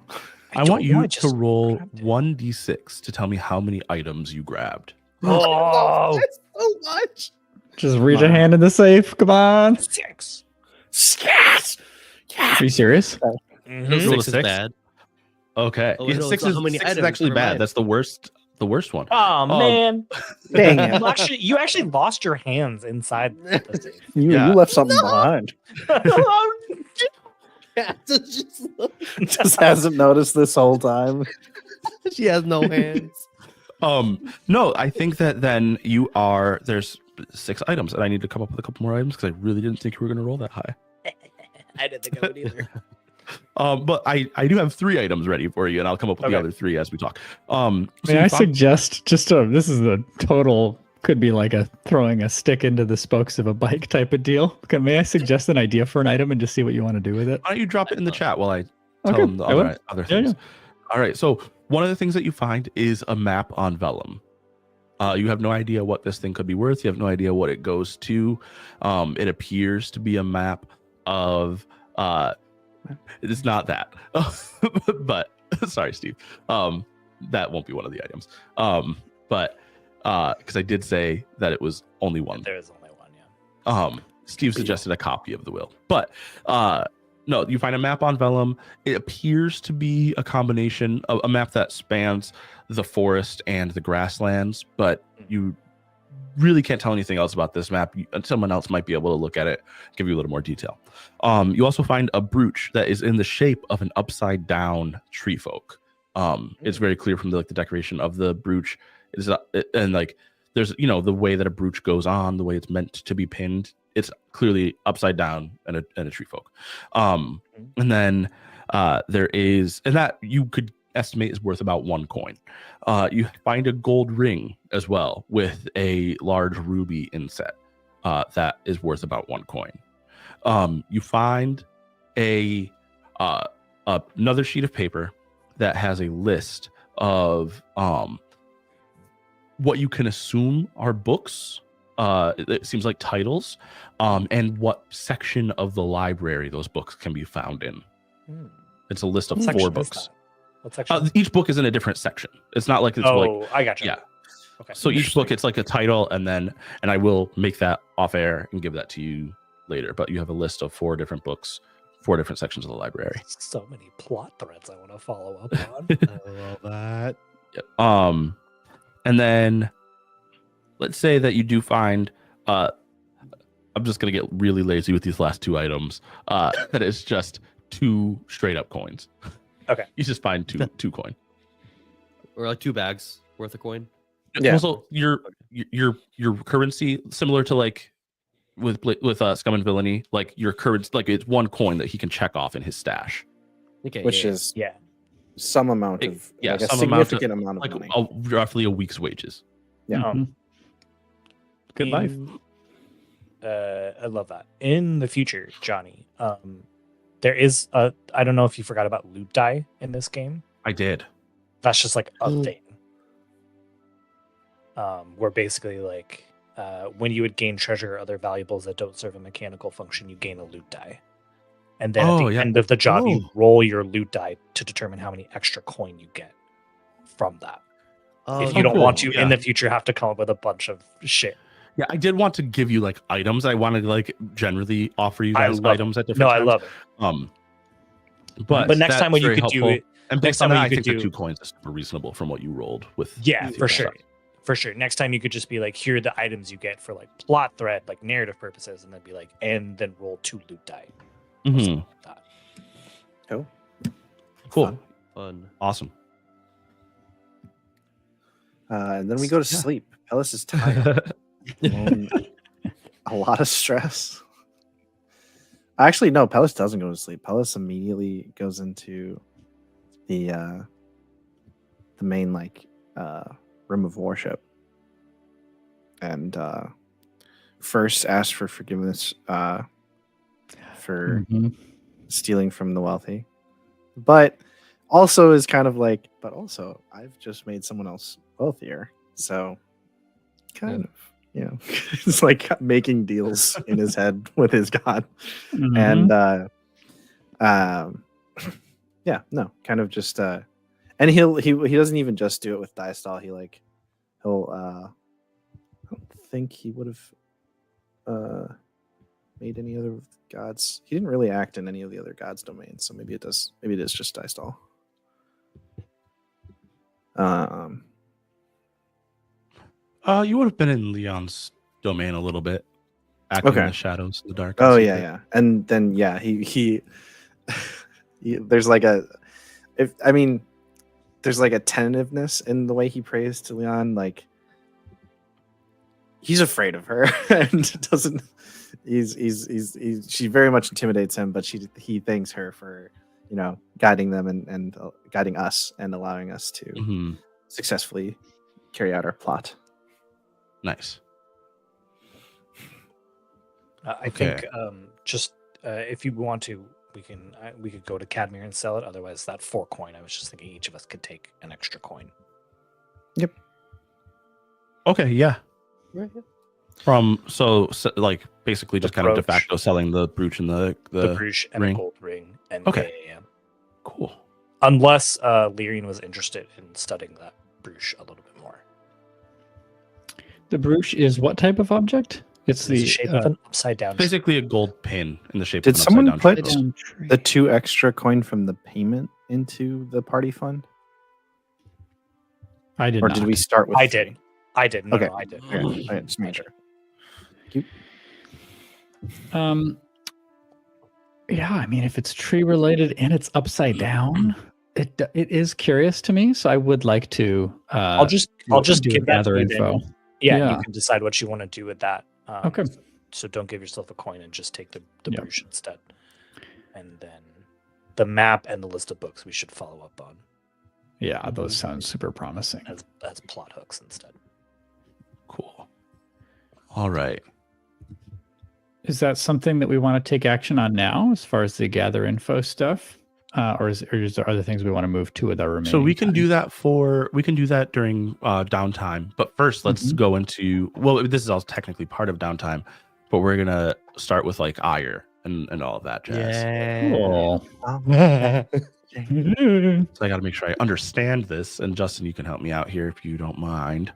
I want don't know, you I to just roll grabbed it. 1d6 to tell me how many items you grabbed. Oh, That's so much. Just reach a hand in the safe. Come on. 6. Yes. Are you serious? Mhm. Roll a 6 is six? bad. Okay. Oh, Yeah, no, 6 so is, how many 6 is items? actually Never bad. mind. That's the worst one. Oh man, Dang it. you actually lost your hands inside the safe. You Yeah. left something behind. Just hasn't noticed this whole time. She has no hands. No, I think that then there's 6 items, and I need to come up with a couple more items because I really didn't think we were going to roll that high. I didn't think I would either. But I do have 3 items ready for you, and I'll come up with the Okay. other 3 as we talk. May I suggest this is the total, could be like throwing a stick into the spokes of a bike type of deal. May I suggest an idea for an item and just see what you want to do with it? Why don't you drop it in the chat while I tell Okay, them the I will. other Yeah, things? All right. So one of the things that you find is a map on vellum. You have no idea what this thing could be worth. You have no idea what it goes to. It appears to be a map of. It is not that, but sorry, Steve. That won't be one of the items. But because I did say that it was only one. There is only one, yeah. Steve suggested a copy of the will, but no, you find a map on vellum. It appears to be a combination of a map that spans the forest and the grasslands, but you really can't tell anything else about this map. Someone else might be able to look at it, give you a little more detail. You also find a brooch that is in the shape of an upside down tree folk. It's very clear from the decoration of the brooch. And like there's the way that a brooch goes on, the way it's meant to be pinned. It's clearly upside down and a tree folk. And then there is, and that you could estimate is worth about 1 coin. You find a gold ring as well with a large ruby inset that is worth about 1 coin. You find another sheet of paper that has a list of what you can assume are books. It seems like titles, and what section of the library those books can be found in. It's a list of 4 books. What section? Each book is in a different section. It's not like it's I got you. Yeah. Okay. So each book, it's like a title, and I will make that off air and give that to you later. But you have a list of 4 different books, 4 different sections of the library. So many plot threads I want to follow up on. I love that. Yep. And then let's say that you do find. I'm just gonna get really lazy with these last 2 items. That is just 2 straight up coins. Okay. You just find two coin. Or like 2 bags worth of coin. Yeah. Also, your currency, similar to like with Scum and Villainy, like your currency, like it's 1 coin that he can check off in his stash. Okay. Which is Yeah. some amount of Yeah, like a some amount significant amount of Like money. roughly a week's wages. Yeah. Mhm. Good life. I love that. In the future, Johnny, there is I don't know if you forgot about loot die in this game. I did. That's just like a thing. Where basically like when you would gain treasure or other valuables that don't serve a mechanical function, you gain a loot die. And then at the end of the job, you roll your loot die to determine how many extra coin you get from that. If you don't want to in the future have to come up with a bunch of shit. Yeah, I did want to give you like items. I wanted to like generally offer you guys items at different times. I love it. But next time what you could do it. And next based on time that, what I you think could the do- 2 coins is super reasonable from what you rolled with. Yeah, with for your sure. stuff. For sure. Next time you could just be like, here are the items you get for like plot thread, like narrative purposes, and then be like, and then roll 2 loot die. Or something like that. Cool. Fun. Awesome. And then we go to sleep. Pellis is tired. A lot of stress. Actually, no, Pellis doesn't go to sleep. Pellis immediately goes into the main room of worship. And first asks for forgiveness for Mhm. stealing from the wealthy. But also is kind of like, but also I've just made someone else wealthier. So kind of, it's like making deals in his head with his god. Mhm. And kind of just and he doesn't even just do it with Diastall. He'll I don't think he would have made any other gods. He didn't really act in any of the other gods' domains, so maybe it is just Diastall. You would have been in Leon's domain a little bit, acting in the shadows, in the dark. Oh yeah. And then he there's like a, there's like a tentativeness in the way he prays to Leon. Like he's afraid of her and doesn't. She very much intimidates him, but he thanks her for guiding them and guiding us and allowing us to Mhm. successfully carry out our plot. Nice. I think just if you want to, we could go to Cadmere and sell it. Otherwise, that 4 coin. I was just thinking each of us could take an extra coin. Okay, yeah. Right, yeah. So like basically just kind of de brooch. facto selling the brooch and the brooch and ring. a gold ring and Okay. AAM. Cool. Unless Lyrian was interested in studying that brooch a little bit more. The brooch is what type of object? It's It's the the shape of an upside down. Basically a gold pin in the shape Did of an someone upside put down the 2 extra coin from the payment into the party fund, I did or not. did we start with? I 3? did. I did. No, Okay. no, I did. Okay, just make sure. Yeah, I mean, if it's tree related and it's upside down, it is curious to me. So I would like to. I'll just do give that gather to you info. then. Yeah, Yeah. you can decide what you want to do with that. Okay. So don't give yourself a coin and just take the Yeah. brooch instead. And then the map and the list of books we should follow up on Yeah, those sound super promising. as plot hooks instead. Cool. All right. Is that something that we want to take action on now, as far as the gather info stuff, or is there other things we want to move to with our remaining? So we can time? do that during downtime. But first, let's go into this is all technically part of downtime, but we're gonna start with like ire and all of that jazz. Cool. So I got to make sure I understand this. And Justin, you can help me out here if you don't mind.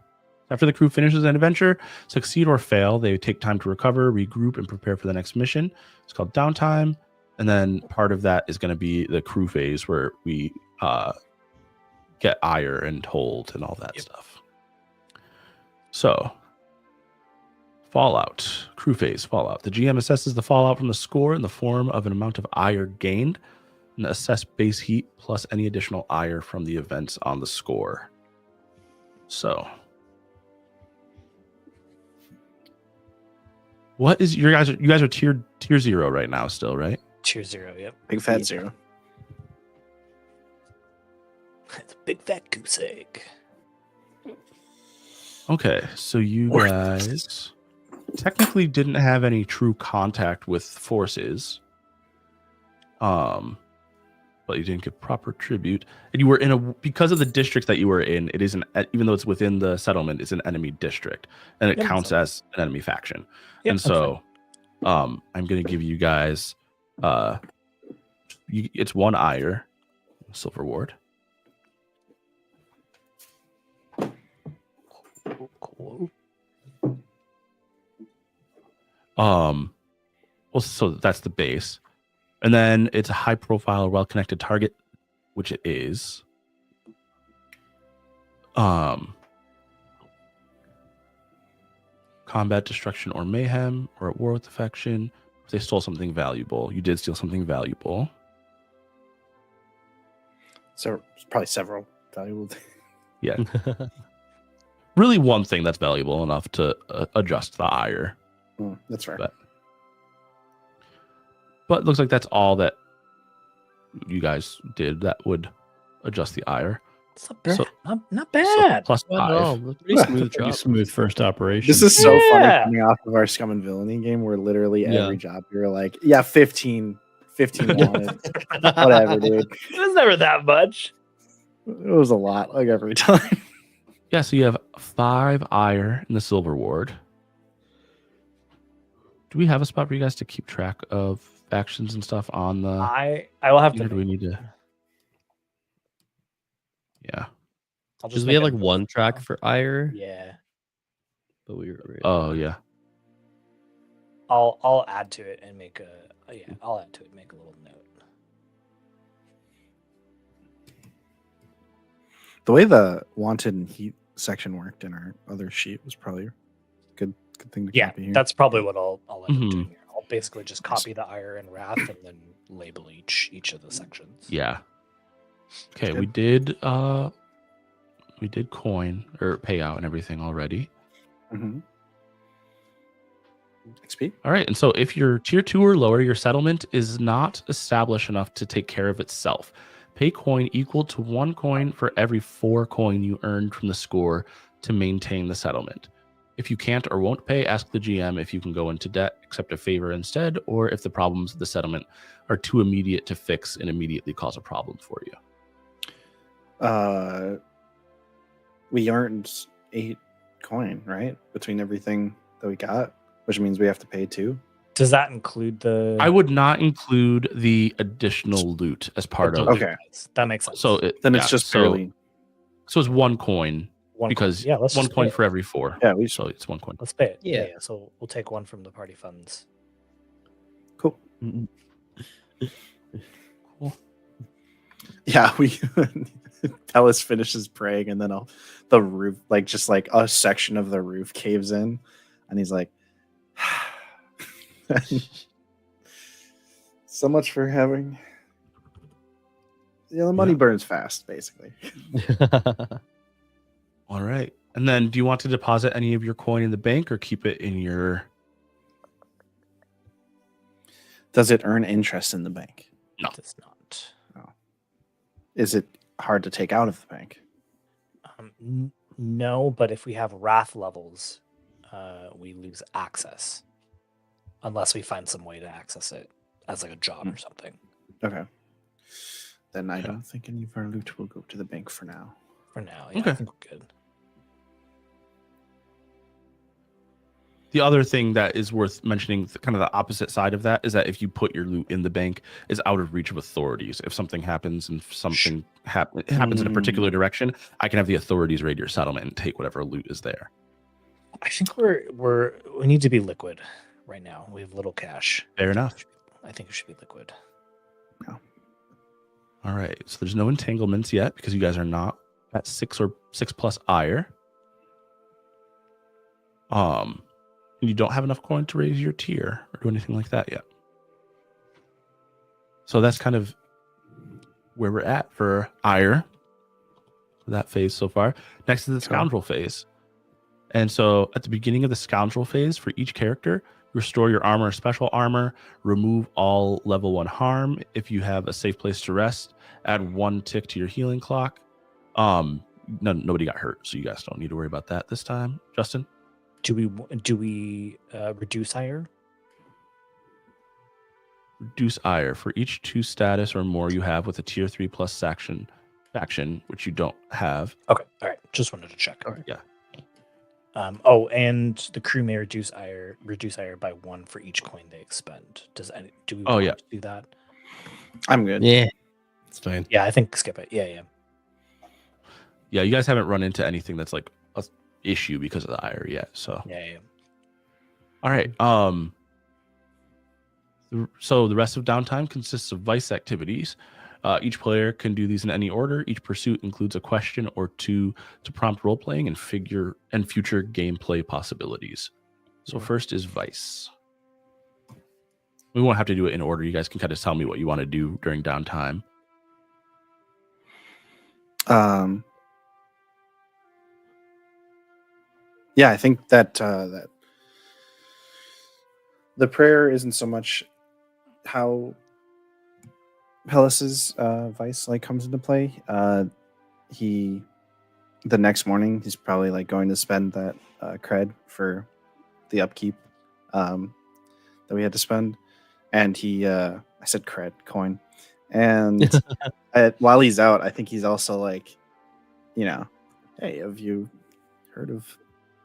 After the crew finishes an adventure, succeed or fail, they take time to recover, regroup, and prepare for the next mission. It's called downtime. And then part of that is going to be the crew phase where we get ire and hold and all that stuff. So, fallout, crew phase, fallout. The GM assesses the fallout from the score in the form of an amount of ire gained and assess base heat plus any additional ire from the events on the score. So, what is you guys are tier 0 right now still, right? Tier 0, yep. Big fat 0. It's a big fat goose egg. Okay, so you guys technically didn't have any true contact with forces. But you didn't get proper tribute. And you were because of the district that you were in, it isn't, even though it's within the settlement, it's an enemy district. And it counts as an enemy faction. Yep, and so I'm going to give you guys, it's 1 ire, silver ward. Cool. Well, so that's the base. And then it's a high profile, well connected target, which it is. Combat, destruction, or mayhem, or at war with the faction. If they stole something valuable. You did steal something valuable. So it's probably several valuable things. Yeah. Really one thing that's valuable enough to adjust the ire. That's fair. But it looks like that's all that you guys did that would adjust the ire. It's not bad. So- not So bad. plus 5. Pretty smooth Pretty job. smooth first operation. This is so funny Yeah. coming off of our Scum and Villainy game where literally Yeah. every job you're like, yeah, 15 wanted. Whatever, dude. It was never that much. It was a lot, like every time. Yeah, so you have 5 ire in the silver ward. Do we have a spot for you guys to keep track of factions and stuff on the? I will have Or to. do we need to? Yeah. I'll Because just we had make like a- one track for ire, Yeah, but we were. Oh yeah. I'll add to it and make a I'll add to it and make a little note. The way the wanted and heat section worked in our other sheet was probably a good thing to Yeah, copy here. that's probably what I'll end up Mhm. doing here. basically just copy the ire and wrath and then label each of the sections. Yeah. Okay, Good. we did coin or payout and everything already. Mm-hmm. XP. All right, and so if you're tier 2 or lower, your settlement is not established enough to take care of itself. Pay coin equal to 1 coin for every 4 coin you earned from the score to maintain the settlement. If you can't or won't pay, ask the GM if you can go into debt, accept a favor instead, or if the problems of the settlement are too immediate to fix and immediately cause a problem for you. We earned 8 coin, right? Between everything that we got, which means we have to pay 2. Does that include the? I would not include the additional loot as part of. Okay. That makes sense. So Then it's just barely. So it's 1 coin One because coin. Yeah, let's 1 just coin pay for it. every 4. Yeah, we So it's 1 coin. Let's pay it. Yeah. So we'll take 1 from the party funds. Cool. Mm-mm. Cool. Yeah, we Pellus finishes praying, and then the roof, like just like a section of the roof caves in, and he's like, "So much for having." The money burns fast, basically. All right. And then do you want to deposit any of your coin in the bank or keep it in your... Does it earn interest in the bank? No. It does not. Is it hard to take out of the bank? No, but if we have wrath levels, we lose access unless we find some way to access it as like a job or something. Okay. Then I Okay. don't think any of our loot will go to the bank for now. For now, yeah, Okay. I think we're good. The other thing that is worth mentioning, kind of the opposite side of that, is that if you put your loot in the bank, is out of reach of authorities. If something happens and something happens in a particular direction, I can have the authorities raid your settlement and take whatever loot is there. I think we need to be liquid right now. We have little cash. Fair enough. I think it should be liquid. All right. So there's no entanglements yet because you guys are not at 6 or 6+ ire. You don't have enough coin to raise your tier or do anything like that yet. So that's kind of where we're at for ire, for that phase so far. Next is the scoundrel phase. And so at the beginning of the scoundrel phase, for each character, restore your armor or special armor, remove all level 1 harm. If you have a safe place to rest, add 1 tick to your healing clock. Nobody got hurt, so you guys don't need to worry about that this time. Justin? Do we reduce ire? Reduce ire for each 2 status or more you have with a tier 3+ faction, which you don't have. Okay, all right. Just wanted to check. All right, yeah. And the crew may reduce ire by 1 for each coin they expend. Do we Oh, want yeah. to do that? I'm good. Yeah, it's fine. Yeah, I think skip it. Yeah. Yeah, you guys haven't run into anything that's like a issue because of the ire yet. So Yeah. all right. So the rest of downtime consists of vice activities. Each player can do these in any order. Each pursuit includes a question or 2 to prompt role playing and future gameplay possibilities. So first is vice. We won't have to do it in order. You guys can kind of tell me what you want to do during downtime. Yeah, I think that that the prayer isn't so much how Pellis's vice like comes into play. The next morning he's probably like going to spend that cred for the upkeep that we had to spend, and I said cred coin, and while he's out, I think he's also like, hey, have you heard of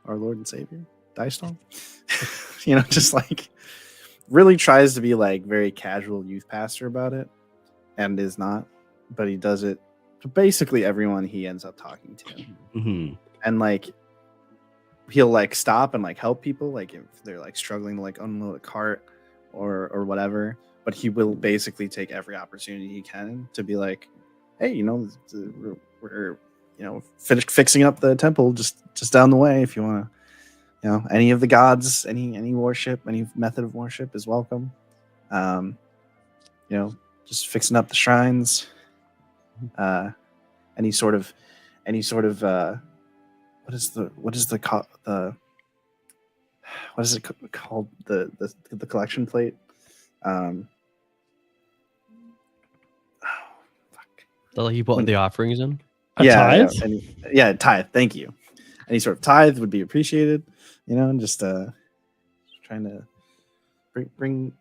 our Lord and Savior Dystone? Just like really tries to be like very casual youth pastor about it, and is not, but he does it to basically everyone he ends up talking to. Mm-hmm. And like he'll like stop and like help people, like if they're like struggling to like unload a cart or whatever, but he will basically take every opportunity he can to be like, hey, we're finished fixing up the temple just down the way if you want to you know, any of the gods, any worship, any method of worship is welcome. You know, just fixing up the shrines. Any sort of what is it called, the collection plate? Like you put the offerings in. A tithe? Tithe. Thank you. Any sort of tithe would be appreciated. You know, and just trying to bring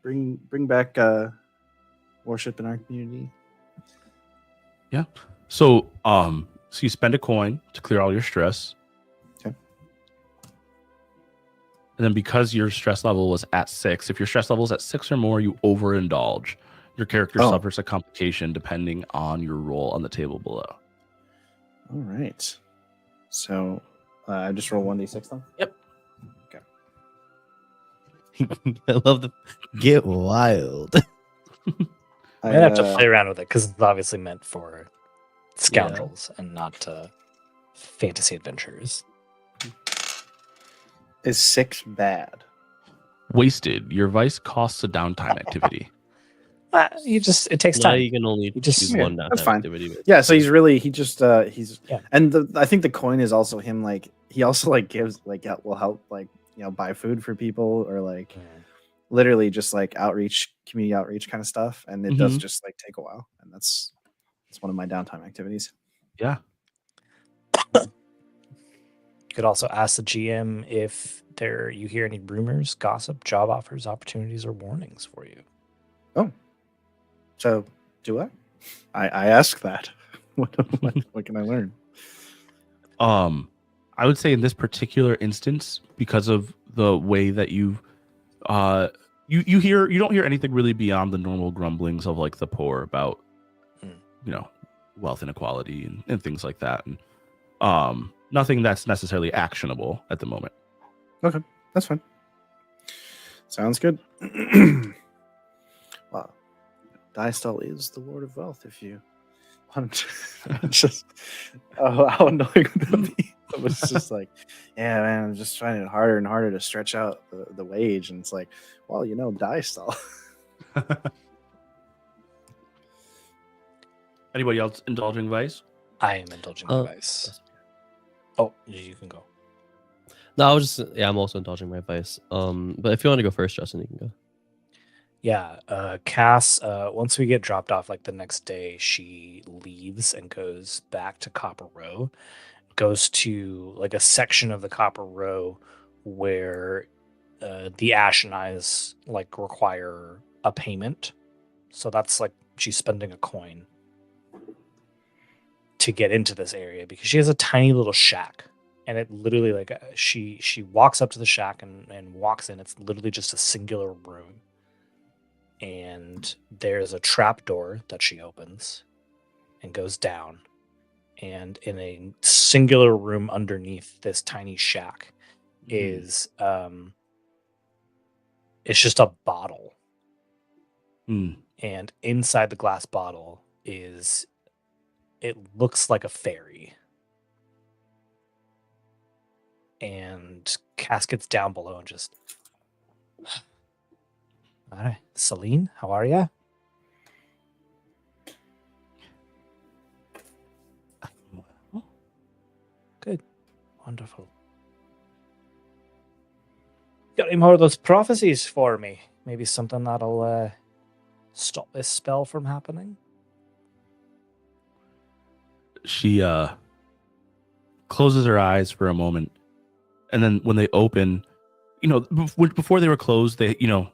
back worship in our community. Yeah. So so you spend a coin to clear all your stress. Okay. And then because your stress level was at 6, if your stress level is at 6 or more, you overindulge. Your character suffers a complication depending on your roll on the table below. All right. So I just roll 1d6 then? Yep. Okay. I love the get wild. I'm gonna have to play around with it because it's obviously meant for scoundrels and not fantasy adventurers. Is 6 bad? Wasted. Your vice costs a downtime activity. It takes Now time. you can only just- choose yeah, one that's downtime fine. activity. But Yeah, so he's Yeah. and I think the coin is also him, like he also like gives like will help, like, you know, buy food for people, or like literally just like community outreach kind of stuff, and it does just like take a while, and that's one of my downtime activities. Yeah. You could also ask the GM if you hear any rumors, gossip, job offers, opportunities, or warnings for you. So do I ask that? what can I learn? I would say in this particular instance, because of the way that you don't hear anything really beyond the normal grumblings of like the poor about you know, wealth inequality and things like that, and nothing that's necessarily actionable at the moment. Okay, that's fine. Sounds good. Wow. Dystall is the Lord of Wealth, if you want to just how annoying would that be? It was just like, yeah, man, I'm just finding it harder and harder to stretch out the wage, and it's like, well, you know, Dystall. Anybody else indulging vice? I am indulging my vice. Oh, you can go. no, I was just I'm also indulging my vice. But if you want to go first, Justin, you can go. Yeah, Cass, once we get dropped off, like the next day, she leaves and goes back to Copper Row, goes to like a section of the Copper Row where the Ashen Eyes like require a payment. So that's like she's spending a coin to get into this area because she has a tiny little shack. And it literally like she walks up to the shack and walks in. It's literally just a singular room. And there's a trap door that she opens and goes down. And in a singular room underneath this tiny shack is it's just a bottle. And inside the glass bottle it looks like a fairy. And Cass gets down below and just, all right, Celine, how are ya? Good, wonderful. Got any more of those prophecies for me? Maybe something that'll stop this spell from happening? She closes her eyes for a moment, and then when they open, you know, before they were closed, they, you know,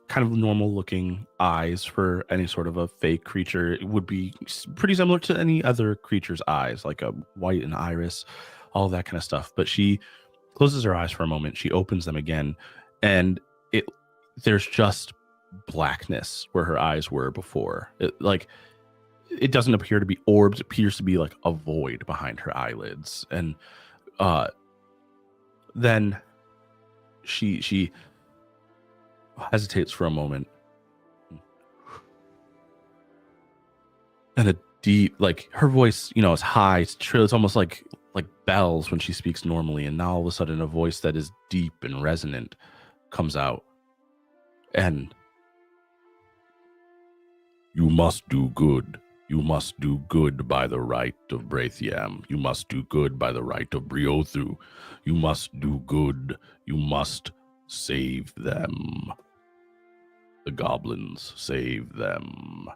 kind of normal looking eyes for any sort of a fake creature. It would be pretty similar to any other creature's eyes, like a white and iris, all that kind of stuff. But she closes her eyes for a moment. She opens them again, and there's just blackness where her eyes were before. It doesn't appear to be orbs. It appears to be like a void behind her eyelids. And then she hesitates for a moment. And a deep, like her voice, you know, is high. It's true. It's almost like like bells when she speaks normally, and now all of a sudden a voice that is deep and resonant comes out. And you must do good. You must do good by the right of Braithiam. You must do good by the right of Briothu. You must do good. You must save them. The goblins, save them.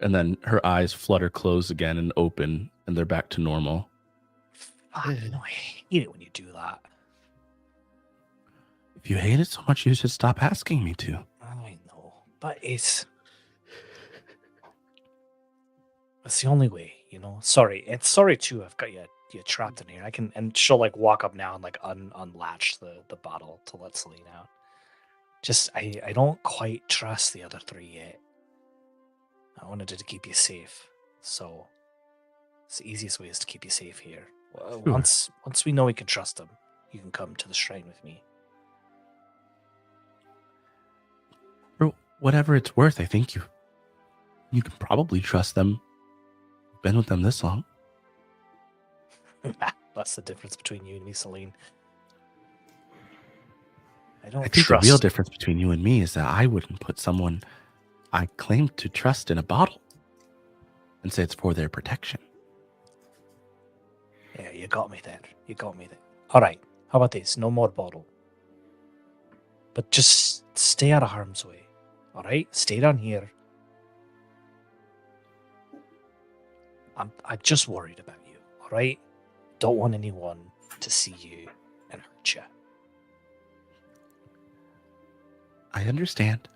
And then her eyes flutter close again and open, and they're back to normal. Fuck, no, I hate it when you do that. If you hate it so much, you should stop asking me to. I know, but it's the only way, you know. Sorry, and sorry too. I've got you trapped in here. I can, and she'll like walk up now and like unlatch the bottle to let Celine out. Just I don't quite trust the other three yet. I wanted to keep you safe, so it's the easiest way is to keep you safe here. Sure. Once we know we can trust them, you can come to the shrine with me. For whatever it's worth, I think you can probably trust them. Been with them this long. That's the difference between you and me, Celine. I don't I think trust. the real difference between you and me is that I wouldn't put someone I claim to trust in a bottle and say it's for their protection. Yeah, you got me there. You got me there. All right. How about this? No more bottle. But just stay out of harm's way. All right? Stay down here. I'm just worried about you. All right? Don't want anyone to see you and hurt you. I understand.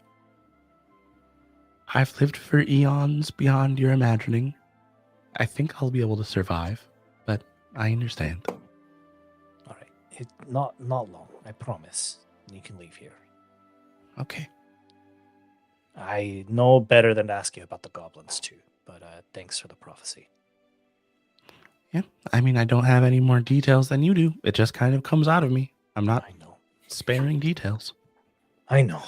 I've lived for eons beyond your imagining. I think I'll be able to survive, but I understand. All right. Not long. I promise. You can leave here. Okay. I know better than to ask you about the goblins too, but thanks for the prophecy. Yeah, I mean, I don't have any more details than you do. It just kind of comes out of me. I'm not I know. sparing details. I know.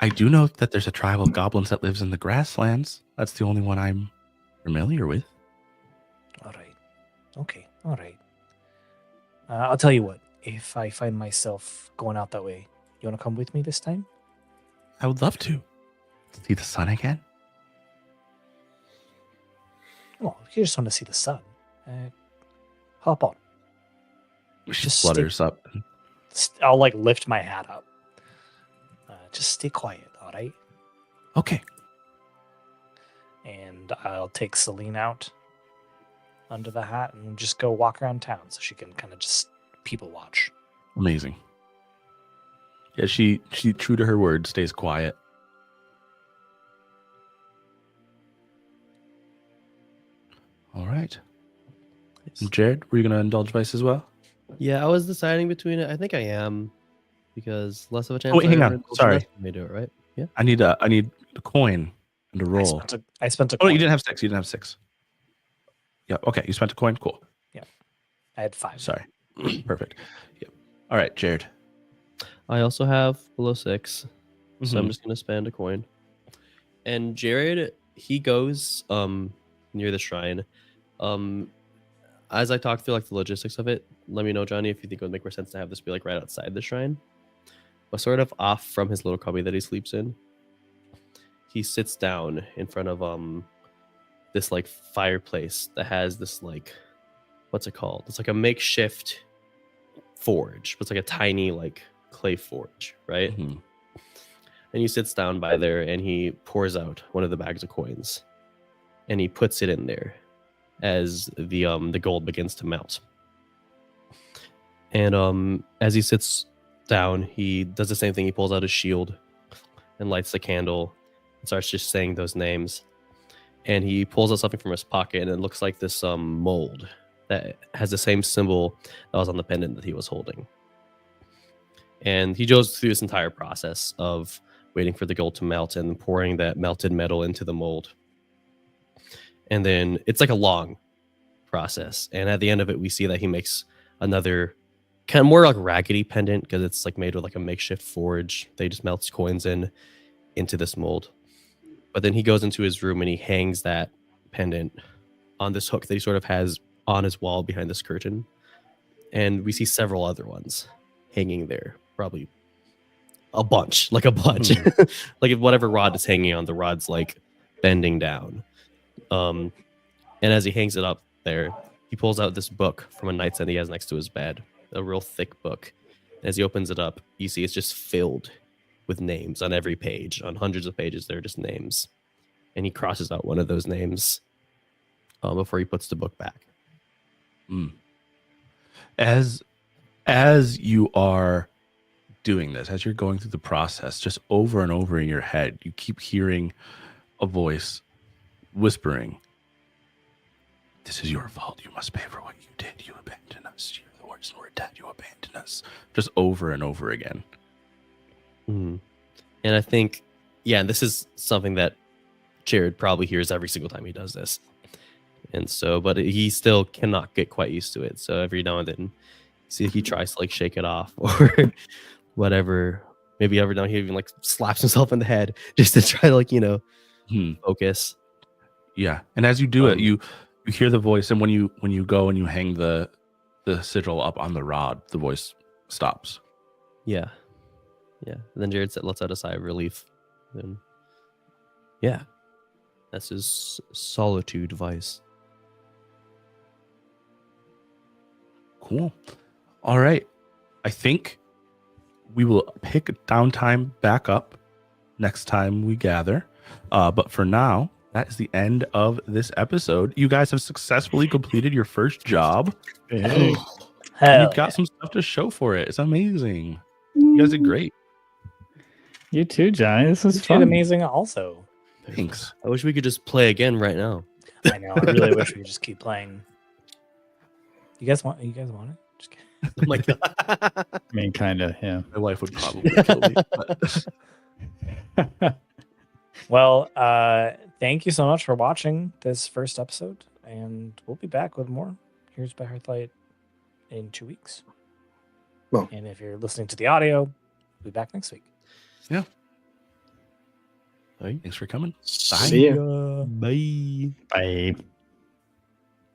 I do know that there's a tribe of goblins that lives in the grasslands. That's the only one I'm familiar with. All right. Okay. All right. I'll tell you what. If I find myself going out that way, you want to come with me this time? I would love to. See the sun again? Well, you just want to see the sun. Hop on. She Just flutters up. I'll like lift my hat up. Just stay quiet, all right? Okay. And I'll take Celine out under the hat and just go walk around town so she can kind of just people watch. Amazing. Yeah, she true to her word, stays quiet. All right. Jared, were you going to indulge Vice as well? Yeah, I was deciding between it. I think I am, because less of a chance. Oh, wait, hang on. Sorry. May do it, right? Yeah. I need a coin and a roll. I spent a Oh, coin. you didn't have 6. You didn't have 6. Yeah. Okay. You spent a coin. Cool. I had 5. Sorry. Perfect. Yep. All right, Jared. I also have below 6, so I'm Mhm. just gonna spend a coin. And Jared, he goes near the shrine. As I talk through like the logistics of it, let me know, Johnny, if you think it would make more sense to have this be like right outside the shrine, but sort of off from his little cubby that he sleeps in. He sits down in front of this like fireplace that has this like, what's it called? It's like a makeshift forge. It's like a tiny like clay forge, right? Mhm. And he sits down by there and he pours out one of the bags of coins and he puts it in there as the gold begins to melt. And as he sits down, he does the same thing. He pulls out his shield and lights the candle and starts just saying those names. And he pulls out something from his pocket and it looks like this mold that has the same symbol that was on the pendant that he was holding. And he goes through this entire process of waiting for the gold to melt and pouring that melted metal into the mold. And then it's like a long process. And at the end of it, we see that he makes another kind of more like raggedy pendant because it's like made with like a makeshift forge. They just melts coins in. into this mold. But then he goes into his room and he hangs that pendant on this hook that he sort of has on his wall behind this curtain. And we see several other ones hanging there, probably a bunch. Like if whatever rod is hanging on, the rod's like bending down. And as he hangs it up there, he pulls out this book from a nightstand he has next to his bed, a real thick book. As he opens it up, you see it's just filled with names on every page. On hundreds of pages, there are just names. And he crosses out one of those names before he puts the book back. As you are doing this, as you're going through the process, just over and over in your head, you keep hearing a voice whispering, "This is your fault. You must pay for what you did. You abandoned us. You're the worst. We're dead. You abandoned us." Just over and over again. And I think, yeah, this is something that Jared probably hears every single time he does this. And so, but he still cannot get quite used to it. So every now and then, see, he tries to like shake it off or whatever. Maybe every now and then he even like slaps himself in the head just to try to like, focus. Yeah. And as you do it, you hear the voice, and when you go and you hang the sigil up on the rod, the voice stops. Yeah. And then Jared lets out a sigh of relief. And yeah, that's his solitude vice. Cool. All right. I think we will pick downtime back up next time we gather. But for now, that is the end of this episode. You guys have successfully completed your first job. And you've got some stuff to show for it. It's amazing. You guys did great. You too, Johnny. This is You fun. did amazing also. Thanks. I wish we could just play again right now. I know. I really wish we could just keep playing. You guys want it? Just kidding. Oh my god. I mean, kind of, yeah. My wife would probably kill me. But Well, thank you so much for watching this first episode, and we'll be back with more Here's by Hearthlight in 2 weeks. Well. And if you're listening to the audio, we'll be back next week. yeah. Bye. Thanks for coming. See ya. Bye. Bye.